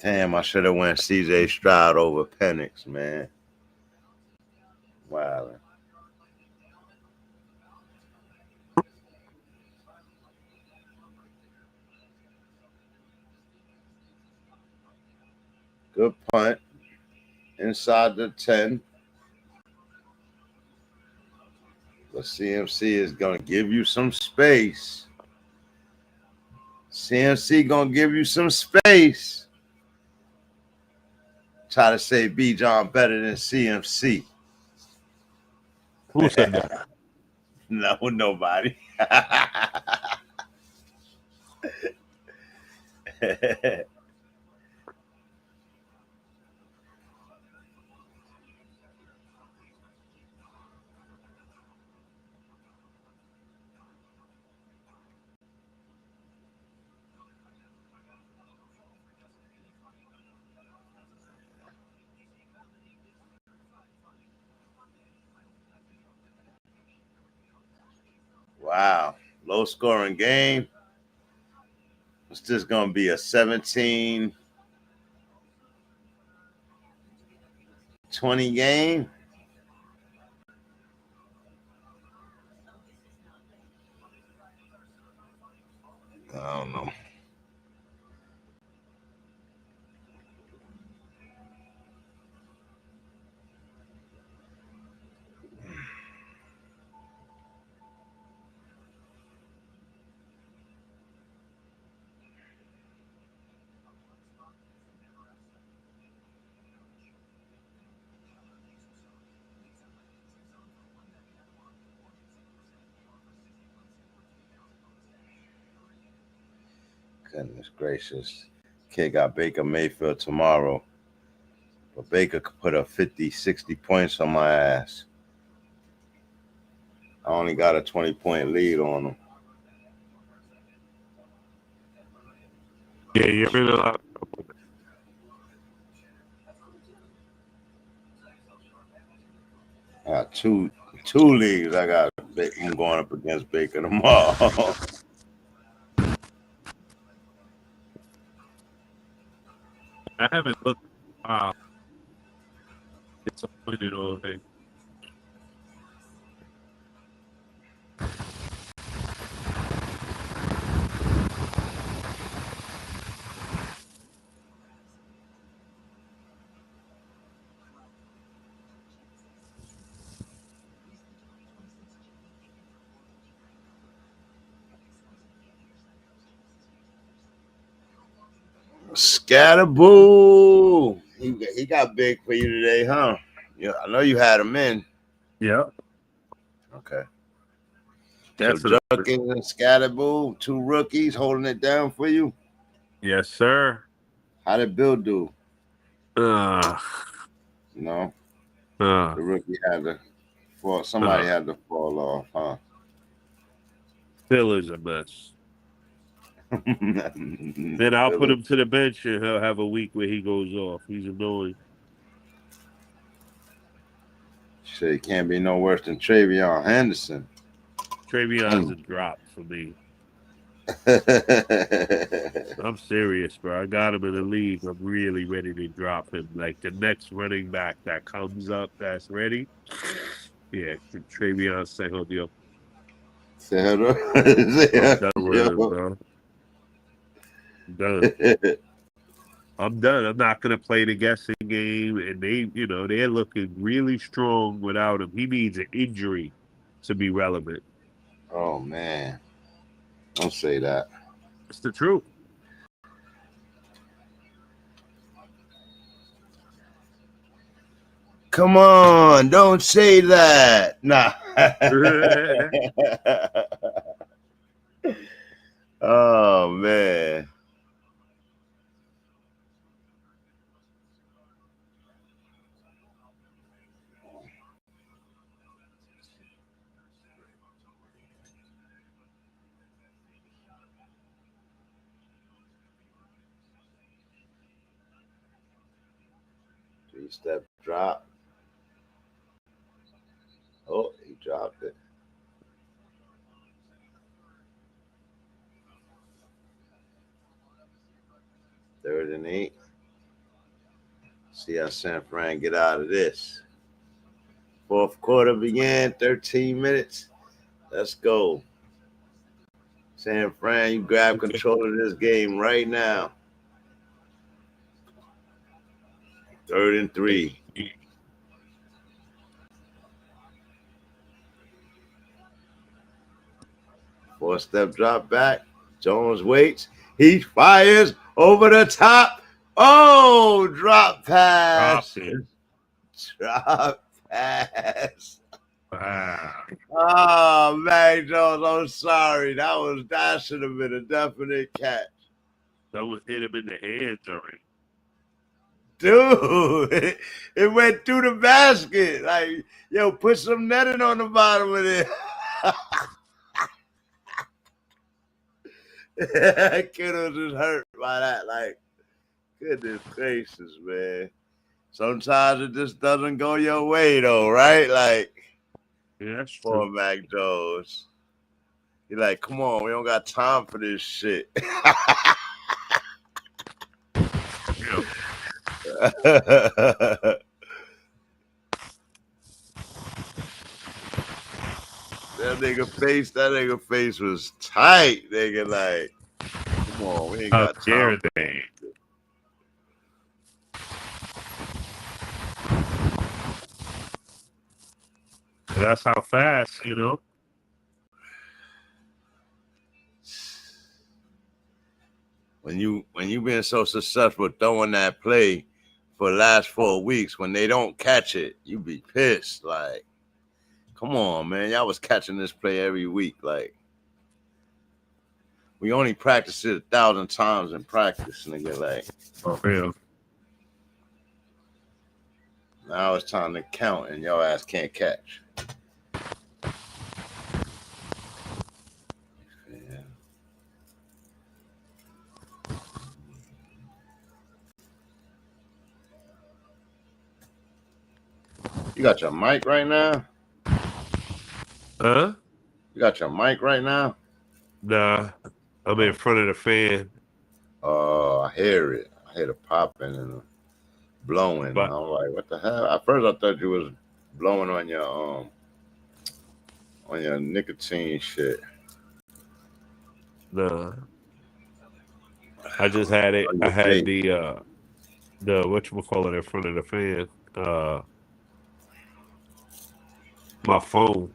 Damn, I should have went CJ Stroud over Penix, man. Wow. Good punt. Inside the 10. But CMC is going to give you some space. CMC going to give you some space. Try to say Bijan better than CMC. Who said that? No, nobody. Wow. Low scoring game. It's just going to be a 17-20 game. I don't know. Goodness gracious. Kid got Baker Mayfield tomorrow. But Baker could put up 50, 60 points on my ass. I only got a 20-point lead on him. Yeah, you're in a lot of trouble. I got two leagues. I'm going up against Baker tomorrow. I haven't looked. Disappointed all day. Scatterboo. He got big for you today, huh? Yeah, I know you had him in. Yeah. Okay. That's So Junkins and Scatterboo, two rookies holding it down for you. Yes, sir. How did Bill do? Uh, No. uh, The rookie had to fall. Somebody had to fall off, huh? Phil is a mess. Then I'll put him to the bench and he'll have a week where he goes off. He's annoying. Shit, it can't be no worse than Travion Henderson. Travion's a drop for me. I'm serious, bro. I got him in the league. I'm really ready to drop him. Like the next running back that comes up that's ready. Yeah, Travion Sehodio. I'm done with him, bro. I'm done. I'm done. I'm not gonna play the guessing game, and they're looking really strong without him. He needs an injury to be relevant. Oh man, don't say that. It's the truth. Come on, don't say that. Nah. Oh man. Three-step drop. Oh, he dropped it. Third and 8. See how San Fran get out of this. Fourth quarter began, 13 minutes. Let's go. San Fran, you grab control of this game right now. 3rd and 3. Four-step drop back. Jones waits. He fires over the top. Oh, drop pass. Drop pass. Wow. Oh, Mac Jones, I'm sorry. That should have been a definite catch. That was hit him in the hands already. Dude, it went through the basket. Like, yo, put some netting on the bottom of it. Kittle just hurt by that. Like, goodness gracious, man. Sometimes it just doesn't go your way, though, right? Like, yeah, that's poor true. Mac Jones. You're like, come on, we don't got time for this shit. Yeah. That nigga face was tight, nigga. Like, come on, we ain't How got dare time. they? That's how fast, When you been so successful throwing that play for the last 4 weeks, when they don't catch it, you be pissed. Like, come on, man. Y'all was catching this play every week. Like, we only practice it 1,000 times in practice, nigga. Like, For real. now it's time to count, and your ass can't catch. Yeah. You got your mic right now? Huh? You got your mic right now? Nah, I'm in front of the fan. Oh, I hear it. I hear the popping and the blowing. But I'm like, what the hell? At first, I thought you was blowing on your nicotine shit. nah, I just had it. On I your had vape. the whatchamacallit in front of the fan. My phone,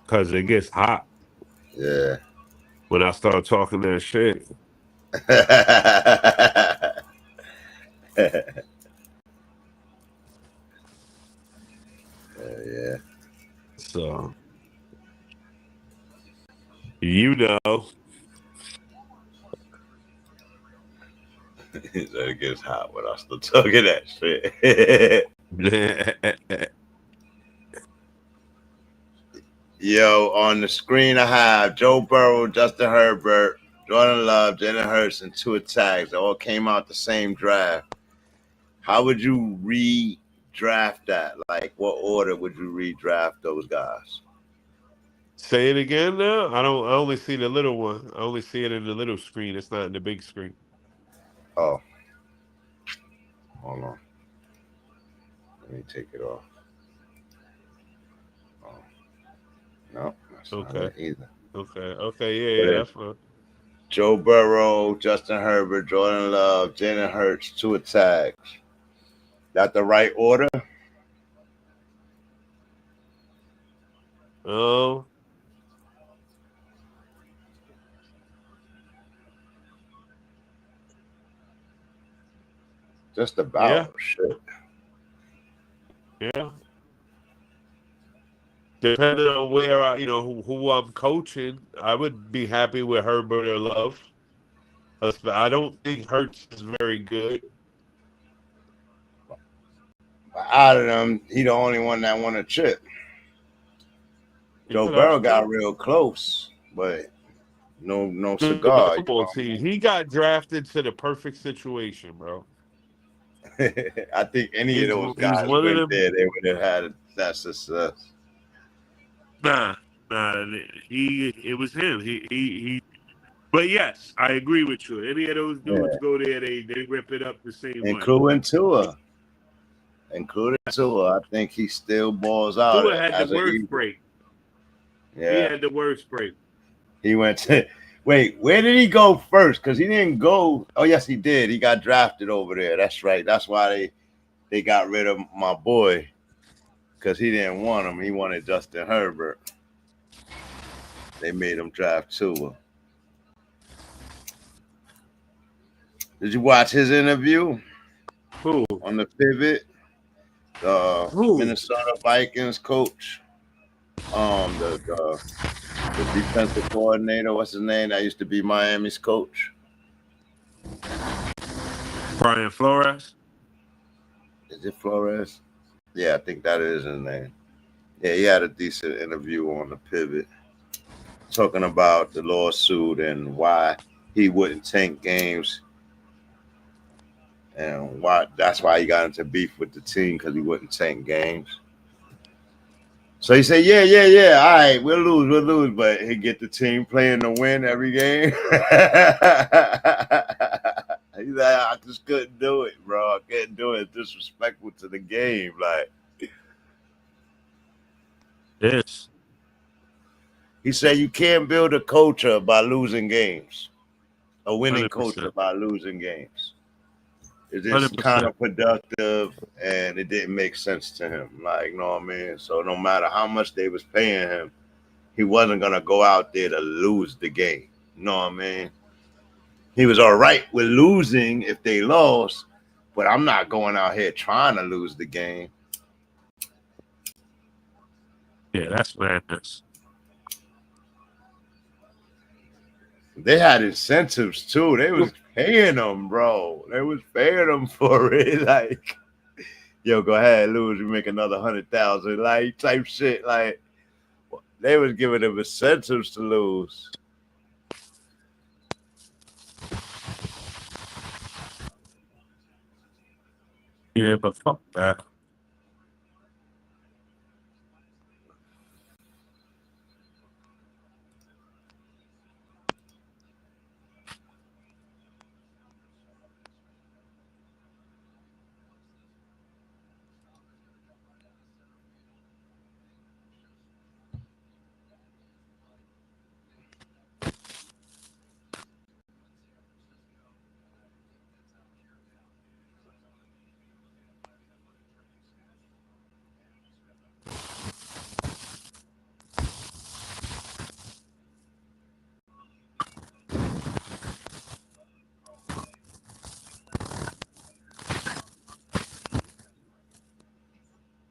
because it gets hot Yeah. when I start talking that shit. Yeah. So you know. So it gets hot when I start talking that shit. Yo, on the screen I have Joe Burrow, Justin Herbert, Jordan Love, Jalen Hurts, and 2 tags. They all came out the same draft. How would you redraft that? Like, what order would you redraft those guys? Say it again now. I only see the little one. I only see it in the little screen. It's not in the big screen. Oh, hold on. Let me take it off. Oh, no, that's not Okay. it either. Okay. Yeah. That's fine. Joe Burrow, Justin Herbert, Jordan Love, Jalen Hurts, 2 tags. That the right order? Oh. Just about. Yeah. Shit. Yeah. Depending on where who I'm coaching, I would be happy with Herbert or Love. I don't think Hurts is very good. But out of them, he the only one that won a chip. Joe Yeah, Burrow that's got true. real close, but no The cigar. football team. He got drafted to the perfect situation, bro. I think any of those He's guys one of went them. there, they would have had that success. Nah. It was him. He. But yes, I agree with you. Any of those dudes Yeah. go there, they rip it up the same way. Including Tua. I think he still balls out Tua had as the an worst Eagle. break. Yeah. He had the worst break. He went to wait, where did he go first? Because he didn't go. Oh, yes, he did. He got drafted over there. That's right. That's why they got rid of my boy. Because he didn't want him. He wanted Justin Herbert. They made him draft Tua. Did you watch his interview? Who? On the pivot? The Who? Minnesota Vikings coach. The defensive coordinator, what's his name? That used to be Miami's coach. Brian Flores. Is it Flores? Yeah, I think that is his name. Yeah, he had a decent interview on the pivot, talking about the lawsuit and why he wouldn't tank games, and that's why he got into beef with the team, because he wouldn't tank games. So he said, yeah, all right, we'll lose, but he get the team playing to win every game. He's like, I just couldn't do it, bro. I couldn't do it. It's disrespectful to the game. Like, Yes. he said you can't build a culture by losing games. A winning 100%. culture by losing games. It's just 100%. counterproductive, and it didn't make sense to him. Like, you know what I mean? So no matter how much they was paying him, he wasn't going to go out there to lose the game. You know what I mean? He was all right with losing if they lost, but I'm not going out here trying to lose the game. Yeah, that's madness. They had incentives too. They was paying them, bro. They was paying them for it. Like, yo, go ahead, lose. You make another 100,000, like type shit. Like, they was giving them incentives to lose. Yeah, but fuck that.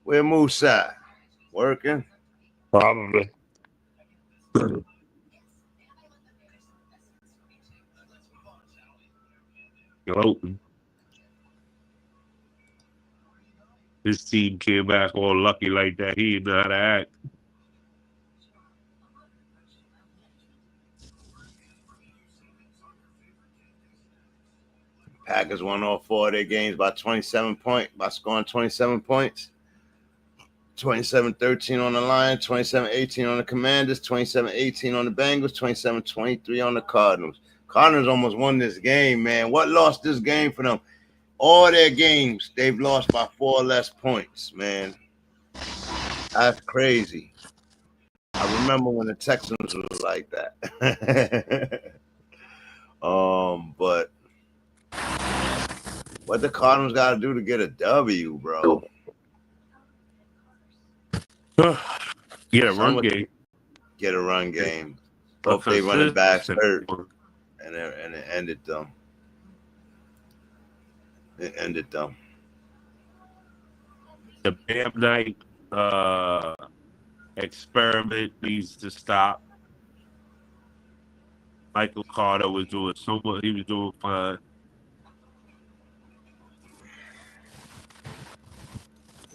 Where Moose at? Working? Probably. Gloating. His team came back all lucky like that. He didn't know how to act. Packers won all 4 of their games by scoring 27 points. 27-13 on the Lions, 27-18 on the Commanders, 27-18 on the Bengals, 27-23 on the Cardinals. Cardinals almost won this game, man. What lost this game for them? All their games, they've lost by 4 or less points, man. That's crazy. I remember when the Texans was like that. But what the Cardinals got to do to get a W, bro? Get a run game. Get a run game. Both they running backs hurt, and it ended them. It ended them. The Bam Night experiment needs to stop. Michael Carter was doing so much. He was doing fine.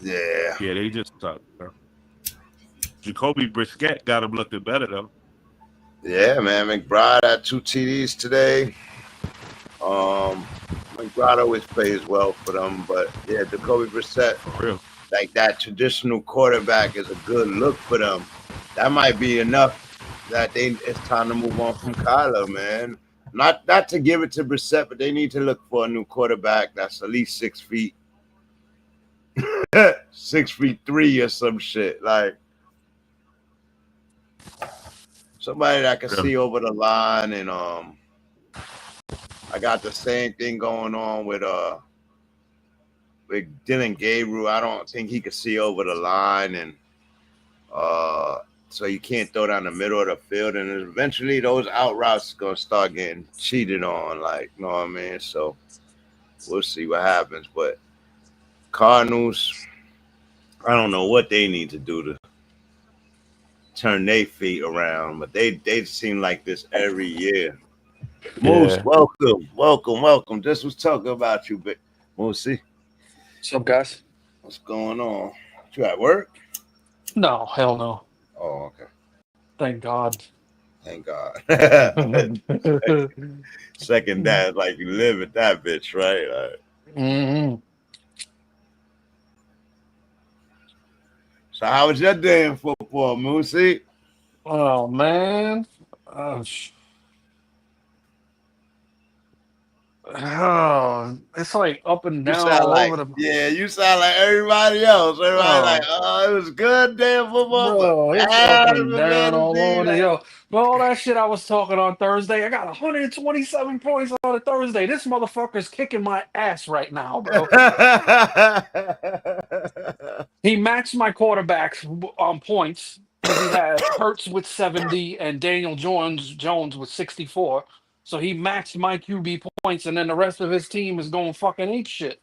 Yeah. Yeah, they just suck, bro. Jacoby Brissett got him looking better, though. Yeah, man. McBride had 2 TDs today. McBride always plays well for them, but yeah, Jacoby Brissett, For real. like that traditional quarterback, is a good look for them. That might be enough that it's time to move on from Kyler, man. Not to give it to Brissett, but they need to look for a new quarterback that's at least 6 feet. 6'3" or some shit. Like somebody that can see over the line. And I got the same thing going on with Dylan Gabriel. I don't think he could see over the line, and so you can't throw down the middle of the field, and eventually those out routes are gonna start getting cheated on, like, you know what I mean? So we'll see what happens. But Cardinals, I don't know what they need to do to turn their feet around, but they seem like this every year. Moose, welcome. Just was talking about you, but Moosey. What's up, guys? What's going on? You at work? No, hell no. Oh, okay. Thank God. Thank God. Second dad, like you live at that bitch, right? Mm-hmm. So how was your day in football, Moosey? Oh, man. It's like up and down all over the. Yeah, you sound like everybody else. Everybody like, it was a good day of football. Bro, it's up and down all over the yo. But all that shit I was talking on Thursday, I got 127 points on a Thursday. This motherfucker's kicking my ass right now, bro. He matched my quarterbacks on points because he had Hurts with 70 and Daniel Jones with 64. So he matched my QB points, and then the rest of his team is going fucking ape shit.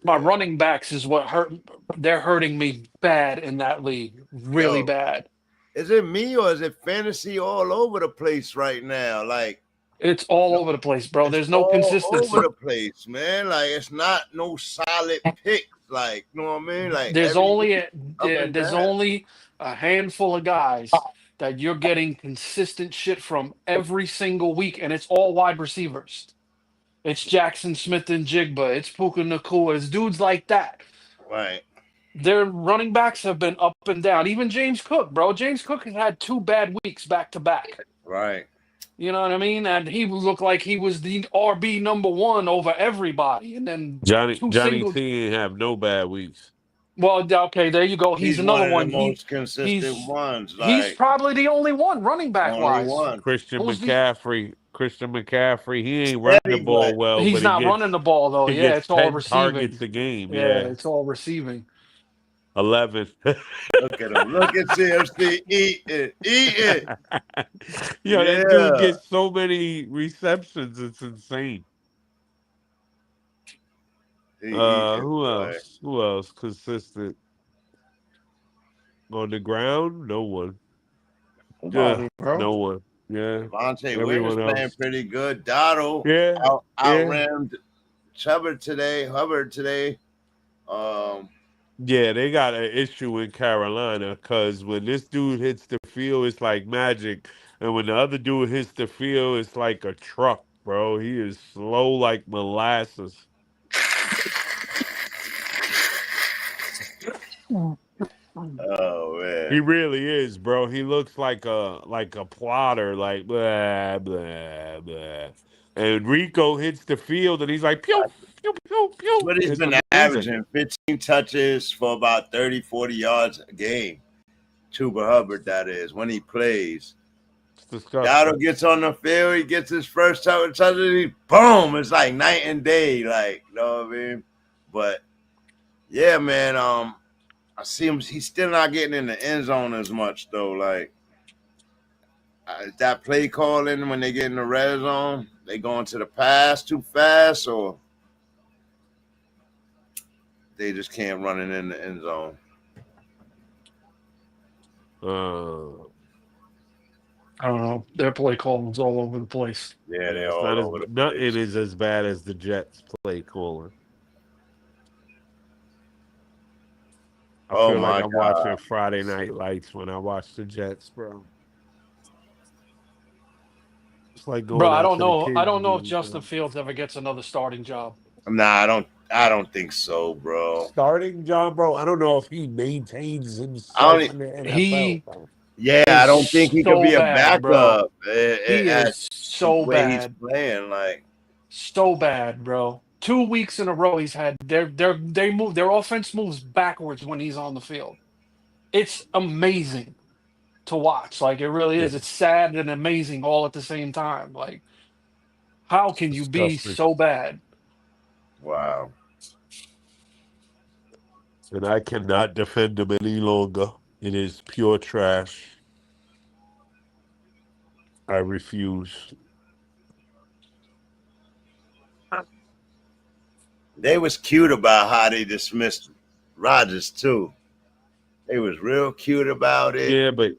My running backs is what hurt. They're hurting me bad in that league, really bad. Is it me or is it fantasy all over the place right now? Like it's all over the place, bro. There's no consistency. All over the place, man. Like it's not no solid pick. Like, you know what I mean? Like there's only a handful of guys that you're getting consistent shit from every single week, and it's all wide receivers. It's Jackson Smith and Jigba. It's Puka Nacua. It's dudes like that. Right. Their running backs have been up and down. Even James Cook, bro. James Cook has had 2 bad weeks back to back. Right. You know what I mean? And he looked like he was the RB number 1 over everybody. And then Johnny T didn't have no bad weeks. Well, okay, there you go. He's another one. Of the most consistent ones. Like, he's probably the only one running back wise. Christian McCaffrey, he ain't running the ball well. He's not running the ball though. Yeah, it's all receiving. Targets a game. Yeah, it's all receiving. 11. Look at him. Look at CMC eating. Yo, that dude gets so many receptions. It's insane. Who else? Who else consistent on the ground? No one. Nobody, Yeah, bro. no one. Yeah, Devontae everyone Williams playing else. pretty good. Dotto Yeah, yeah. outrammed Hubbard today. Yeah, they got an issue in Carolina because when this dude hits the field, it's like magic. And when the other dude hits the field, it's like a truck, bro. He is slow like molasses. Oh man. He really is, bro. He looks like a plotter, like blah blah blah. And Rico hits the field, and he's like pew pew pew pew. But he's It's been amazing. averaging 15 touches for about 30, 40 yards a game. Chuba Hubbard, that is, when he plays. It's disgusting. Dotto gets on the field, he gets his first touch, boom! It's like night and day, like, you know what I mean? But yeah, man, I see him. He's still not getting in the end zone as much, though. Like that play calling when they get in the red zone, they going to the pass too fast, or they just can't run it in the end zone. I don't know. Their play calling's all over the place. Yeah, they're all over the place. Nothing is as bad as the Jets play calling. I feel like I'm watching Friday Night Lights when I watch the Jets, bro. It's like going. Bro, out I don't to the know. kids' I don't know if games, Justin bro. Fields ever gets another starting job. Nah, I don't think so, bro. Starting job, bro. I don't know if he maintains himself in the NFL. Bro. Yeah, I don't think he could be a bad, backup. He is so the way bad. he's playing, like So bad, bro. 2 weeks in a row he's had their offense moves backwards when he's on the field. It's amazing to watch. Like it really is. It's sad and amazing all at the same time. Like how can you be so bad? wow. And I cannot defend him any longer. It is pure trash. I refuse. They was cute about how they dismissed Rodgers too. They was real cute about it. Yeah, but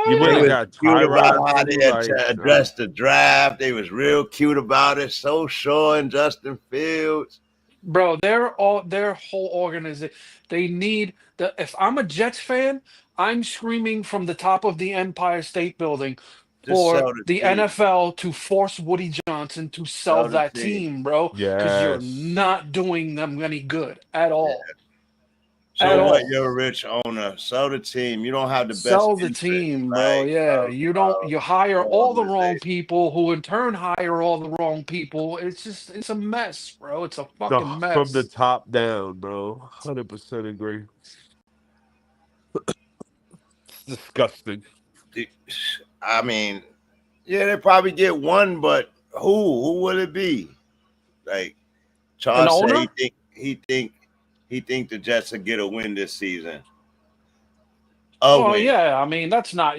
you would have got cute about how Tyrod. they addressed the draft. They was real cute about it. So sure and Justin Fields. Bro, their whole organization. They need the. If I'm a Jets fan, I'm screaming from the top of the Empire State Building for the NFL to force Woody Johnson to sell that team, bro. Because you're not doing them any good at all. So what? You're a rich owner. Sell the team. You don't have the best. Sell the team, bro. Yeah, you don't. You hire all the wrong people, who in turn hire all the wrong people. It's a mess, bro. It's a fucking mess from the top down, bro. 100% agree. Disgusting. I mean, yeah, they probably get one, but who would it be? Like Charles said, he think the Jets will get a win this season. Yeah, I mean that's not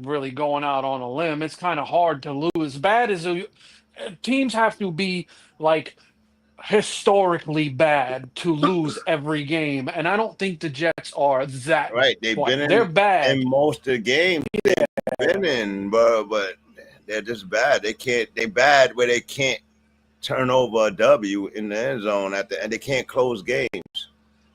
really going out on a limb. It's kind of hard to lose. Bad as teams have to be like historically bad to lose every game, and I don't think the Jets are that. Right, they're bad in most of the games. They've been in, but they're just bad. They bad where they can't turn over a W in the end zone and they can't close games.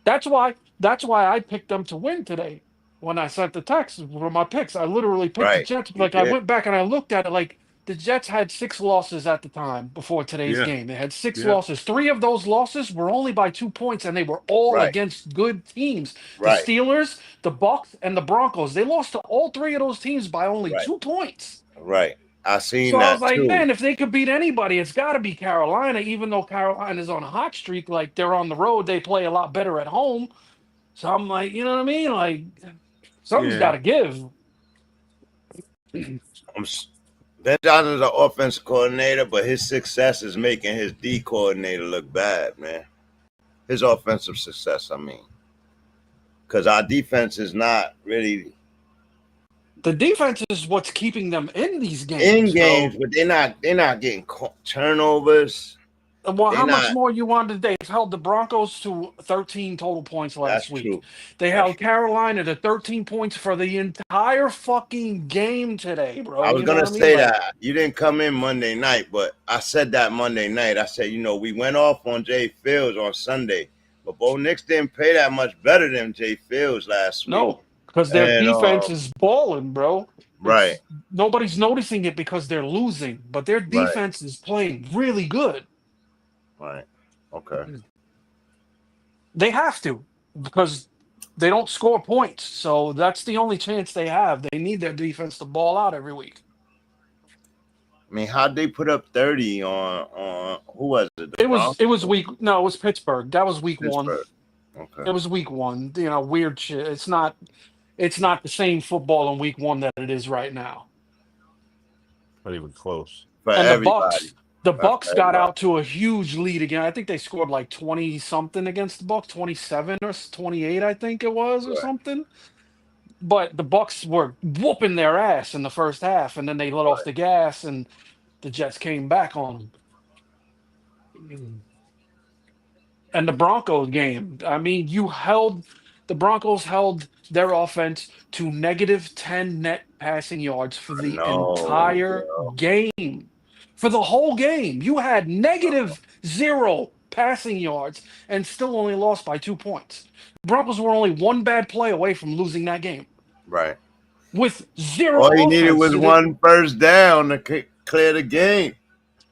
That's why I picked them to win today. When I sent the text for my picks, I literally picked the Jets. Like I went back and I looked at it. Like the Jets had 6 losses at the time before today's game. They had 6 losses. 3 of those losses were only by 2 points, and they were all against good teams. The Steelers, the Bucs, and the Broncos. They lost to all 3 of those teams by only 2 points. Right. I seen that. So I was like, too. Man, if they could beat anybody, it's got to be Carolina. Even though Carolina's on a hot streak, like they're on the road, they play a lot better at home. So I'm like, you know what I mean? Like something's got to give. Ben Johnson's an offensive coordinator, but his success is making his D coordinator look bad, man. His offensive success, I mean. Because our defense is not really. The defense is what's keeping them in these games. In games, but they're not getting turnovers. Well, They how much not. more you wanted? They held the Broncos to 13 total points That's last week. true. They That's held Carolina to 13 points for the entire fucking game today, bro. I was You know gonna what I mean? say Like, that you didn't come in Monday night, but I said that Monday night. I said, we went off on Jay Fields on Sunday, but Bo Nix didn't play that much better than Jay Fields last week. no, because their And defense is balling, bro. right, Nobody's noticing it because they're losing, but their right, defense is playing really good. right. Okay. They have to because they don't score points, so that's the only chance they have. They need their defense to ball out every week. I mean, how'd they put up 30 on who was it? It was week. No, it was Pittsburgh. That was week one. Pittsburgh. Okay. It was week one. Weird shit. It's not the same football in week one that it is right now. Not even close. For And everybody. the Bucks got out to a huge lead again. I think they scored like 20 something against the Bucks, 27 or 28, I think it was, or something. But the Bucks were whooping their ass in the first half, and then they let off the gas, and the Jets came back on them. And the Broncos game, I mean, the Broncos held their offense to negative 10 net passing yards for the entire game. For the whole game, you had negative 0 passing yards and still only lost by 2 points. The Broncos were only one bad play away from losing that game. Right. With 0 All you needed offense. was one first down to clear the game.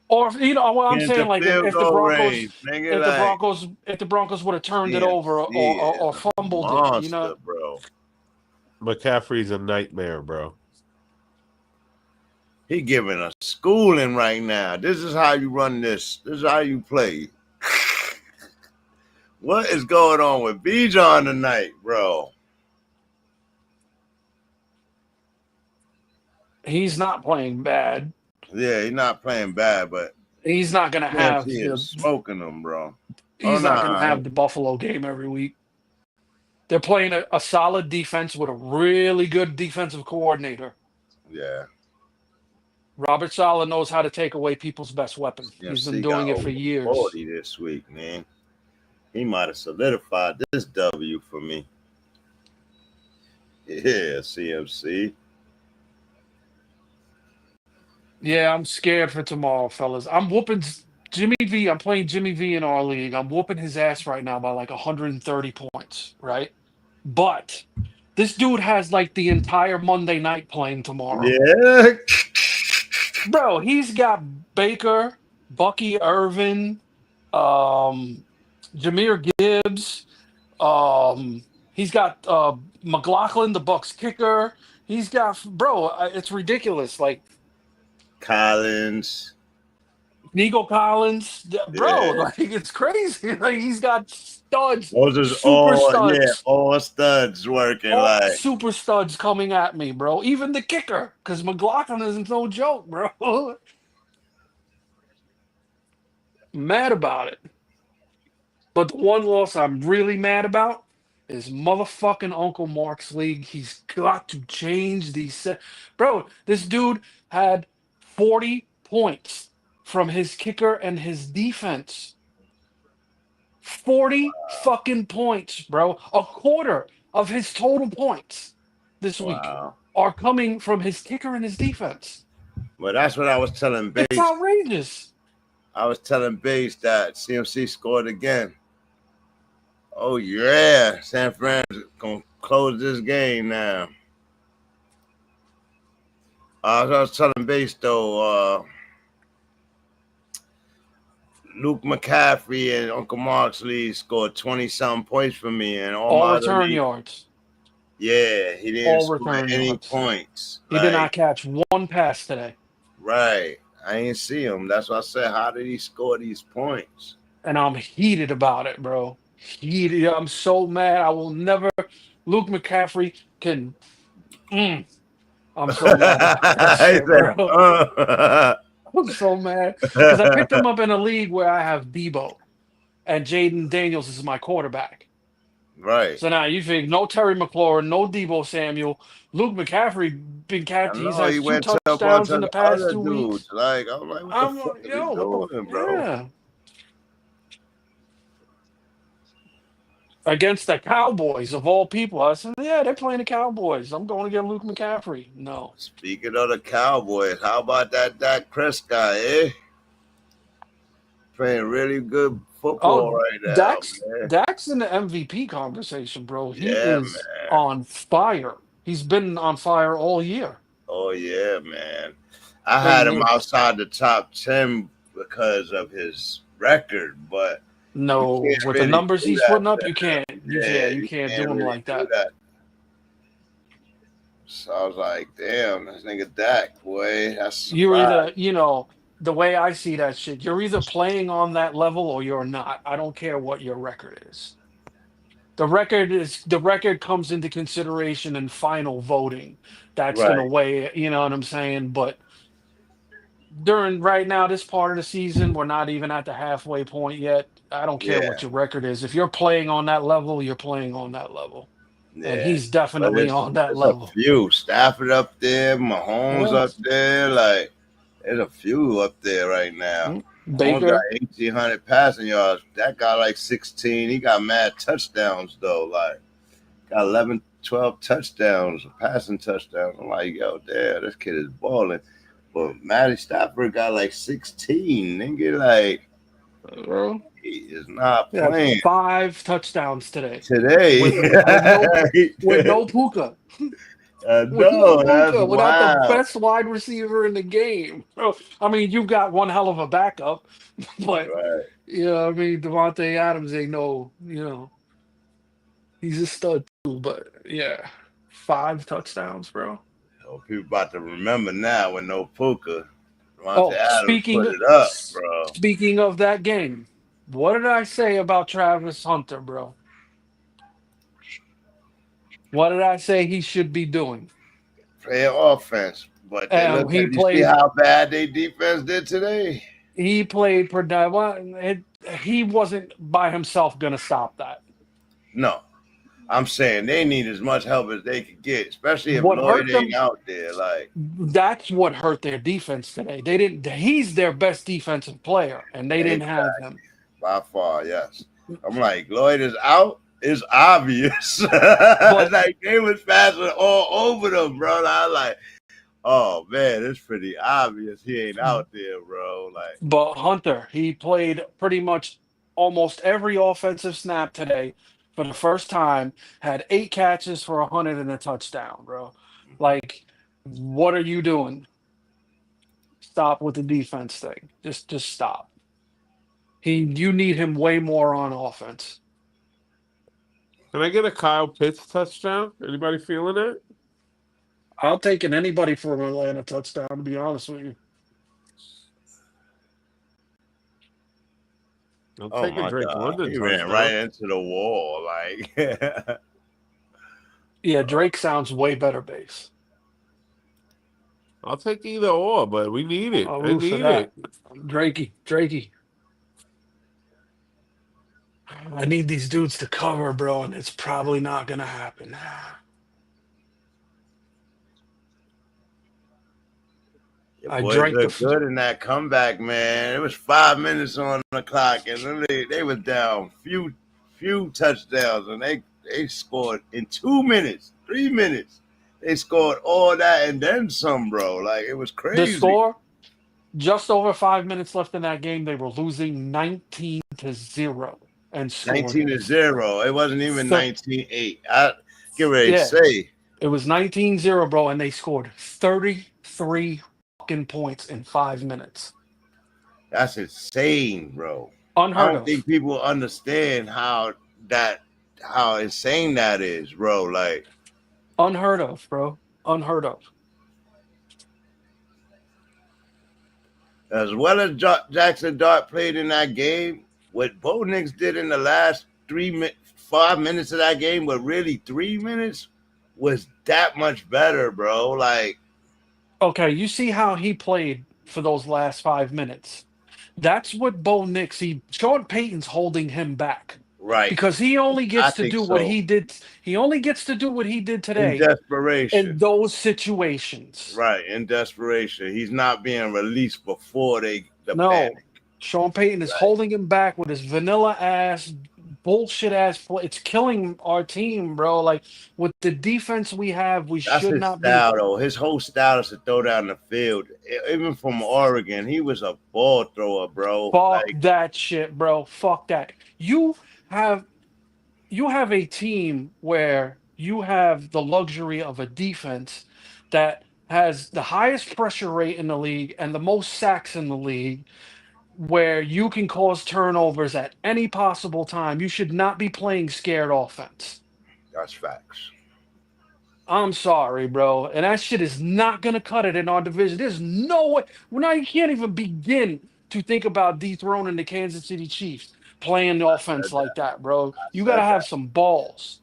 Or what I'm saying, like if the Broncos would have turned it over or fumbled monster, it, bro. McCaffrey's a nightmare, bro. He giving us schooling right now. This is how you run this. This is how you play. What is going on with Bijan tonight, bro? He's not playing bad. Yeah, he's not playing bad, but he's not gonna have smoking them, bro. He's not gonna have the Buffalo game every week. They're playing a solid defense with a really good defensive coordinator. Yeah. Robert Saleh knows how to take away people's best weapon. He's been doing it for years. 40 this week, man. He might have solidified this W for me. Yeah, CMC. Yeah, I'm scared for tomorrow, fellas. I'm whooping Jimmy V. I'm playing Jimmy V in our league. I'm whooping his ass right now by like 130 points, right? But this dude has like the entire Monday night playing tomorrow. Yeah. Bro, he's got Baker, Bucky Irvin, Jahmyr Gibbs. He's got McLaughlin, the Bucks kicker. He's got, bro, it's ridiculous. Like, Collins. Nico Collins, bro, like it's crazy. Like he's got studs. Those are studs. Yeah, all studs working all like super studs coming at me, bro. Even the kicker, because McLaughlin isn't no joke, bro. Mad about it. But the one loss I'm really mad about is motherfucking Uncle Mark's league. He's got to change these. Bro, this dude had 40 points from his kicker and his defense. 40 fucking points, bro. A quarter of his total points this week are coming from his kicker and his defense. Well, that's what I was telling Bates. It's outrageous. I was telling Bates that CMC scored again. Oh, yeah. San Francisco going to close this game now. I was telling Bates, though, Luke McCaffrey and Uncle Mark's league scored 20-something points for me. And all return yards. Yeah, he didn't score any points. He did not catch one pass today. Right. I didn't see him. That's why I said, how did he score these points? And I'm heated about it, bro. Heated. I'm so mad. I will never. Luke McCaffrey can. I'm so mad about that shit, bro. I'm so mad because I picked him up in a league where I have Debo and Jaden Daniels is my quarterback. Right. So now you think no Terry McLaurin, no Debo Samuel, Luke McCaffrey been catching. He's had 2 touchdowns in the past 2 weeks. Like I'm like, what the fuck are you doing, bro? Yeah. against the Cowboys of all people. I said, yeah, they're playing the Cowboys. I'm going to get Luke McCaffrey. No. Speaking of the Cowboys, how about that Dak Prescott, eh? Playing really good football right now, man. Dak's in the MVP conversation, bro. He Yeah, is on fire. He's been on fire all year. Oh, yeah, man. I had him outside the top 10 because of his record, but no, with really the numbers he's putting up, man. you can't. You can't do him really like that. So I was like, damn, this nigga Dak, boy. That's You're either, the way I see that shit, you're either playing on that level or you're not. I don't care what your record is. The record comes into consideration in final voting. That's gonna weigh it, you know what I'm saying? But right now, this part of the season, we're not even at the halfway point yet. I don't care what your record is. If you're playing on that level, you're playing on that level. Yeah. And he's definitely on that level. A few. Stafford up there, Mahomes up there, like there's a few up there right now. Baker got 1,800 passing yards. That guy like 16. He got mad touchdowns though. Like got 11, 12 touchdowns, passing touchdowns. I'm like, yo, damn, this kid is balling. But Matty Stafford got like 16. Nigga, like he is not playing. 5 touchdowns today. With no Puka. No, without the best wide receiver in the game. I mean, you've got one hell of a backup, but I mean, Devontae Adams ain't he's a stud too. But yeah, 5 touchdowns, bro. Oh, people about to remember now with no Puka. Speaking of that game, what did I say about Travis Hunter, bro? What did I say he should be doing? Playing offense, but you see how bad their defense did today. He played he wasn't by himself going to stop that. No, I'm saying they need as much help as they could get, especially if Lloyd ain't out there. Like that's what hurt their defense today. They didn't. He's their best defensive player, and they didn't have him by far. Yes, I'm like Lloyd is out. It's obvious. But like they was passing all over them, bro. I was like, oh man, it's pretty obvious he ain't out there, bro. Like, but Hunter, he played pretty much almost every offensive snap today for the first time. Had 8 catches for 100 and a touchdown, bro. Like, what are you doing? Stop with the defense thing. Just stop. You need him way more on offense. Can I get a Kyle Pitts touchdown? Anybody feeling it? I'll take anybody for an Atlanta touchdown, to be honest with you. I'll take a Drake London he touchdown. Ran right into the wall. Like, yeah, Drake sounds way better base. I'll take either or, but we need it. I need it. Drakey. I need these dudes to cover, bro, and it's probably not going to happen. Your boys look good in that comeback, man. It was 5 minutes on the clock, and they was down few touchdowns, and they scored in 2 minutes, 3 minutes. They scored all that and then some, bro. Like, it was crazy. The score, just over 5 minutes left in that game, they were losing 19-0. And 19-0. It wasn't even 19-8. I get ready to say it was 19-0, bro, and they scored 33 fucking points in 5 minutes. That's insane, bro. Unheard I don't think people understand how insane that is, bro. Like unheard of, bro. Unheard of. As well as Jackson Dart played in that game. What Bo Nix did in the last 5 minutes of that game, but really 3 minutes, was that much better, bro. Like, okay, you see how he played for those last 5 minutes. That's what Bo Nix. Sean Payton's holding him back, right? Because he only gets to do what he did. He only gets to do what he did today in desperation in those situations. Right, in desperation, he's not being released before the no. panic. Sean Payton is holding him back with his vanilla ass bullshit ass play. It's killing our team, bro. Like with the defense we have, we That's should his not be. style, though. His whole style is to throw down the field. Even from Oregon, he was a ball thrower, bro. Fuck Like, that shit, bro. Fuck that. Have you have a team where you have the luxury of a defense that has the highest pressure rate in the league and the most sacks in the league, where you can cause turnovers at any possible time. You should not be playing scared offense. that's facts. I'm sorry, bro. And that shit is not going to cut it in our division. There's no way. You can't even begin to think about dethroning the Kansas City Chiefs playing the offense like that, bro. You got to have some balls.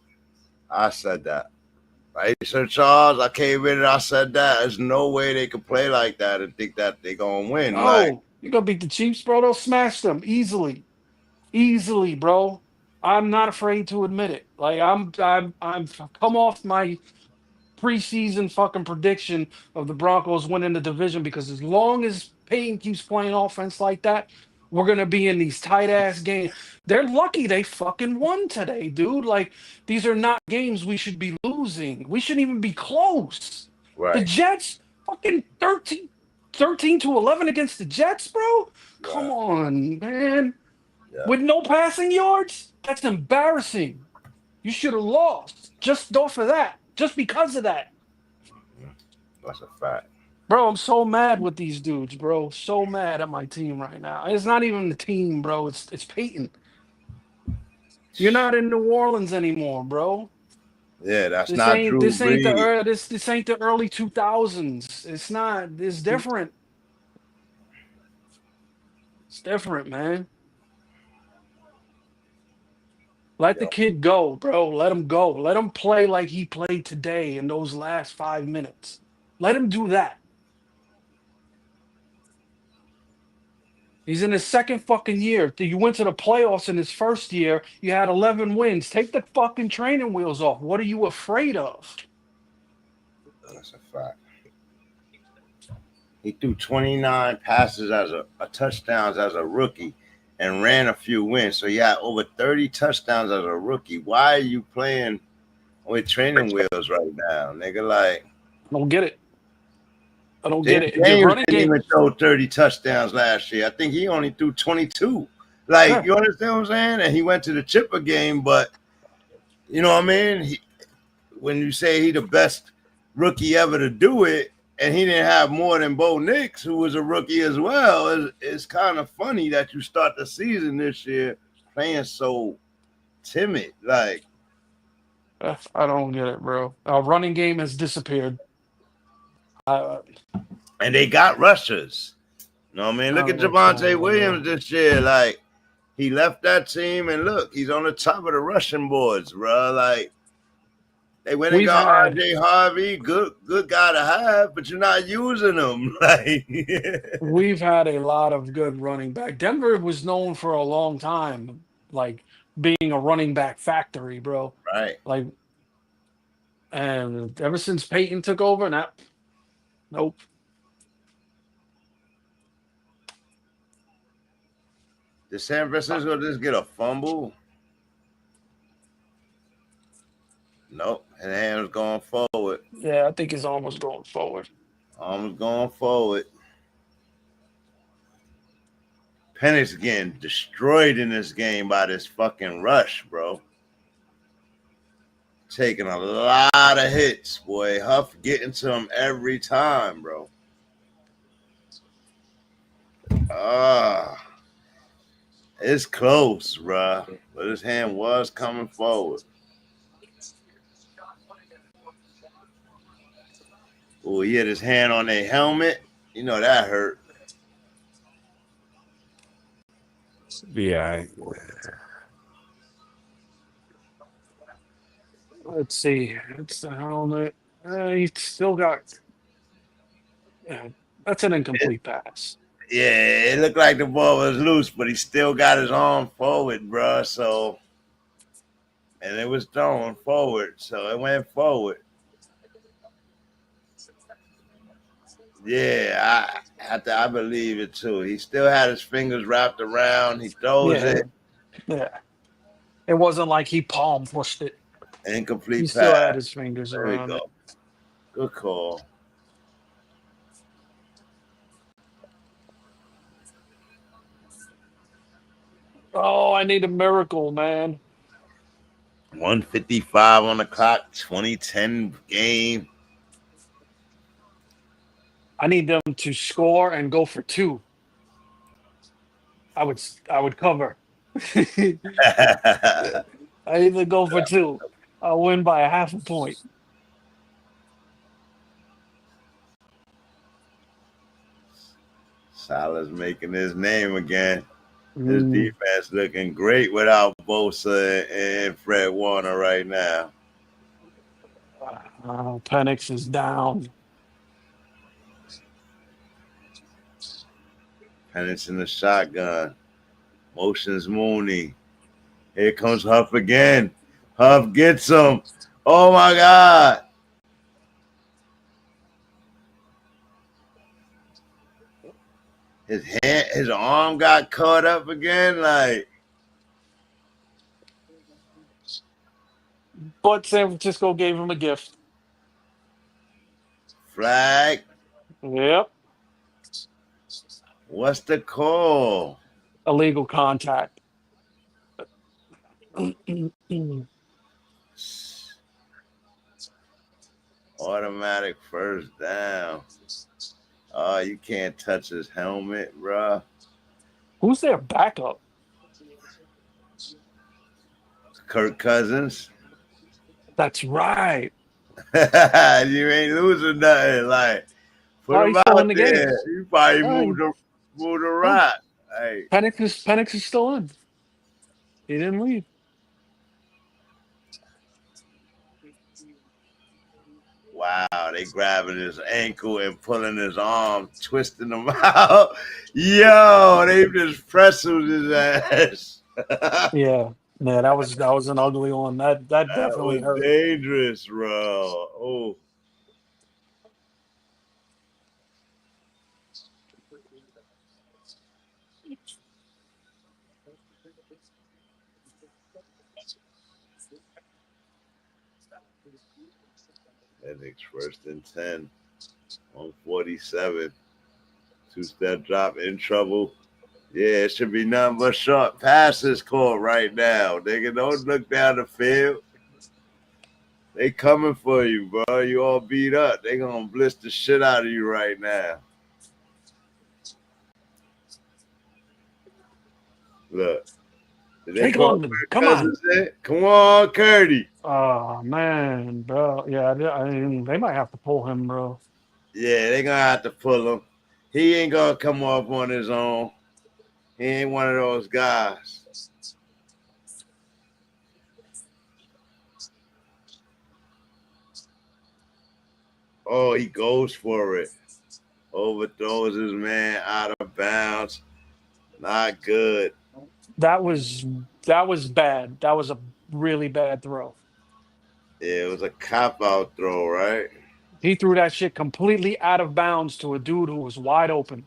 I said that. Right, Sir Charles, I came in and I said that. There's no way they could play like that and think that they're going to win. No, you're going to beat the Chiefs, bro. They'll smash them easily. Easily, bro. I'm not afraid to admit it. Like, I'm come off my preseason fucking prediction of the Broncos winning the division, because as long as Payton keeps playing offense like that, we're gonna be in these tight ass games. They're lucky they fucking won today, dude. Like, these are not games we should be losing. We shouldn't even be close. Right. The Jets fucking 13-11 against the Jets, bro. Come on, man. Yeah. With no passing yards, that's embarrassing. You should have lost just off of that. Just because of that. That's a fact. Bro, I'm so mad with these dudes, bro. So mad at my team right now. It's not even the team, bro. It's Peyton. You're not in New Orleans anymore, bro. Yeah, that's This not ain't Drew this ain't Brees. this ain't the early 2000s. It's not. It's different. It's different, man. Let the kid go, bro. Let him go. Let him play like he played today in those last 5 minutes. Let him do that. He's in his second fucking year. You went to the playoffs in his first year. You had 11 wins. Take the fucking training wheels off. What are you afraid of? That's a fact. He threw 29 passes as a touchdowns as a rookie and ran a few wins. So you had over 30 touchdowns as a rookie. Why are you playing with training wheels right now, nigga? Like, I don't get it. I don't get it. Your James running didn't game. even throw 30 touchdowns last year. I think he only threw 22. Like, Yeah. you understand what I'm saying? And he went to the Chipper game, but you know what I mean? When you say he the best rookie ever to do it, and he didn't have more than Bo Nix, who was a rookie as well, it's kind of funny that you start the season this year playing so timid. Like, I don't get it, bro. Our running game has disappeared. and they got rushers. You know what I mean? Look at Javonte Williams this year. Like, he left that team, and look, he's on the top of the rushing boards, bro. Like, they went and got R.J. Harvey, good guy to have, but you're not using him. Like, we've had a lot of good running back. Denver was known for a long time, like, being a running back factory, bro. Right. Like, and ever since Peyton took over, nope. Did San Francisco just get a fumble? Nope. And hands going forward. Yeah, I think it's almost going forward. Almost going forward. Penix getting destroyed in this game by this fucking rush, bro. Taking a lot of hits, boy. Huff getting to him every time, bro. It's close, bro. But his hand was coming forward. Oh, he had his hand on a helmet. You know that hurt. Yeah. Let's see. It's the helmet. He's still got. Yeah, that's an incomplete pass. Yeah, it looked like the ball was loose, but he still got his arm forward, bro. So, and it was thrown forward, so it went forward. Yeah, I believe it too. He still had his fingers wrapped around. He throws it. Yeah. It wasn't like he palm pushed it. Incomplete He pass. still had his fingers There we around go. it. Good call. Oh, I need a miracle, man. 155 on the clock, 2010 game. I need them to score and go for 2. I would cover. I either go for 2. I'll win by a half a point. Salah's making his name again. His defense looking great without Bosa and Fred Warner right now. Penix is down. Penix in the shotgun. Motions Mooney. Here comes Huff again. Huff gets him. Oh my God. His arm got caught up again. Like, But San Francisco gave him a gift. flag. Yep. What's the call? Illegal contact. Automatic first down. Oh, you can't touch his helmet, bro. Who's their backup? Kirk Cousins. That's right. You ain't losing nothing. Like, put him he's still out in the there. game. You probably Oh, move the rock. Hey, Penix is still in. He didn't leave. wow, they grabbing his ankle and pulling his arm, twisting him out. Yo, they just pressured his ass. Yeah, that was an ugly one. That definitely was hurt. dangerous, bro. Oh. Penix first and 10 on 47. Two-step drop in trouble. Yeah, it should be nothing but short passes called right now. Nigga, don't look down the field. They coming for you, bro. You all beat up. They gonna blitz the shit out of you right now. Look. Take London. Come on. Come on, Curdy. Oh, man, bro. Yeah, I mean, they might have to pull him, bro. Yeah, they gonna have to pull him. He ain't gonna come off on his own. He ain't one of those guys. Oh, he goes for it. Overthrows his man out of bounds. Not good. That was bad. That was a really bad throw. Yeah, it was a cop-out throw, right? He threw that shit completely out of bounds to a dude who was wide open.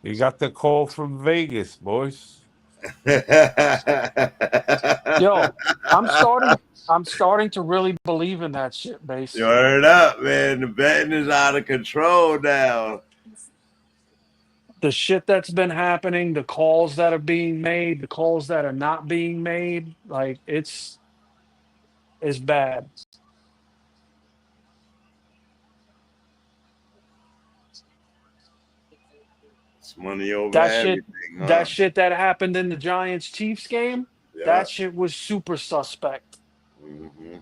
You got the call from Vegas, boys. Yo, I'm starting to really believe in that shit, base. You heard up, man. The betting is out of control now. The shit that's been happening, the calls that are being made, the calls that are not being made, like it's bad. It's money over That shit, everything. Huh? that shit that happened in the Giants-Chiefs game, Yeah. that shit was super suspect. Mm-hmm.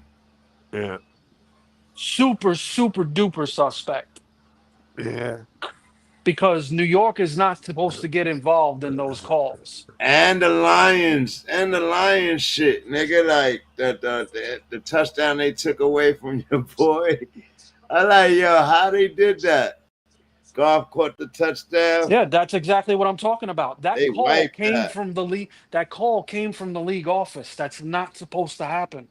Yeah. Super, super duper suspect. Yeah. Because New York is not supposed to get involved in those calls. And the Lions shit, nigga. Like the touchdown they took away from your boy. I like, yo, how they did that. Goff caught the touchdown. Yeah, that's exactly what I'm talking about. That They call wiped came that. from the league. That call came from the league office. That's not supposed to happen.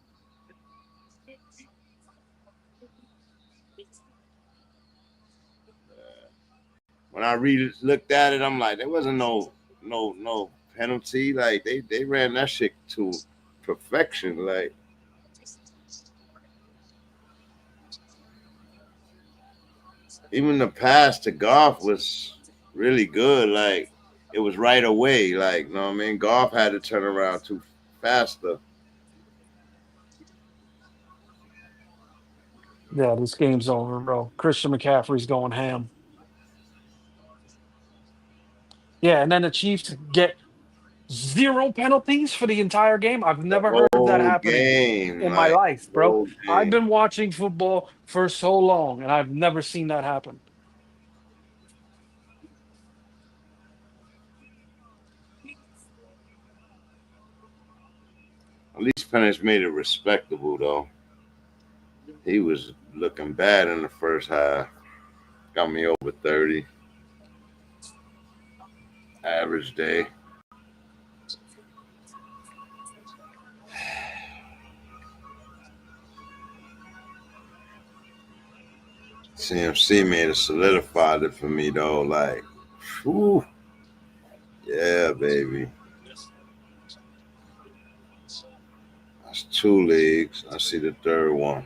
when I looked at it, I'm like, there wasn't no penalty. Like they ran that shit to perfection. Like even the pass to Goff was really good. Like it was right away. Like, you know what I mean? Goff had to turn around too faster. Yeah, this game's over, bro. Christian McCaffrey's going ham. Yeah, and then the Chiefs get 0 penalties for the entire game. I've never heard of that Whole happening game, in my like life, bro. whole I've game. been watching football for so long, and I've never seen that happen. At least Penix made it respectable, though. He was looking bad in the first half. Got me over 30. Average day. CMC made it solidified it for me, though. Like, whew. Yeah, baby. That's 2 leagues. I see the third one.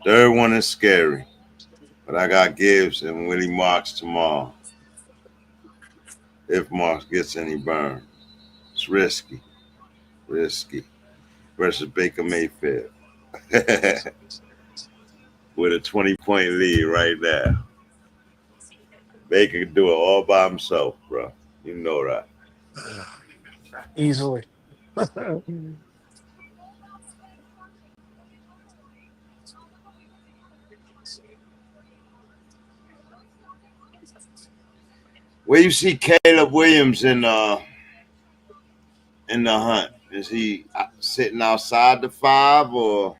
Third one is scary. But I got Gibbs and Willie Marks tomorrow. If Marks gets any burn. It's risky. Risky. Versus Baker Mayfield. With a 20-point lead right now. Baker can do it all by himself, bro. You know that. Easily. Where you see Caleb Williams in the hunt? Is he sitting outside the 5 or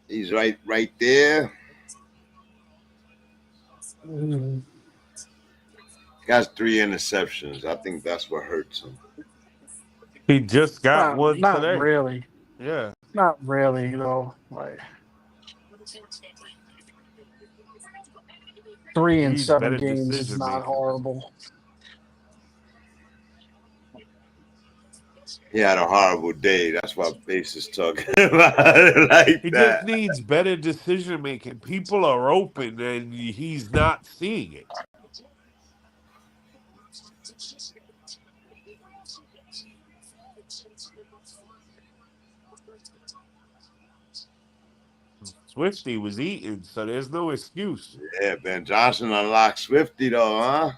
he's right there? Got 3 interceptions. I think that's what hurts him. He just got one not today. Really. Yeah. Not really, though. Like 3 in 7 games is not horrible. He had a horrible day. That's why Base is talking about it like He that. just needs better decision making. People are open and he's not seeing it. Swifty was eating, so there's no excuse. Yeah, Ben Johnson unlocked Swifty though, huh?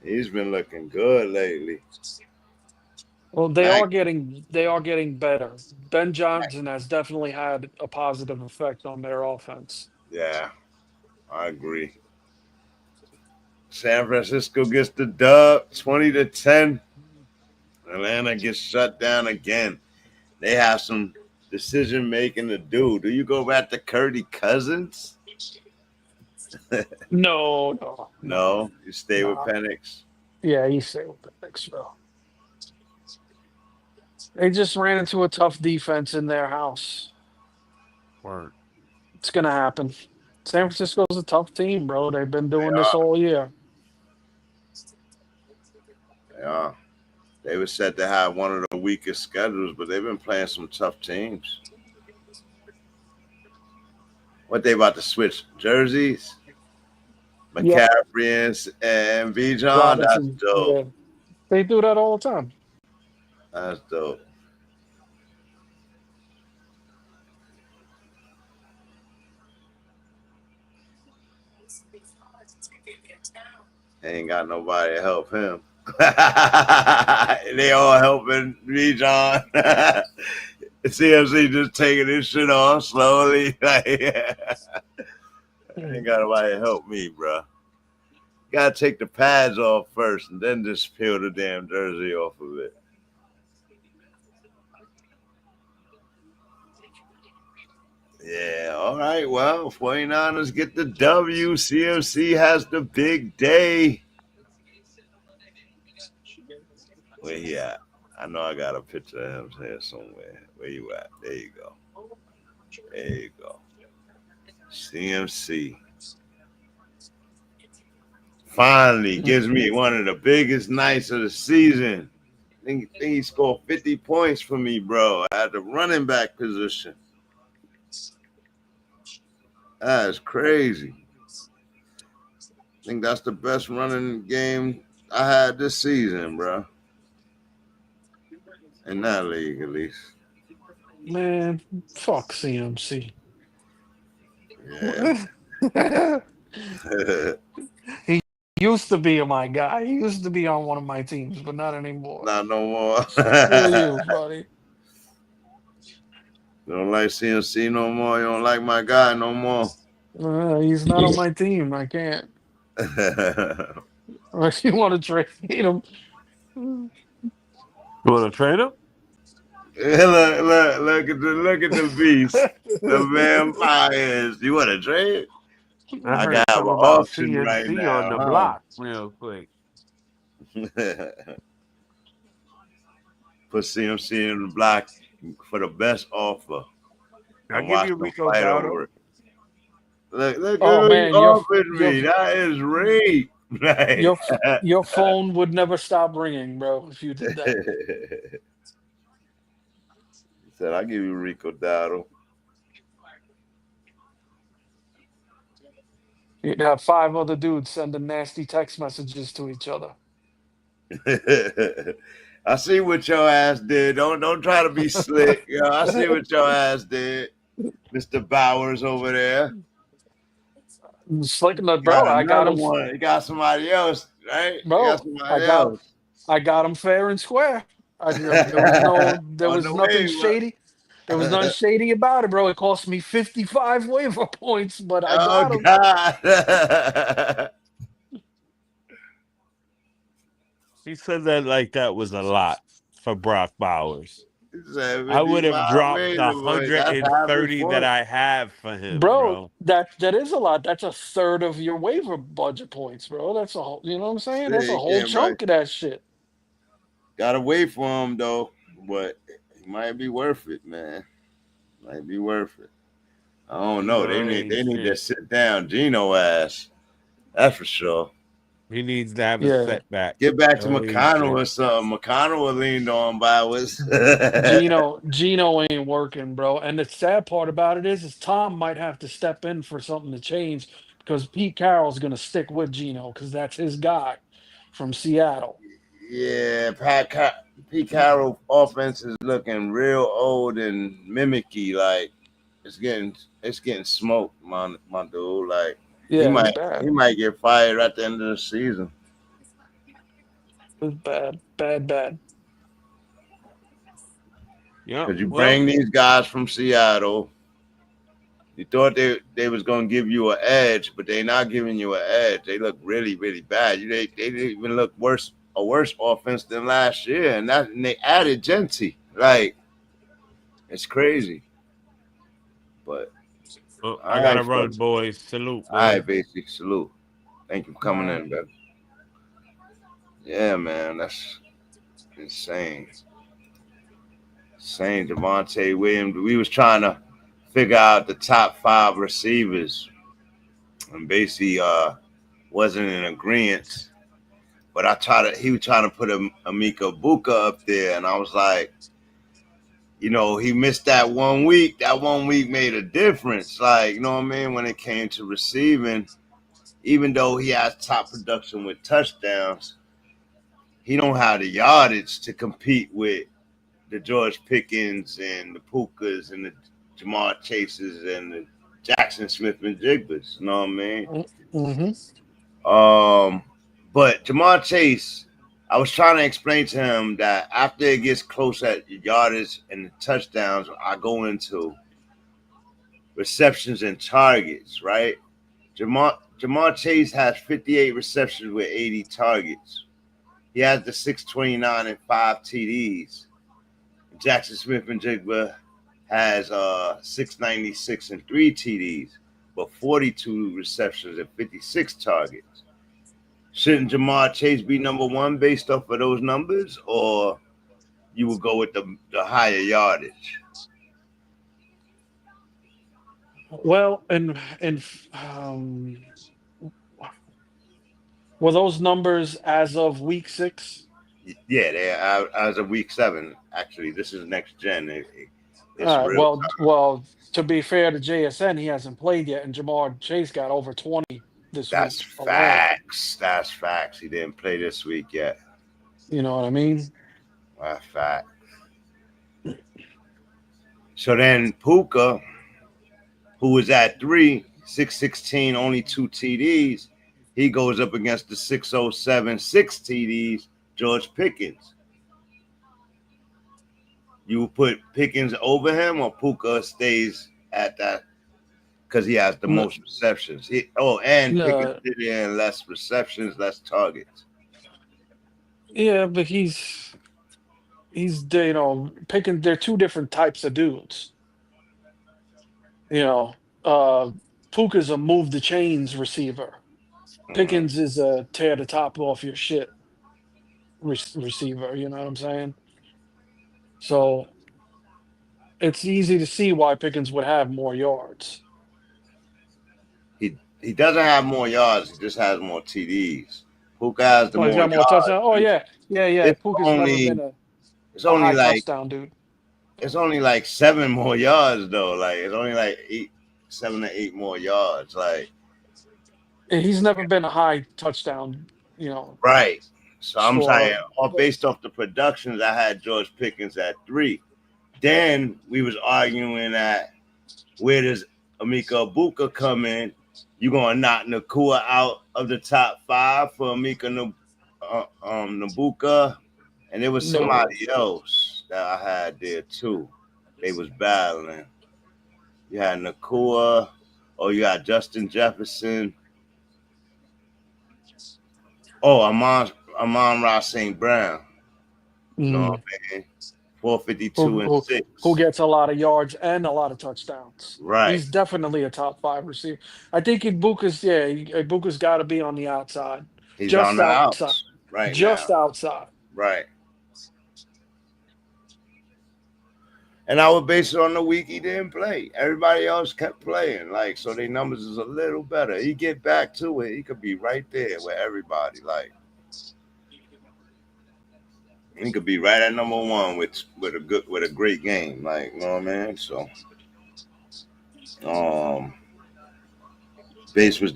He's been looking good lately. Well, they are getting better. Ben Johnson has definitely had a positive effect on their offense. Yeah, I agree. San Francisco gets the dub, 20-10. Atlanta gets shut down again. They have some decision making to do. Do you go back to Kirk Cousins? No. No, you stay with Penix. Yeah, you stay with Penix, bro. They just ran into a tough defense in their house. Word. It's gonna happen. San Francisco's a tough team, bro. They've been doing this all year. Yeah. They were said to have one of the weakest schedules, but they've been playing some tough teams. What they about to switch? Jerseys? McCaffrey and Bijan? That's dope. Yeah. They do that all the time. That's dope. Ain't got nobody to help him. They all helping Bijan. CMC just taking this shit off slowly. Ain't got nobody to help me, bro. Gotta take the pads off first and then just peel the damn jersey off of it. Yeah, all right. Well, 49ers get the W. CMC has the big day. Where he at? I know I got a picture of him here somewhere. Where you at? There you go. There you go. CMC. Finally gives me one of the biggest nights of the season. I think he scored 50 points for me, bro, at the running back position. That's crazy. I think that's the best running game I had this season, bro. In that league, at least. Man, fuck CMC. Yeah. He used to be my guy. He used to be on one of my teams, but not anymore. Not no more. Screw you, buddy. You don't like CMC no more. You don't like my guy no more. He's not on my team. I can't. Unless you want to trade him. You want to trade him? Look at the beast, the vampires. You want to trade? I I heard got an something about auction right CNC now, on the huh? block real quick. Put CMC in the block for the best offer. I'll And give watch you them Rico fight Dowdle. over it. Look Oh, at what man, he offered me. your- That is rape. Like, Your phone would never stop ringing, bro, if you did that. He said, I'll give you Rico Dowdle. You'd have 5 other dudes sending nasty text messages to each other. I see what your ass did. Don't try to be slick. Yo, I see what your ass did, Mr. Bowers over there. Slick nut, bro. I got him. One. You got somebody else, right? Bro, you got somebody else. I got him fair and square. There was On the nothing waiver. shady. There was nothing shady about it, bro. It cost me 55 waiver points, but I got him. God. He said that like that was a lot for Brock Bowers. He said, I would have dropped the waiver, boy. That's 130 half that I have for him, Bro, bro. that is a lot. That's a third of your waiver budget points, bro. That's a whole, you know what I'm saying? That's a Shit, whole yeah, chunk of that shit. Gotta wait for him though, but it might be worth it, man. Might be worth it. I don't know. They need to sit down Geno ass. That's for sure. He needs to have a setback. Get back to Oh, McConnell or something. McConnell leaned on Bowers. Gino ain't working, bro. And the sad part about it is Tom might have to step in for something to change because Pete Carroll's gonna stick with Gino because that's his guy from Seattle. Yeah, Pete Carroll offense is looking real old and mimicky. Like it's getting smoked, my dude. Like Yeah, he might get fired at the end of the season. It's bad. Yeah. Because you bring these guys from Seattle. You thought they was gonna give you an edge, but they're not giving you an edge. They look really, really bad. They didn't even look a worse offense than last year, and they added Genty. Like it's crazy. But I gotta run, boys. Salute. All right, basically, salute. Thank you for coming in, baby. Yeah, man, that's insane. Javonte Williams. We was trying to figure out the top 5 receivers, and basically wasn't in agreement. But he was trying to put Amika Buka up there, and I was like, you know, he missed that 1 week. That 1 week made a difference. Like, you know what I mean? When it came to receiving, even though he has top production with touchdowns, he don't have the yardage to compete with the George Pickens and the Pukas and the Jamar Chases and the Jackson Smith and Jigbas. You know what I mean? Mm-hmm. But Jamar Chase, I was trying to explain to him that after it gets close at yardage and the touchdowns, I go into receptions and targets, right? Jamar Chase has 58 receptions with 80 targets. He has the 629 and 5 TDs. Jackson Smith and Jigba has 696 and 3 TDs, but 42 receptions and 56 targets. Shouldn't Jamar Chase be number 1 based off of those numbers, or you would go with the higher yardage? Well, and were those numbers as of week 6? Yeah, they as of week 7. Actually, this is next gen. It's All right. real. Well, to be fair to JSN, he hasn't played yet, and Jamar Chase got over 20 this That's week alone. facts. That's facts. He didn't play this week yet. You know what I mean? That's fact. So then Puka, who was at 616, only 2 TDs, he goes up against the 607, 6 TDs, George Pickens. You put Pickens over him, or Puka stays at that because he has the most receptions. And Pickens did it in less receptions, less targets. Yeah, but he's picking. They're two different types of dudes. Puka's a move the chains receiver. Pickens is a tear the top off your shit receiver. You know what I'm saying? So it's easy to see why Pickens would have more yards. He doesn't have more yards. He just has more TDs. Puka has the He's got more yards. touchdowns. Oh yeah. Puka's never been a high touchdown dude. It's only like 7 more yards though. Like it's only like 7 to 8 more yards. Like he's never been a high touchdown. Right. So I'm scorer. saying, based off the productions, I had George Pickens at 3. Then we was arguing that where does Emeka Egbuka come in? You gonna knock Nakua out of the top 5 for Emeka Egbuka, and there was somebody else that I had there too. They was battling. You had Nakua, you had Justin Jefferson. Amon-Ra St. Brown. You know what I mean? 452 and 6. Who gets a lot of yards and a lot of touchdowns. Right. He's definitely a top 5 receiver. I think Egbuka's got to be on the outside. He's just on the outside. outs right just now. outside. Right. And I would base it on the week he didn't play. Everybody else kept playing. So their numbers is a little better. He get back to it, he could be right there with everybody. He could be right at number 1 with a great game. You know what I mean? So Base was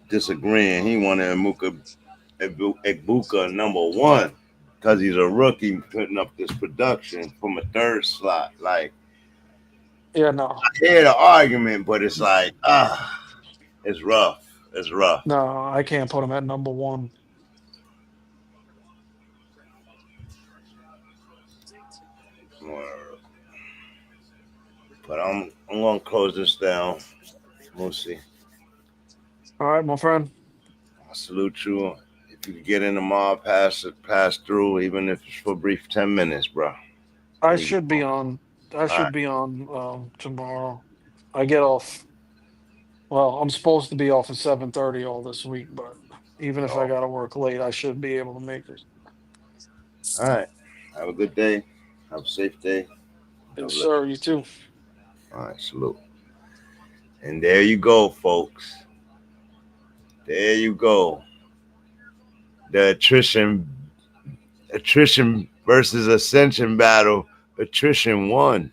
disagreeing. He wanted Egbuka number 1 because he's a rookie putting up this production from a 3rd slot. I hear the argument, but it's it's rough. It's rough. No, I can't put him at number 1. But I'm gonna close this down. We'll see. All right, my friend. I salute you. If you could get in the mob, pass through, even if it's for a brief 10 minutes, bro. I should be on tomorrow. I get off. Well, I'm supposed to be off at 7:30 all this week, but even if I gotta work late, I should be able to make it. All right. Have a good day. Have a safe day. Yes, sir. You too. All right, salute. And there you go, folks. There you go. The attrition versus Ascension battle. Attrition won.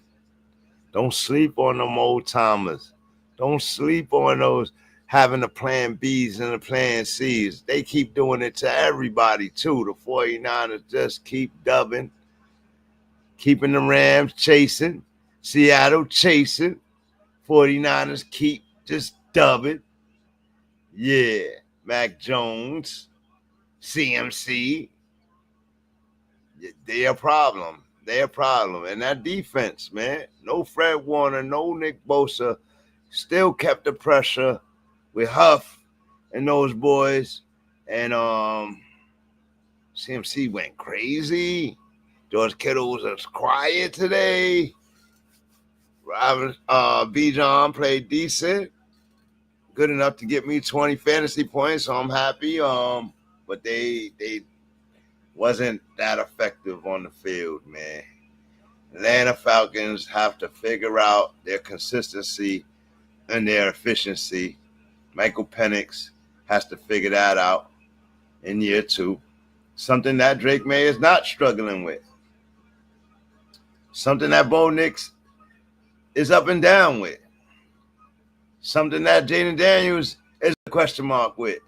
Don't sleep on them old timers. Don't sleep on those having the plan Bs and the plan Cs. They keep doing it to everybody, too. The 49ers just keep dubbing. Keeping the Rams chasing. Seattle chasing. 49ers keep just dubbing. Yeah. Mac Jones. CMC. They're a problem. They're a problem. And that defense, man. No Fred Warner, no Nick Bosa. Still kept the pressure with Huff and those boys. And CMC went crazy. George Kittle was quiet today. Bijan played decent. Good enough to get me 20 fantasy points, so I'm happy. But they wasn't that effective on the field, man. Atlanta Falcons have to figure out their consistency and their efficiency. Michael Penix has to figure that out in year 2. Something that Drake Maye is not struggling with. Something that Bo Nix is up and down with. Something that Jaden Daniels is a question mark with.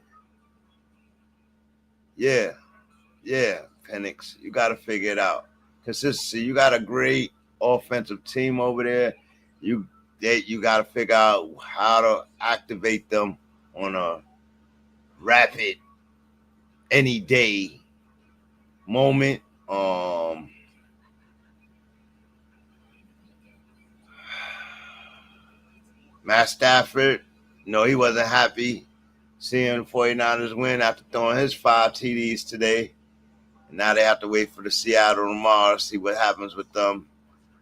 Yeah, Penix, you got to figure it out. Consistency, you got a great offensive team over there. You got to figure out how to activate them on a rapid, any day moment. Matt Stafford, he wasn't happy seeing the 49ers win after throwing his 5 TDs today. And now they have to wait for the Seattle tomorrow to see what happens with them.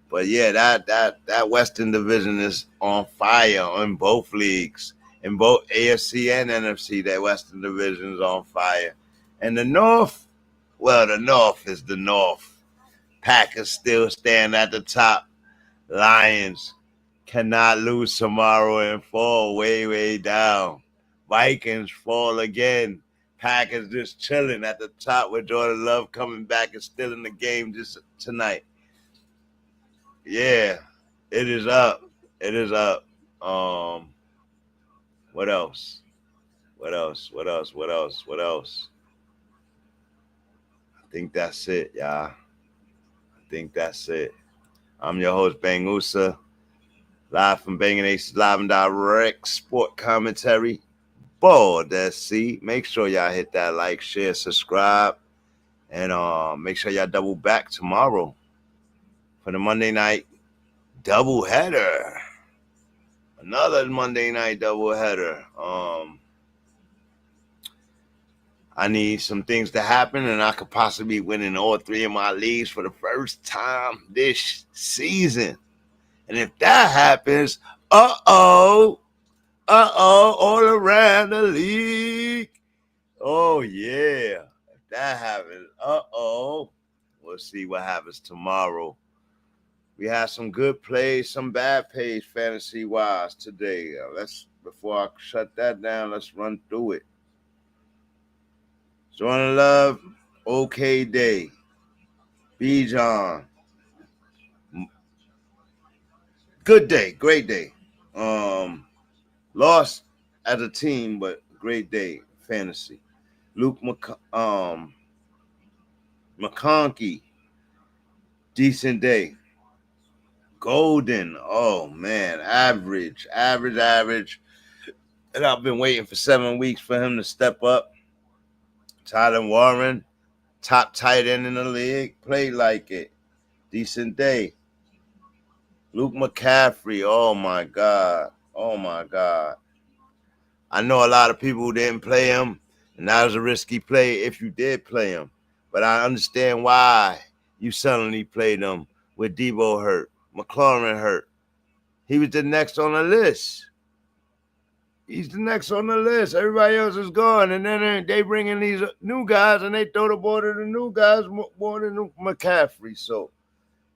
But yeah, that Western Division is on fire in both leagues. In both AFC and NFC, that Western Division is on fire. And the North, well, the North is the North. Packers still stand at the top. Lions cannot lose tomorrow and fall way, way down. Vikings fall again. Packers just chilling at the top with Jordan Love coming back and still in the game just tonight. Yeah, it is up. It is up. What else? What else? I think that's it, y'all. I think that's it. I'm your host, Bang Usa, live from Banging Aces Live and Direct Sport Commentary. BALDSC. Make sure y'all hit that like, share, subscribe, and make sure y'all double back tomorrow for the Monday night doubleheader. Another Monday night doubleheader. I need some things to happen, and I could possibly win in all 3 of my leagues for the first time this season. And if that happens, all around the league. Oh, yeah. If that happens, we'll see what happens tomorrow. We have some good plays, some bad plays fantasy-wise today. Before I shut that down, let's run through it. Jordan Love, okay day. Bijan, good day, great day. Lost as a team, but great day, fantasy. Luke McConkey, decent day. Golden, oh man, average. And I've been waiting for 7 weeks for him to step up. Tyler Warren, top tight end in the league, played like it. Decent day. Luke McCaffrey, oh my God. I know a lot of people who didn't play him, and that was a risky play if you did play him. But I understand why you suddenly played him with Debo hurt, McLaurin hurt. He was the next on the list. He's the next on the list. Everybody else is gone. And then they bring in these new guys, and they throw the ball to the new guys more than McCaffrey. So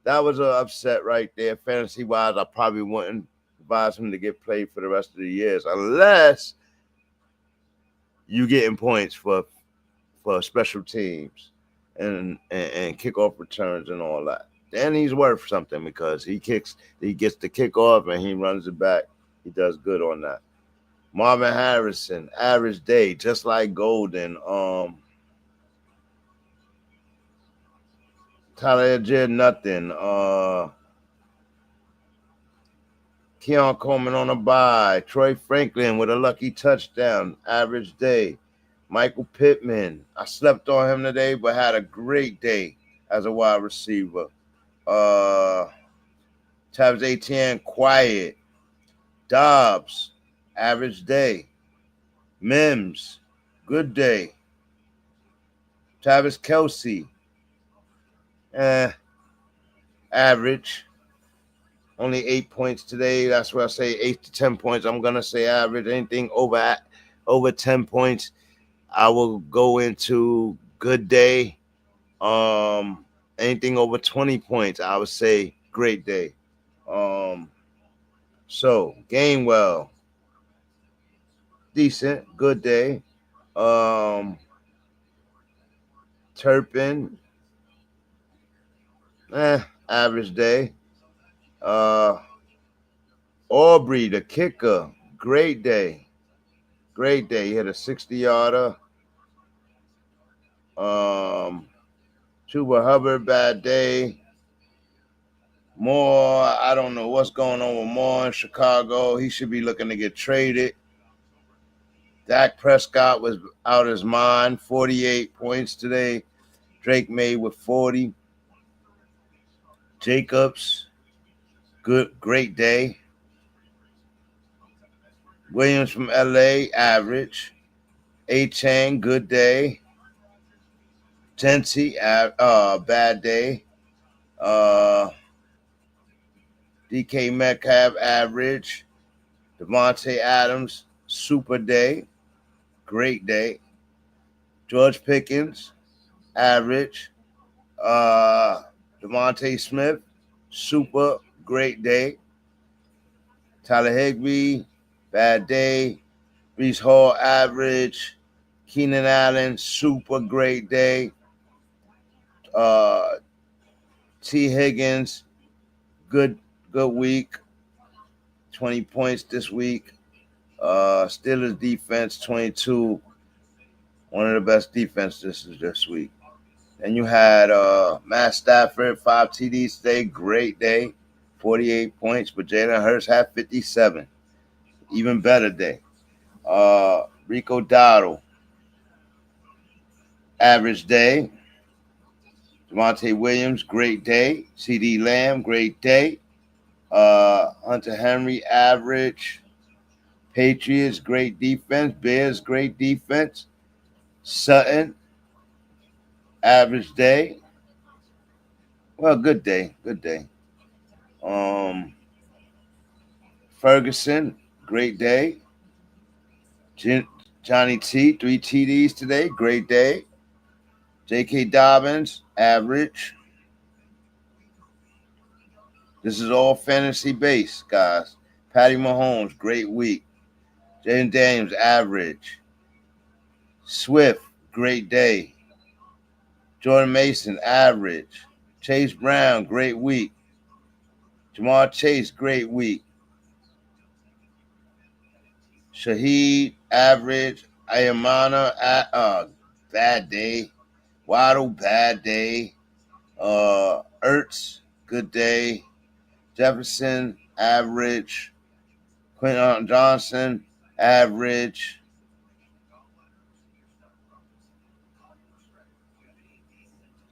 that was an upset right there. Fantasy-wise, I probably wouldn't advise him to get played for the rest of the years unless you getting points for special teams and kickoff returns and all that. Then he's worth something because he gets the kickoff and he runs it back. He does good on that. Marvin Harrison, average day, just like Golden. Tyler did nothing. Keon Coleman on a bye. Troy Franklin with a lucky touchdown, average day. Michael Pittman, I slept on him today, but had a great day as a wide receiver. Travis Etienne, quiet. Dobbs, average day. Mims, good day. Travis Kelce, average. Only 8 points today. That's where I say 8 to 10 points. I'm gonna say average. Anything over 10 points, I will go into good day. Anything over 20 points, I would say great day. So, Gainwell, decent, good day. Turpin, average day. Aubrey, the kicker, great day. Great day. He had a 60-yarder. Chuba Hubbard, bad day. Moore, I don't know what's going on with Moore in Chicago. He should be looking to get traded. Dak Prescott was out his mind. 48 points today. Drake Maye with 40. Jacobs, great day. Williams from LA, average. A-Chain, good day. Tensi, bad day. DK Metcalf, average. Devontae Adams, super day. Great day. George Pickens, average. Devontae Smith, super great day. Tyler Higbee, bad day. Breece Hall, average. Keenan Allen, super great day. T. Higgins, good week. 20 points this week. Steelers defense, 22. One of the best defenses this week. And you had Matt Stafford, 5 TDs today. Great day. 48 points. But Jalen Hurts had 57. Even better day. Rico Dowdle, average day. Javonte Williams, great day. CD Lamb, great day. Hunter Henry, average. Patriots, great defense. Bears, great defense. Sutton, average day. Well, good day. Good day. Ferguson, great day. Johnny T, 3 TDs today. Great day. J.K. Dobbins, average. This is all fantasy based, guys. Patty Mahomes, great week. Jaden Daniels, average. Swift, great day. Jordan Mason, average. Chase Brown, great week. Jamar Chase, great week. Shaheed, average. Ayamana, bad day. Waddle, bad day. Ertz, good day. Jefferson, average. Quentin Johnson, average.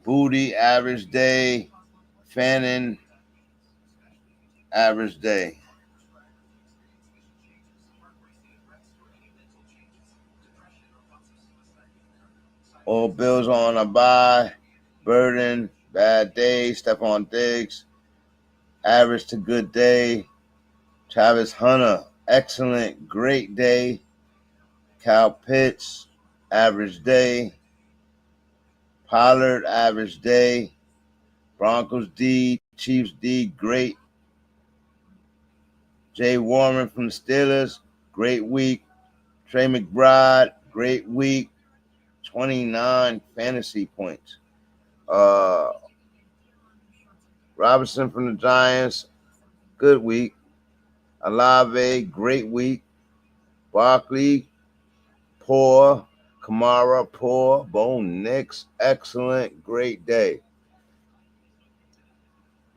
Booty, average day. Fannin, average day. All Bills on a bye. Burden, bad day. Stephon Diggs, average to good day. Travis Hunter, excellent, great day. Kyle Pitts, average day. Pollard, average day. Broncos D, Chiefs D, great. Jay Warren from the Steelers, great week. Trey McBride, great week. 29 fantasy points. Robinson from the Giants, good week. Olave, great week. Barkley, poor. Kamara, poor. Bo Nix, excellent, great day.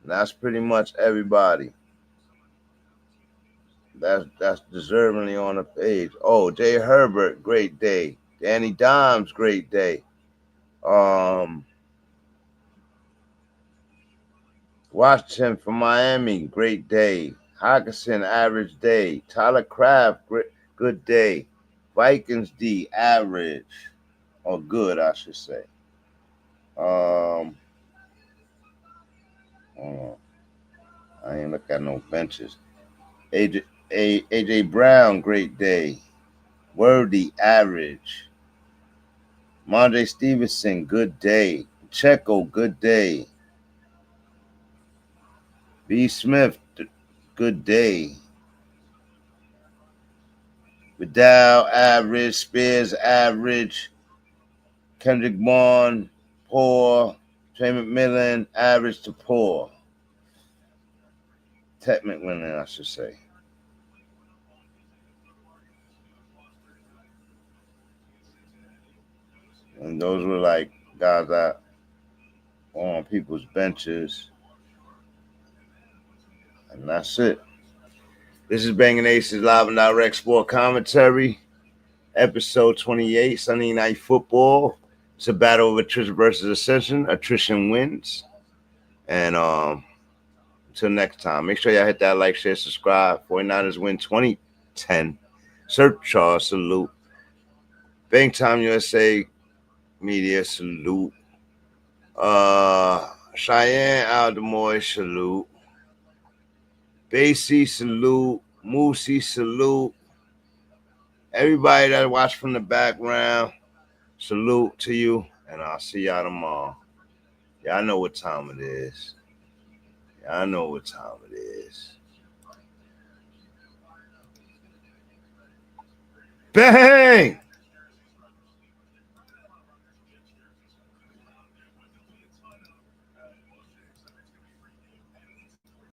And that's pretty much everybody. That's deservingly on the page. Oh, Jay Herbert, great day. Danny Dimes, great day. Washington from Miami, great day. Hawkinson, average day. Tyler Kraft, good day. Vikings D, average. Or good, I should say. I ain't look at no benches. AJ Brown, great day. Worthy, average. Mondre Stevenson, good day. Checo, good day. B. Smith, good day. Vidal, average. Spears, average. Kendrick Bourne, poor. Trey McMillan, average to poor. Ted McMillan, I should say. And those were like guys that on people's benches. And that's it. This is Banging Aces Live and Direct Sport Commentary, episode 28, Sunday Night Football. It's a battle of Attrition versus Ascension. Attrition wins. And until next time, make sure y'all hit that like, share, subscribe. 49ers win 2010. Sir Charles, salute. Bang Time USA Media, salute. Cheyenne Aldemoy, salute. Basie, salute. Moosey, salute. Everybody that watched from the background, salute to you. And I'll see y'all tomorrow. Y'all know what time it is. Y'all know what time it is. Bang!